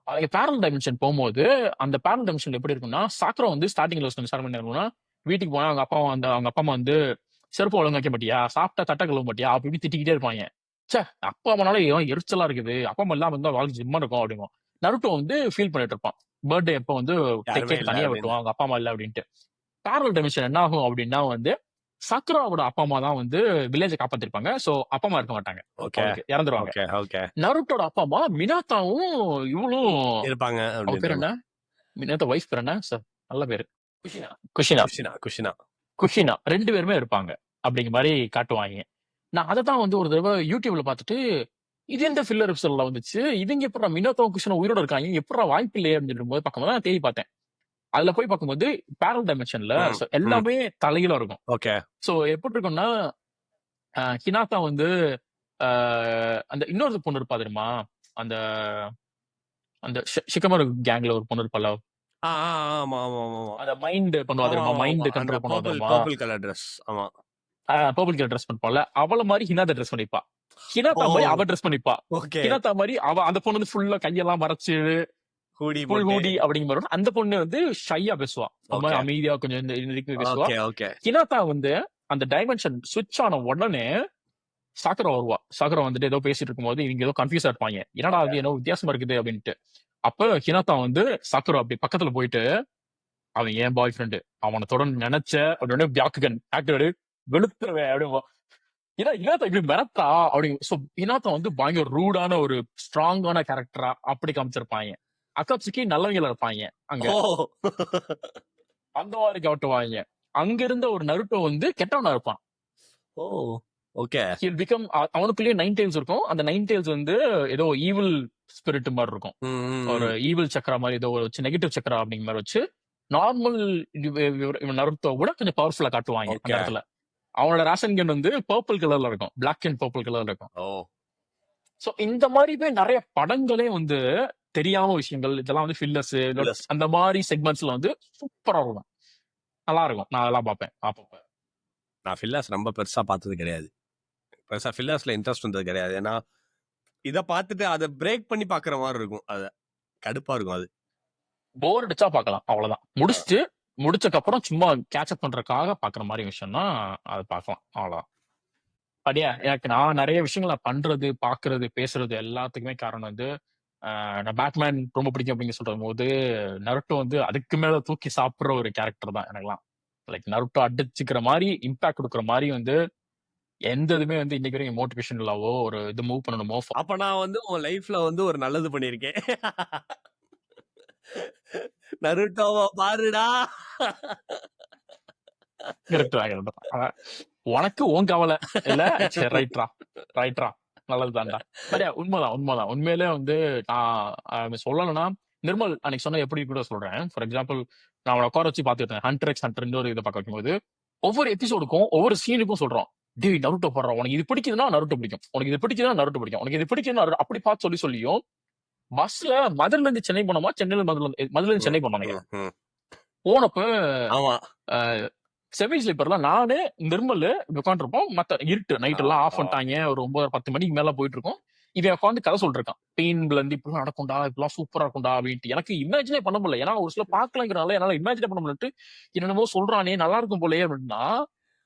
அவங்க பேரலல் டைமென்ஷன் போகும்போது அந்த பேரலல் டைமென்ஷன் எப்படி இருக்குன்னா, சாக்குரா வந்து ஸ்டார்டிங்ல ஸ்டார்ட் பண்ணிருக்கணும்னா வீட்டுக்கு போனா அவங்க அப்பா அம்மா வந்து செருப்பு ஒழுங்கு வைக்க மாட்டியா, சாப்பிட்டா தட்டை கழுவ மாட்டியா அப்படி திட்டிக்கிட்டே இருப்பாங்க. சே அப்பா அம்மானால எரிச்சலா இருக்குது, அப்பா அம்மா இல்லாம இருந்தா வாழ்க்கை ஜிம்மா இருக்கும் அப்படிங்கும். நருட்டோ வந்து ஃபீல் பண்ணிட்டு இருப்பான். பர்த்டே எப்ப வந்து தனியா விட்டுவான் அவங்க அப்பா அம்மா இல்ல அப்படின்ட்டு. பேரலல் டைமென்ஷன் என்ன ஆகும் அப்படின்னா வந்து சக்குராவோட அப்பா அம்மா தான் வந்து வில்லேஜ காப்பாத்திருப்பாங்க. சோ அப்பா அம்மா இருக்க மாட்டாங்க, இறந்துருவாங்க. நருட்டோட அப்பா அம்மா மினாத்தாவும் இவளும் இருப்பாங்க. அவ பேர் என்ன? மினாத்தா வைஃப் பேர் என்ன? நல்ல பேரு குஷினா. 2 பேருமே இருப்பாங்க அப்படிங்கிற மாதிரி காட்டுவாங்க. நான் அதை தான் வந்து ஒரு தடவை யூடியூப்ல பார்த்துட்டு இது எந்த ஃபில்லர் எபிசோட்ல வந்துச்சு, இவங்க எப்படா மினோத்தோ குஷினா உயிரோட இருக்காங்க, எப்படா வாய்ப்பு இல்லையே அப்படின்னு போது பார்க்கும்போது நான் தேடி பார்த்தேன். அதுல போய் பார்க்கும்போது பேரல் டைமென்ஷன்ல எல்லாமே தலையில இருக்கும். ஓகே. சோ எப்படி இருக்கும்னா ஹினாத்தா வந்து அந்த இன்னொரு பொண்ணு இருப்பா தெரியுமா, அந்த அந்த ஷிகமரு கேங்ல ஒரு பொண்ணு இருப்பாள, அந்த மைண்ட் பண்ணுவா தெரியுமா, மைண்ட் கண்ட்ரோல் பண்ணுவா தெரியுமா, பர்பிள் கலர் Dress. ஆமா, பர்பிள் கலர் ட்ரெஸ் பண்ணிப்பால, அவள மாதிரி ஹினாதா ட்ரெஸ் பண்ணிப்பா. ஹினாத்தா மாதிரி அவ ட்ரெஸ் பண்ணிப்பா. ஹினாத்தா மாதிரி அவ அந்த பொண்ணு வந்து ஃபுல்லா கையெல்லாம் மறைச்சு ஹூடி அப்படிங்கிற மாதிரி. அந்த பொண்ணு வந்து ஷையா பேசுவா, அமைதியா கொஞ்சம் பேசுவா. ஹினாத்தா வந்து அந்த டைமென்ஷன் சுவிட்ச் ஆன உடனே சாக்குரா வருவா. சாக்குரா வந்துட்டு ஏதோ பேசிட்டு இருக்கும்போது இவங்க ஏதோ கன்ஃபியூஸா இருப்பாங்க, என்னடா அது என்ன வித்தியாசமா இருக்குது அப்படின்ட்டு. அப்ப ஹினாத்தா வந்து சாக்குரா அப்படி பக்கத்துல போயிட்டு, அவன் ஏன் பாய் ஃப்ரெண்டு, அவனை தொடர்ந்து நினைச்ச உடனே பியாக்குகன் ஆக்டர் வெளுத்துருவேன் அப்படிமா. ஏன்னா இனாத்தா இப்படி மிரட்டா அப்படி. சோ இனாத்தா வந்து பயங்கர ரூடான ஒரு ஸ்ட்ராங்கான கேரக்டரா அப்படி காமிச்சிருப்பாங்க. அக்காப்சுக்கி நல்லவங்கள இருப்பாங்க அங்க, அந்த மாதிரி காட்டுவாங்க. அங்க இருந்த ஒரு நருட்டோ வந்து கெட்டவனா இருப்பான். ஓகே. ஹில் பிகம் அவனுக்குள்ளேயே 9 டெய்ல்ஸ் இருக்கும். அந்த 9 டெய்ல்ஸ் வந்து ஏதோ ஈவில் ஸ்பிரிட் மாதிரி இருக்கும், ஒரு ஈவில் சக்கரா மாதிரி ஏதோ வச்சு நெகட்டிவ் சக்கரா அப்படிங்கிற மாதிரி வச்சு நார்மல் நருட்டோ கூட கொஞ்சம் பவர்ஃபுல்லா காட்டுவாங்க அந்த இடத்துல. அவனோட ரேஷன் கன் வந்து பர்பிள் கலர்ல இருக்கும், பிளாக் அண்ட் பர்பிள் கலர்ல இருக்கும். சோ இந்த மாதிரி நிறைய படங்களே வந்து தெரியாம விஷயங்கள் இதெல்லாம் வந்து ஃபில்லர்ஸ் அந்த மாதிரி செக்மெண்ட்ஸ்ல வந்து சூப்பரா இருக்கும், நல்லா இருக்கும். நான் அதெல்லாம் பார்ப்பேன் அப்பப்ப. நான் ஃபில்லர்ஸ் ரொம்ப பெருசா பார்த்தது கிடையாது. பெருசா ஃபில்லர்ஸ்ல இன்ட்ரெஸ்ட் வந்தது கிடையாது. ஏன்னா இதை பார்த்துட்டு அதை பிரேக் பண்ணி பாக்குற மாதிரி இருக்கும், அது கடுப்பா இருக்கும். அது போர் அடிச்சா பார்க்கலாம், அவ்வளவுதான். முடிச்சக்கு அப்புறம் சும்மா கேட்சப் பண்றதுக்காக பாக்குற மாதிரி விஷயம்னா அதை பார்க்கலாம், அவ்வளவுதான். அப்படியா எனக்கு நான் நிறைய விஷயங்கள் நான் பண்றது, பாக்குறது, பேசுறது எல்லாத்துக்குமே காரணம் வந்து நான் பேட்மேன் ரொம்ப பிடிக்கும் அப்படிங்க சொல்ற போது நருட்டோ வந்து அதுக்கு மேல தூக்கி சாப்பிடுற ஒரு கேரக்டர் தான் எனக்குலாம். லைக் நருட்டோ அடிச்சுக்கிற மாதிரி இம்பாக்ட் கொடுக்குற மாதிரி வந்து எந்த இதுமே வந்து இன்னைக்கு வரைக்கும் மோட்டிவேஷன் இல்லாவோ ஒரு இது மூவ் பண்ணணுமோ. அப்ப நான் வந்து உன் லைஃப்ல வந்து ஒரு நல்லது பண்ணிருக்கேன். நருட்டோவா பாருடா. உனக்கு உன் கவலை இல்ல, சரி ரைட்ரா நல்லதுதான்டா. சரியா, உண்மைதான். உண்மையிலே வந்து நான் சொல்லணும்னா நிர்மல் அன்னைக்கு சொன்ன எப்படி கூட சொல்றேன். ஃபார் எக்ஸாம்பிள் நான் அவனை உட்கார வச்சு பாத்துட்டேன், ஹண்டர் எக்ஸ் ஹண்டர் ஒரு இதை பார்க்க வைக்கும்போது ஒவ்வொரு எபிசோடுக்கும் ஒவ்வொரு சீனுக்கும் சொல்றோம், டேய் நருட்டோ போடுறோம், உனக்கு இது பிடிக்குதுன்னா நருட்டோ பிடிக்கும், உனக்கு இது பிடிக்குதுன்னா நருட்டோ பிடிக்கும், உனக்கு இது பிடிக்குதுன்னா அப்படி பார்த்து சொல்லியும் பஸ்ல மதுரைல இருந்து சென்னை போனோமா, சென்னையில மதுரைல இருந்து சென்னை போனோம். போனப்ப செமி ஸ்லீப்பர்ல நானு நிர்மல் உட்காந்துருப்போம். மத்த இருட்டு நைட் எல்லாம் ஆஃப் பண்ணிட்டாங்க, ஒரு 9-10 மணிக்கு மேல போயிட்டு இருக்கோம். இவன் உட்காந்து கதை சொல்லிட்டு இருக்கான், பெயின்ல இருந்து இப்படிலாம் நடக்கும்டா, இப்பெல்லாம் சூப்பரா இருக்கும்டா அப்படின்ட்டு. எனக்கு இமேஜினே பண்ண முடியல, ஏன்னா ஒரு சில பாக்கலங்கிறனால என்னால இமேஜினே பண்ண முடியல. என்னென்னமோ சொல்றானே நல்லா இருக்கும் போலயே அப்படின்னா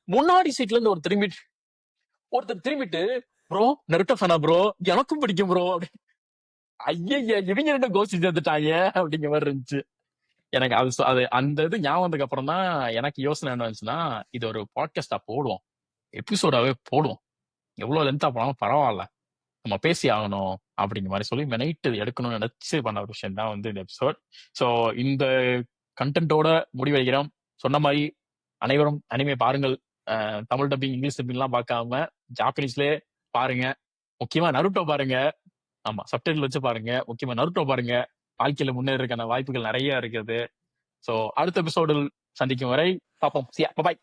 முன்னாடி சீட்ல இருந்து ஒரு திரும்பி ஒருத்தர் திரும்பிட்டு ப்ரோ நருட்டோ ஃபேனா ப்ரோ, எனக்கும் பிடிக்கும் ப்ரோ அப்படி. ஐயய்ய இவங்க ரெண்டும் கோஷ்டி சேர்ந்துட்டாங்க அப்படிங்கிற மாதிரி இருந்துச்சு. எனக்கு அது அந்த இது ஞாபகம் வந்ததுக்கு அப்புறம் தான் எனக்கு யோசனை என்ன வந்துச்சுன்னா, இது ஒரு பாட்காஸ்டா போடுவோம், எபிசோடாவே போடுவோம், எவ்வளவு லென்த்தா போனாலும் பரவாயில்ல, நம்ம பேசி ஆகணும் அப்படிங்கிற மாதிரி சொல்லி நைட்டு எடுக்கணும்னு நினைச்சு பண்ண ஒரு விஷயம் தான் வந்து இந்த எபிசோட். ஸோ இந்த கண்டென்ட்டோட முடிவடைகிறோம். சொன்ன மாதிரி அனைவரும் அனிமே பாருங்கள். தமிழ் டப்பிங் இங்கிலீஷ் டப்பிங்லாம் பார்க்காம ஜாப்பனீஸ்லேயே பாருங்க. முக்கியமா நருட்டோ பாருங்க. ஆமா, சப்டைட்டில் வச்சு பாருங்க. முக்கியமா நருட்டோ பாருங்க. வாழ்க்கையில முன்னேறதுக்கான வாய்ப்புகள் நிறைய இருக்குது. ஸோ அடுத்த எபிசோடில் சந்திக்கும் வரை பார்ப்போம். பாய்.